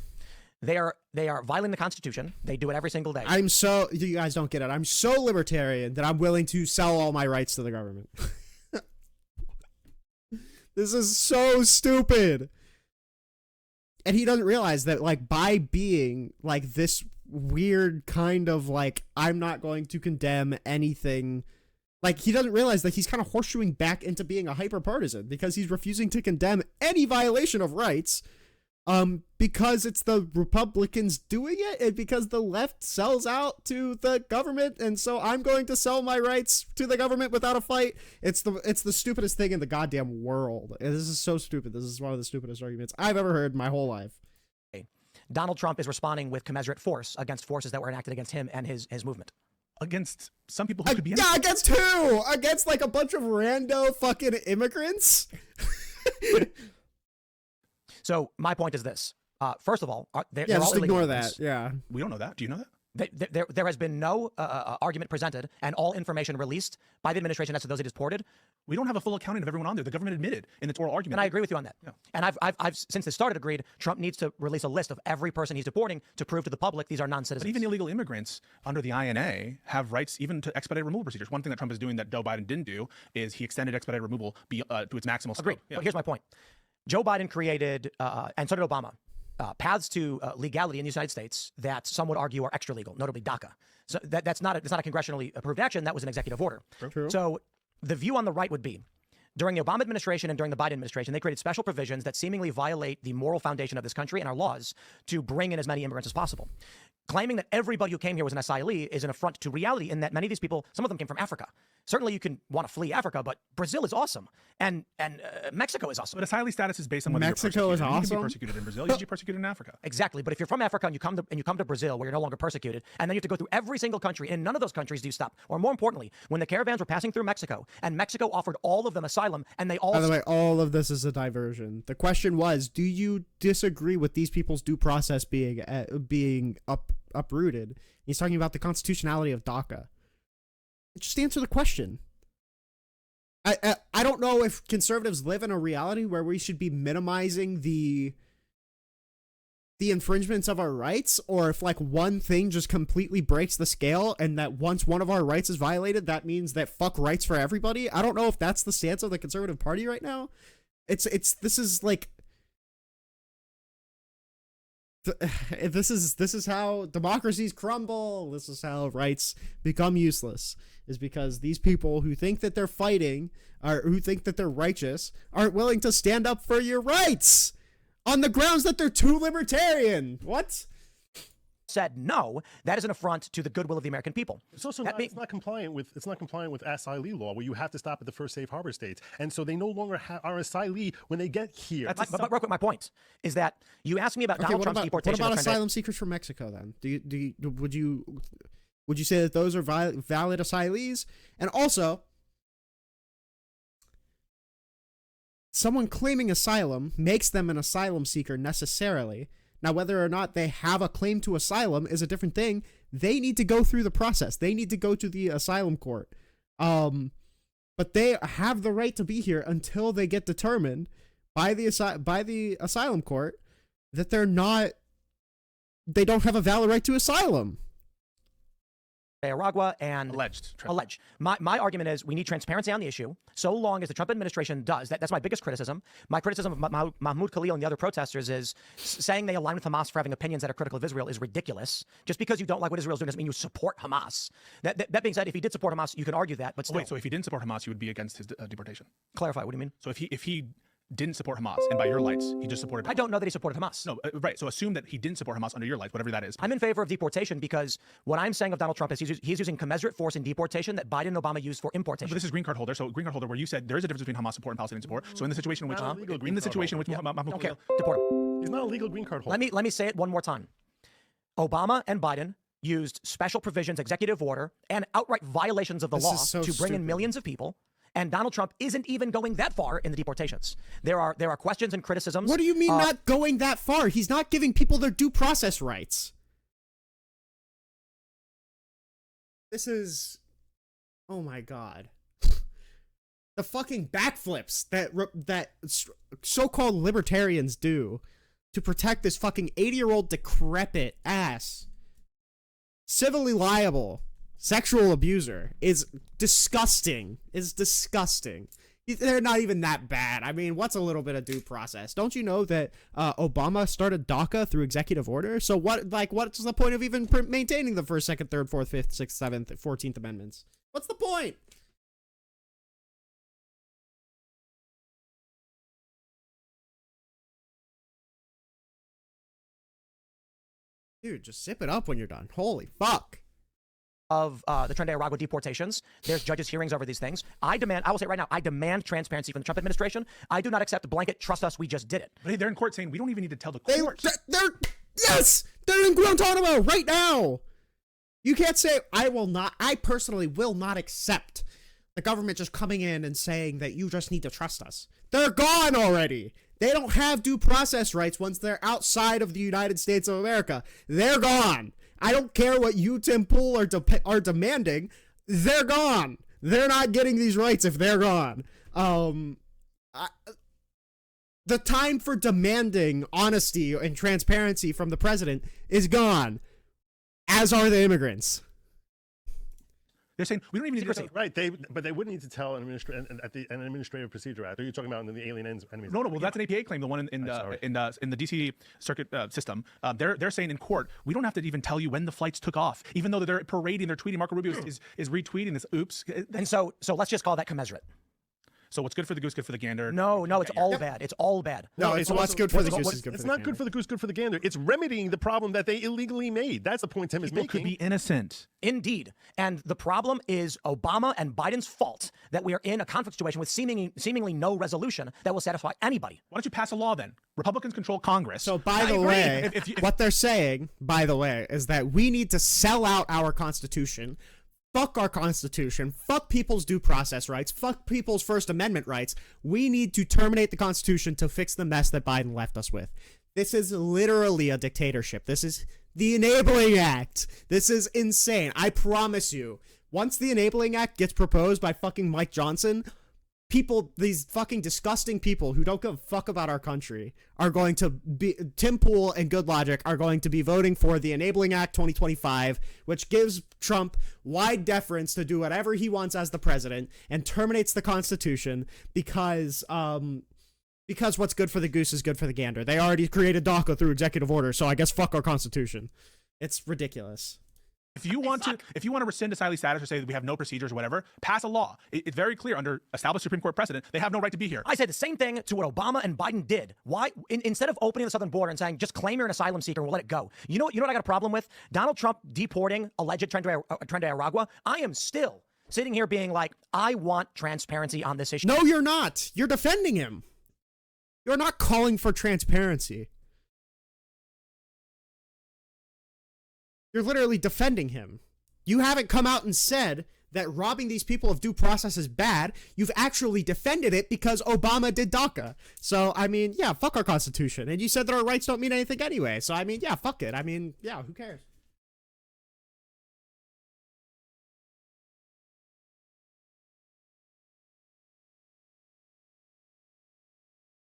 S1: They are violating the Constitution. They do it every single day.
S2: You guys don't get it. I'm so libertarian that I'm willing to sell all my rights to the government. This is so stupid. And he doesn't realize that, like, by being like this weird kind of like, I'm not going to condemn anything. Like, he doesn't realize that he's kind of horseshoeing back into being a hyper-partisan because he's refusing to condemn any violation of rights because it's the Republicans doing it and because the left sells out to the government, and so I'm going to sell my rights to the government without a fight. It's the stupidest thing in the goddamn world. And this is so stupid. This is one of the stupidest arguments I've ever heard in my whole life.
S1: Donald Trump is responding with commensurate force against forces that were enacted against him and his movement.
S3: Against some people who could be
S2: yeah, against who? Against like a bunch of rando fucking immigrants?
S1: So my point is this. First of all, they're
S2: just
S1: all illegal
S2: ignore
S1: immigrants.
S2: that. Yeah.
S3: We don't know that. Do you know that?
S1: There has been no argument presented and all information released by the administration as to those it deported.
S3: We don't have a full accounting of everyone on there. The government admitted in its oral argument.
S1: And I agree with you on that.
S3: Yeah.
S1: And I've since this started agreed Trump needs to release a list of every person he's deporting to prove to the public these are non-citizens.
S3: But even illegal immigrants under the INA have rights even to expedited removal procedures. One thing that Trump is doing that Joe Biden didn't do is he extended expedited removal to its maximal scope.
S1: Agreed.
S3: Yeah.
S1: But here's my point. Joe Biden created, and so did Obama, paths to legality in the United States that some would argue are extra legal, notably DACA. So that's not a congressionally approved action. That was an executive order.
S2: True.
S1: So the view on the right would be, during the Obama administration and during the Biden administration, they created special provisions that seemingly violate the moral foundation of this country and our laws to bring in as many immigrants as possible. Claiming that everybody who came here was an asylee is an affront to reality in that many of these people, some of them came from Africa. Certainly you can want to flee Africa, but Brazil is awesome. And Mexico is awesome.
S3: But asylee status is based on whether
S2: Mexico
S3: you're
S2: is
S3: persecuted. You can
S2: awesome?
S3: be persecuted in Brazil. You can be persecuted in Africa.
S1: Exactly. But if you're from Africa and you come to Brazil where you're no longer persecuted, and then you have to go through every single country, and none of those countries do you stop. Or more importantly, when the caravans were passing through Mexico, and Mexico offered all of them asylum, and they all...
S2: By the way, all of this is a diversion. The question was, do you disagree with these people's due process being uprooted? He's talking about the constitutionality of DACA. Just answer the question. I don't know if conservatives live in a reality where we should be minimizing the infringements of our rights, or if like one thing just completely breaks the scale and that once one of our rights is violated, that means that fuck rights for everybody. I don't know if that's the stance of the Conservative Party right now. This is how democracies crumble. This is how rights become useless, is because these people who think that they're fighting, or who think that they're righteous, aren't willing to stand up for your rights on the grounds that they're too libertarian. What?
S1: said no, that is an affront to the goodwill of the American people.
S4: It's also it's not compliant with asylee law, where you have to stop at the first safe harbor states, and so they no longer are asylee when they get here.
S1: But real quick, my point is that you asked me about Donald Trump's deportation.
S2: What about asylum seekers from Mexico then? Would you say that those are valid asylees? And also, someone claiming asylum makes them an asylum seeker necessarily. Now, whether or not they have a claim to asylum is a different thing. They need to go through the process. They need to go to the asylum court. But they have the right to be here until they get determined by the asylum court that they don't have a valid right to asylum.
S1: Nicaragua and
S3: alleged.
S1: My argument is we need transparency on the issue. So long as the Trump administration does that's my biggest criticism. My criticism of Mahmoud Khalil and the other protesters is saying they align with Hamas for having opinions that are critical of Israel is ridiculous. Just because you don't like what Israel's doing doesn't mean you support Hamas. That being said, if he did support Hamas, you can argue that. But still,
S3: wait, so if he didn't support Hamas, you would be against his deportation?
S1: Clarify. What do you mean?
S3: So if he didn't support Hamas, and by your lights, he just supported Hamas.
S1: I don't know that he supported Hamas.
S3: No, right. So assume that he didn't support Hamas under your lights, whatever that is.
S1: I'm in favor of deportation because what I'm saying of Donald Trump is he's using commensurate force in deportation that Biden and Obama used for importation.
S3: But this is green card holder. So green card holder, where you said there is a difference between Hamas support and Palestinian support. So in the situation in which
S1: don't care. Deport him.
S4: He's not a legal green card holder.
S1: Let me say it one more time. Obama and Biden used special provisions, executive order, and outright violations of the law to bring in millions of people. And Donald Trump isn't even going that far in the deportations. There are questions and criticisms.
S2: What do you mean not going that far? He's not giving people their due process rights. This is... Oh my God. The fucking backflips that so-called libertarians do to protect this fucking 80-year-old decrepit ass, civilly liable sexual abuser is disgusting. It's disgusting. They're not even that bad. I mean, what's a little bit of due process? Don't you know that Obama started DACA through executive order? So what's the point of even maintaining the 1st, 2nd, 3rd, 4th, 5th, 6th, 7th, 14th amendments? What's the point? Dude, just sip it up when you're done. Holy fuck.
S1: Of the Nicaragua deportations. There's judges' hearings over these things. I will say right now, I demand transparency from the Trump administration. I do not accept a blanket, trust us, we just did it.
S3: But they're in court saying we don't even need to tell the court.
S2: They're in Guantanamo right now. You can't say, I personally will not accept the government just coming in and saying that you just need to trust us. They're gone already. They don't have due process rights once they're outside of the United States of America. They're gone. I don't care what you, Tim Pool, are demanding. They're gone. They're not getting these rights if they're gone. The time for demanding honesty and transparency from the president is gone, as are the immigrants.
S3: They're saying we don't even need to.
S4: Right, but they wouldn't need to tell an Administrative Procedure Act. Are you talking about in the Alien Enemies?
S3: No, well, that's an APA claim. The one in the DC circuit system. They're saying in court we don't have to even tell you when the flights took off, even though they're parading, they're tweeting. Marco Rubio is retweeting this. Oops.
S1: And so let's just call that commensurate.
S3: So what's good for the goose, good for the gander?
S1: No, it's all bad. It's all bad.
S2: No, it's what's good for the goose is good for the gander.
S4: It's not good for the goose, good for the gander. It's remedying the problem that they illegally made. That's the point Tim is making.
S3: People could be innocent.
S1: Indeed. And the problem is Obama and Biden's fault that we are in a conflict situation with seemingly no resolution that will satisfy anybody.
S3: Why don't you pass a law then? Republicans control Congress.
S2: So, by the way, what they're saying, by the way, is that we need to sell out our Constitution. Fuck our Constitution. Fuck people's due process rights. Fuck people's First Amendment rights. We need to terminate the Constitution to fix the mess that Biden left us with. This is literally a dictatorship. This is the Enabling Act. This is insane. I promise you, once the Enabling Act gets proposed by fucking Mike Johnson, these fucking disgusting people who don't give a fuck about our country are going to be, Tim Pool and Good Logic are going to be voting for the Enabling Act 2025, which gives Trump wide deference to do whatever he wants as the president and terminates the Constitution because what's good for the goose is good for the gander. They already created DACA through executive order, so I guess fuck our Constitution. It's ridiculous.
S3: If you want to rescind asylee status or say that we have no procedures or whatever, pass a law. It's very clear under established Supreme Court precedent, they have no right to be here.
S1: I said the same thing to what Obama and Biden did. Why, instead of opening the southern border and saying, just claim you're an asylum seeker and we'll let it go. You know what I got a problem with? Donald Trump deporting alleged Nicaragua. I am still sitting here being like, I want transparency on this issue.
S2: No, you're not. You're defending him. You're not calling for transparency. You're literally defending him. You haven't come out and said that robbing these people of due process is bad. You've actually defended it because Obama did DACA. So, I mean, yeah, fuck our Constitution. And you said that our rights don't mean anything anyway. So, I mean, yeah, fuck it. I mean, yeah, who cares?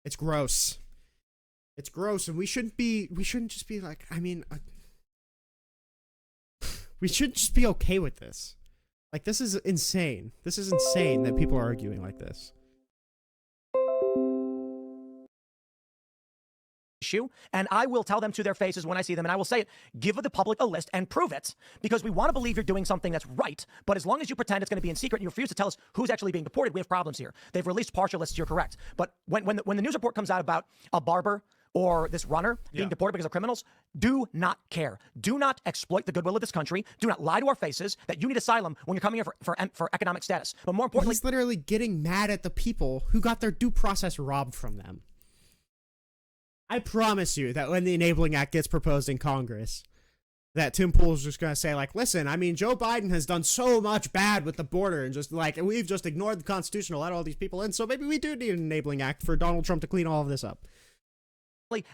S2: It's gross. It's gross, and we shouldn't just be like, I mean, we should just be okay with this. Like, this is insane. This is insane that people are arguing like this.
S1: Issue, and I will tell them to their faces when I see them, and I will say it, give the public a list and prove it, because we want to believe you're doing something that's right, but as long as you pretend it's going to be in secret and you refuse to tell us who's actually being deported, we have problems here. They've released partial lists, you're correct, but when the news report comes out about a barber or this runner being deported because of criminals, do not care. Do not exploit the goodwill of this country. Do not lie to our faces that you need asylum when you're coming here for economic status. But more importantly,
S2: he's literally getting mad at the people who got their due process robbed from them. I promise you that when the Enabling Act gets proposed in Congress, that Tim Pool's just going to say, like, listen, I mean, Joe Biden has done so much bad with the border and just, like, we've just ignored the Constitution to let all these people in, so maybe we do need an Enabling Act for Donald Trump to clean all of this up.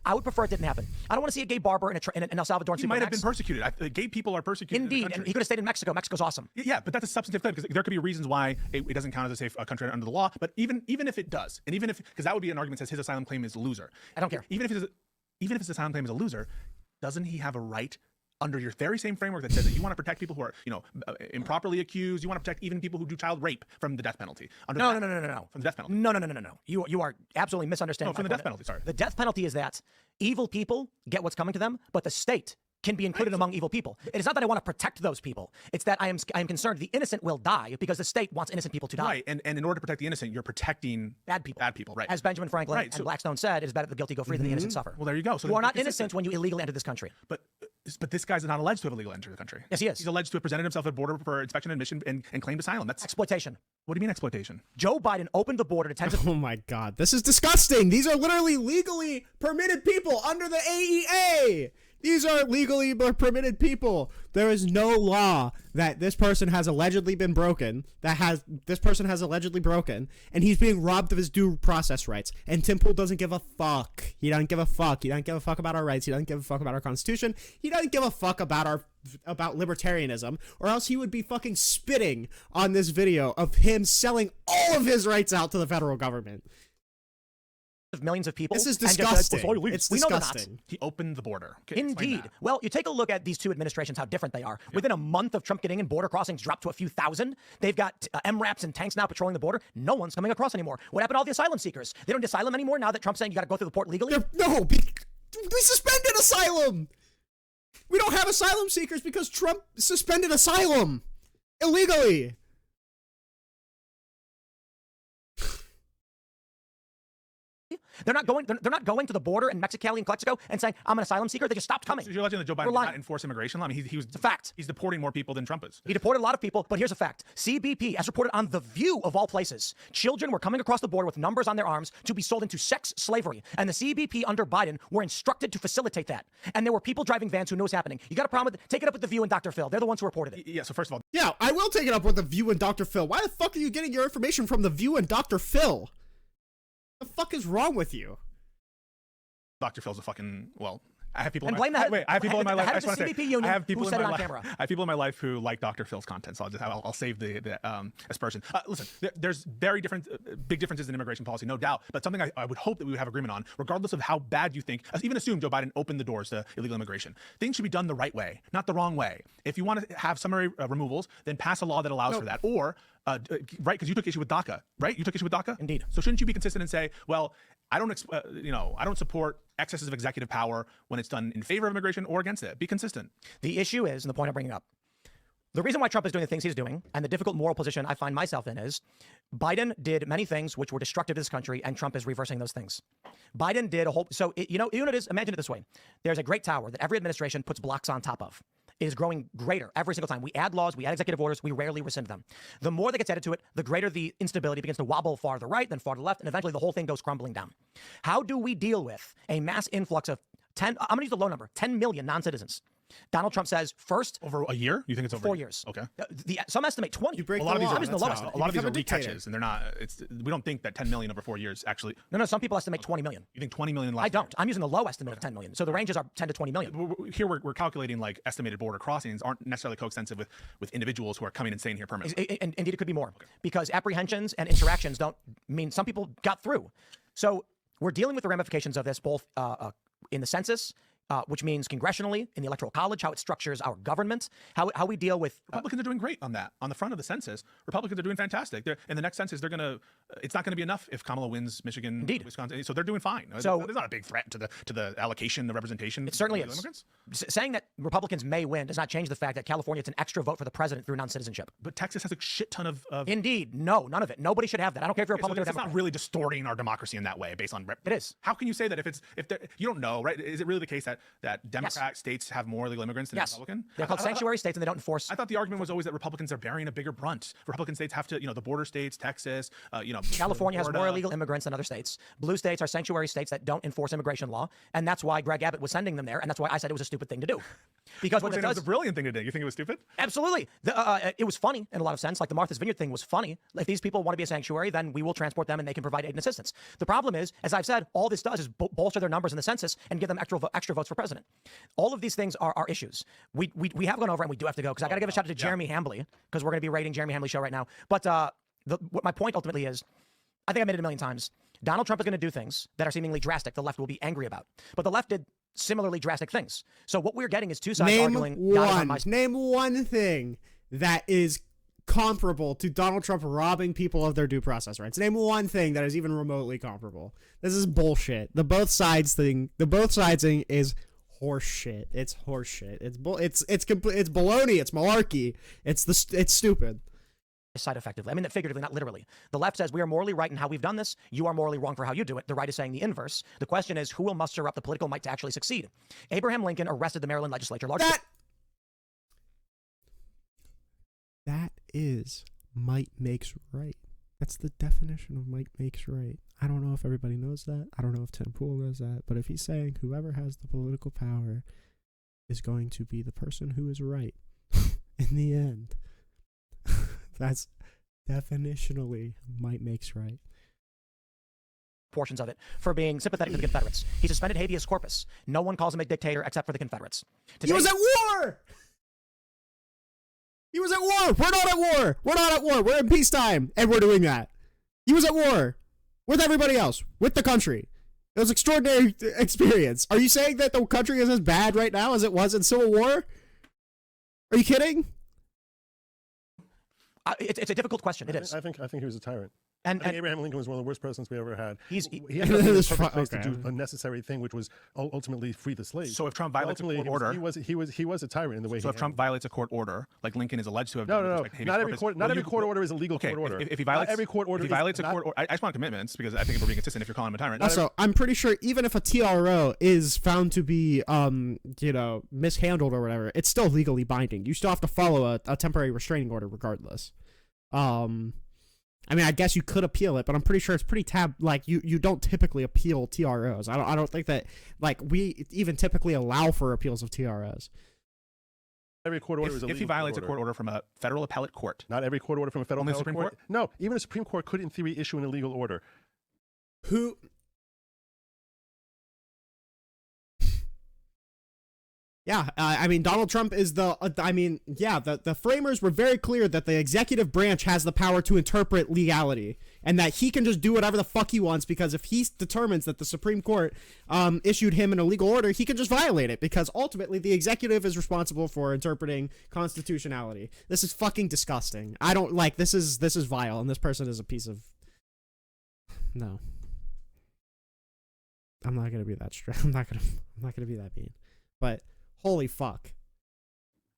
S1: I would prefer it didn't happen. I don't want to see a gay barber in El Salvador.
S3: He might have been persecuted. Gay people are persecuted.
S1: Indeed, and he could have stayed in Mexico. Mexico's awesome.
S3: Yeah, but that's a substantive claim because there could be reasons why it doesn't count as a safe country under the law. But even if it does, and even if, because that would be an argument that says his asylum claim is a loser.
S1: I don't care.
S3: Even if his asylum claim is a loser, doesn't he have a right under your very same framework that says that you want to protect people who are, improperly accused, you want to protect even people who do child rape from the death penalty?
S1: No.
S3: From the death penalty.
S1: No. You are absolutely misunderstanding.
S3: No, from the death penalty, sorry.
S1: The death penalty is that evil people get what's coming to them, but the state can be included among evil people. It is not that I want to protect those people. It's that I am concerned the innocent will die because the state wants innocent people to die.
S3: Right, and in order to protect the innocent, you're protecting
S1: bad people.
S3: Bad people, right.
S1: As Benjamin Franklin and Blackstone said, it is better that the guilty go free than the innocent suffer.
S3: Well, there you go. So
S1: you are not innocent when you illegally enter this country.
S3: But this guy's not alleged to have illegally entered the country.
S1: Yes, he is.
S3: He's alleged to have presented himself at border for inspection and admission and claimed asylum. That's
S1: exploitation.
S3: What do you mean exploitation?
S1: Joe Biden opened the border to tens of...
S2: Oh my God, this is disgusting. These are literally legally permitted people under the AEA. These are legally permitted people. There is no law that this person has allegedly been broken, and he's being robbed of his due process rights. And Tim Pool doesn't give a fuck. He doesn't give a fuck. He doesn't give a fuck about our rights. He doesn't give a fuck about our Constitution. He doesn't give a fuck about libertarianism, or else he would be fucking spitting on this video of him selling all of his rights out to the federal government.
S1: of millions of people.
S2: This is
S1: and just
S2: disgusting.
S1: said, "Well,
S2: It's
S1: we know they're not."
S2: disgusting.
S3: He opened the border. Okay, explain
S1: Indeed.
S3: that.
S1: Well, you take a look at these two administrations, how different they are. Within a month of Trump getting in, border crossings dropped to a few thousand. They've got MRAPs and tanks now patrolling the border. No one's coming across anymore. What happened to all the asylum seekers? They don't need asylum anymore now that Trump's saying you got to go through the port legally?
S2: We suspended asylum. We don't have asylum seekers because Trump suspended asylum illegally.
S1: They're not going. They're not going to the border in Mexicali and Calexico and saying I'm an asylum seeker. They just stopped coming.
S3: So you're alleging that Joe Biden did not enforce immigration law? I mean, he was.
S1: It's a fact.
S3: He's deporting more people than Trump is.
S1: He deported a lot of people, but here's a fact. CBP, as reported on The View of all places, children were coming across the border with numbers on their arms to be sold into sex slavery. And the CBP under Biden were instructed to facilitate that. And there were people driving vans who knew what's happening. You got a problem with it? Take it up with The View and Dr. Phil. They're the ones who reported it.
S3: Yeah, so first of all,
S2: Yeah, I will take it up with The View and Dr. Phil. Why the fuck are you getting your information from The View and Dr. Phil? The fuck is wrong with you?
S3: Dr. Phil's a fucking, well, I have people
S1: And
S3: in
S1: blame
S3: my,
S1: the
S3: wait, I have people in my life.
S1: head
S3: I
S1: of
S3: just
S1: the
S3: want to
S1: CBP
S3: say,
S1: union
S3: I have people
S1: who
S3: in
S1: said
S3: my
S1: it on
S3: life.
S1: camera.
S3: I have people in my life who like Dr. Phil's content, so I'll save the aspersion. Listen, there's very different, big differences in immigration policy, no doubt, but something I would hope that we would have agreement on, regardless of how bad you think, even assume Joe Biden opened the doors to illegal immigration. Things should be done the right way, not the wrong way. If you want to have summary removals, then pass a law that allows for that, or right, because you took issue with DACA, right? You took issue with DACA?
S1: Indeed.
S3: So shouldn't you be consistent and say, well, I don't support excesses of executive power when it's done in favor of immigration or against it. Be consistent.
S1: The issue is, and the point I'm bringing up, the reason why Trump is doing the things he's doing, and the difficult moral position I find myself in is, Biden did many things which were destructive to this country, and Trump is reversing those things. Biden did a whole, so, it is, imagine it this way. There's a great tower that every administration puts blocks on top of. It is growing greater every single time. We add laws, we add executive orders, we rarely rescind them. The more that gets added to it, the greater the instability begins to wobble far to the right, then far to the left, and eventually the whole thing goes crumbling down. How do we deal with a mass influx of I'm going to use the low number, 10 million non-citizens? Donald Trump says, first,
S3: Over a year? You think it's over
S1: 4 years.
S3: Okay.
S1: Some estimate 20.
S2: You break
S3: A lot of these
S2: law,
S3: are,
S1: I'm using the lowest.
S3: a lot of these
S2: become
S3: are
S2: a dictator.
S3: recatches, and they're not. We don't think that 10 million over 4 years actually.
S1: No, some people estimate 20 million.
S3: You think 20 million last
S1: I don't. I'm using the low estimate of 10 million. So the ranges are 10 to 20 million.
S3: Here we're calculating like estimated border crossings aren't necessarily coextensive with individuals who are coming and staying here permanently.
S1: Indeed, it could be more because apprehensions and interactions don't mean some people got through. So we're dealing with the ramifications of this both in the census, which means congressionally, in the Electoral College, how it structures our government, how we deal with...
S3: Republicans are doing great on that. On the front of the census, Republicans are doing fantastic. In the next census, it's not going to be enough if Kamala wins Michigan,
S1: Indeed.
S3: Wisconsin. So they're doing fine.
S1: So
S3: there's not a big threat to the allocation, the representation.
S1: It certainly
S3: of
S1: is.
S3: immigrants.
S1: Saying that Republicans may win does not change the fact that California, it's an extra vote for the president through non-citizenship.
S3: But Texas has a shit ton of...
S1: Indeed. No, none of it. Nobody should have that. I don't care if you're Republican or
S3: it's
S1: Democrat.
S3: not really distorting our democracy in that way based on...
S1: It is.
S3: How can you say that you don't know, right? Is it really the case that Democrat states have more illegal immigrants than Republican?
S1: They're called sanctuary states and they don't enforce...
S3: I thought the argument was always that Republicans are bearing a bigger brunt. Republican states have to, the border states, Texas,
S1: California has
S3: Florida.
S1: more illegal immigrants than other states. Blue states are sanctuary states that don't enforce immigration law, and that's why Greg Abbott was sending them there, and that's why I said it was a stupid thing to do. Because what it
S3: It
S1: does...
S3: was a brilliant thing to do. You think it was stupid?
S1: Absolutely. It was funny in a lot of sense. Like the Martha's Vineyard thing was funny. If these people want to be a sanctuary, then we will transport them and they can provide aid and assistance. The problem is, as I've said, all this does is bolster their numbers in the census and give them extra votes for president. All of these things are issues. We have gone over and we do have to go because I got to give a shout out to Jeremy Hambley because we're going to be rating Jeremy Hambley's show right now. But what my point ultimately is, I think I made it a million times. Donald Trump is going to do things that are seemingly drastic. The left will be angry about. But the left did similarly drastic things. So what we're getting is two sides arguing.
S2: Name one thing that is comparable to Donald Trump robbing people of their due process rights. Name one thing that is even remotely comparable. This is bullshit. The both sides thing is horseshit. It's horseshit. It's baloney. It's malarkey. It's stupid.
S1: Side effectively. I mean that figuratively, not literally. The left says we are morally right in how we've done this. You are morally wrong for how you do it. The right is saying the inverse. The question is who will muster up the political might to actually succeed. Abraham Lincoln arrested the Maryland legislature largely.
S2: That is might makes right. That's the definition of might makes right. I don't know if everybody knows that. I don't know if Tim Pool knows that. But if he's saying whoever has the political power is going to be the person who is right in the end, that's definitionally might makes right.
S1: Portions of it for being sympathetic to the Confederates. He suspended habeas corpus. No one calls him a dictator except for the Confederates.
S2: He was at war! He was at war! We're not at war! We're not at war! We're in peacetime! And we're doing that. He was at war! With everybody else. With the country. It was an extraordinary experience. Are you saying that the country is as bad right now as it was in Civil War? Are you kidding?
S1: It's a difficult question. It is.
S4: I think he was a tyrant.
S1: And
S4: I think Abraham Lincoln was one of the worst presidents we ever had.
S1: He
S4: had to be in the perfect place to do a necessary thing, which was ultimately free the slaves.
S3: So if Trump violates a court order,
S4: he was a tyrant in the way.
S3: So if Trump violates a court order, like Lincoln is alleged to have done,
S4: not every court order is a legal court order.
S3: If he violates
S4: not every court order,
S3: if he violates a court order, I just want commitments because I think if we're being consistent, if you're calling him a tyrant.
S2: Also, I'm pretty sure even if a TRO is found to be mishandled or whatever, it's still legally binding. You still have to follow a temporary restraining order regardless. I mean, I guess you could appeal it, but I'm pretty sure it's pretty you don't typically appeal TROs. I don't think that we even typically allow for appeals of TROs.
S4: Every court order is a legal
S3: if he violates a court order from a federal appellate court.
S4: Not every court order from a federal appellate
S3: Supreme Court.
S4: No, even a Supreme Court could in theory issue an illegal order.
S2: Who? Yeah, I mean, Donald Trump is the framers were very clear that the executive branch has the power to interpret legality and that he can just do whatever the fuck he wants because if he determines that the Supreme Court issued him an illegal order, he can just violate it because ultimately the executive is responsible for interpreting constitutionality. This is fucking disgusting. I don't like this is vile and this person is a piece of no. I'm not going to be that straight. I'm not going to be that mean. But holy fuck.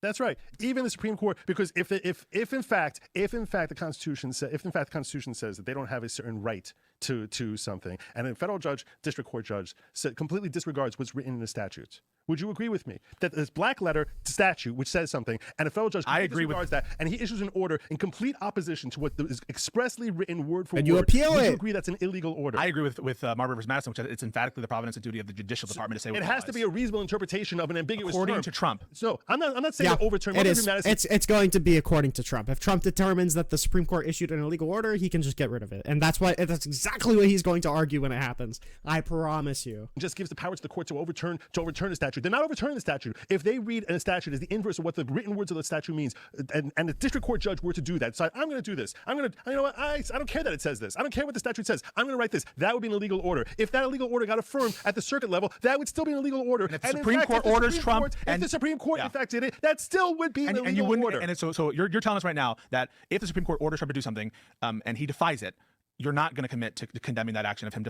S4: That's right. Even the Supreme Court, because if in fact the Constitution says that they don't have a certain right to something, and a federal judge, district court judge, completely disregards what's written in the statutes, would you agree with me that this black letter statute which says something, and a federal judge disregards that, and he issues an order in complete opposition to what is expressly written word for word?
S2: And you appeal
S4: would
S2: it.
S4: You agree that's an illegal order?
S3: I agree with Marbury v. Madison, which it's emphatically the providence and duty of the judicial department to say what
S4: it has to be a reasonable interpretation of an ambiguous
S3: according
S4: term.
S3: to Trump.
S4: So I'm not saying overturn
S2: it
S4: Marbury
S2: is.
S4: v. Madison.
S2: It's going to be according to Trump. If Trump determines that the Supreme Court issued an illegal order, he can just get rid of it, and that's exactly what he's going to argue when it happens. I promise you.
S4: It just gives the power to the court to overturn a statute. They're not overturning the statute. If they read a statute as the inverse of what the written words of the statute means, and the district court judge were to do that, decide I'm going to do this. You know what? I don't care that it says this. I don't care what the statute says. I'm going to write this. That would be an illegal order. If that illegal order got affirmed at the circuit level, that would still be an illegal order.
S3: And if the Supreme Court orders Trump,
S4: if the Supreme Court in fact did it, that still would be an illegal order.
S3: And so you're telling us right now that if the Supreme Court orders Trump to do something, and he defies it, you're not going to commit to condemning that action of him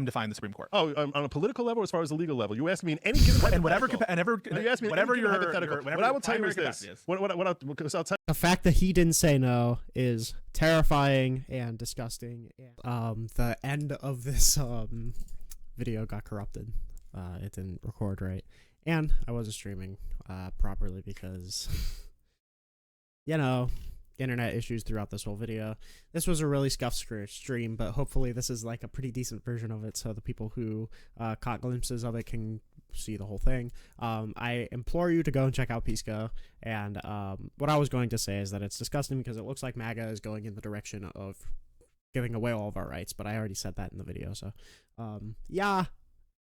S3: defying the Supreme Court.
S4: Oh, on a political level, as far as the legal level, you ask me in any given
S3: and whatever
S4: you ask me
S3: whatever your
S4: hypothetical. What I will tell you is this. I'll tell
S2: the fact that he didn't say no is terrifying and disgusting. The end of this video got corrupted. It didn't record right, and I wasn't streaming properly because internet issues throughout this whole video. This was a really scuffed stream, but hopefully this is like a pretty decent version of it so the people who caught glimpses of it can see the whole thing. I implore you to go and check out Pisco, and what I was going to say is that it's disgusting because it looks like MAGA is going in the direction of giving away all of our rights, but I already said that in the video, so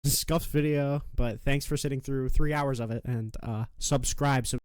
S2: scuffed video, but thanks for sitting through 3 hours of it, and subscribe so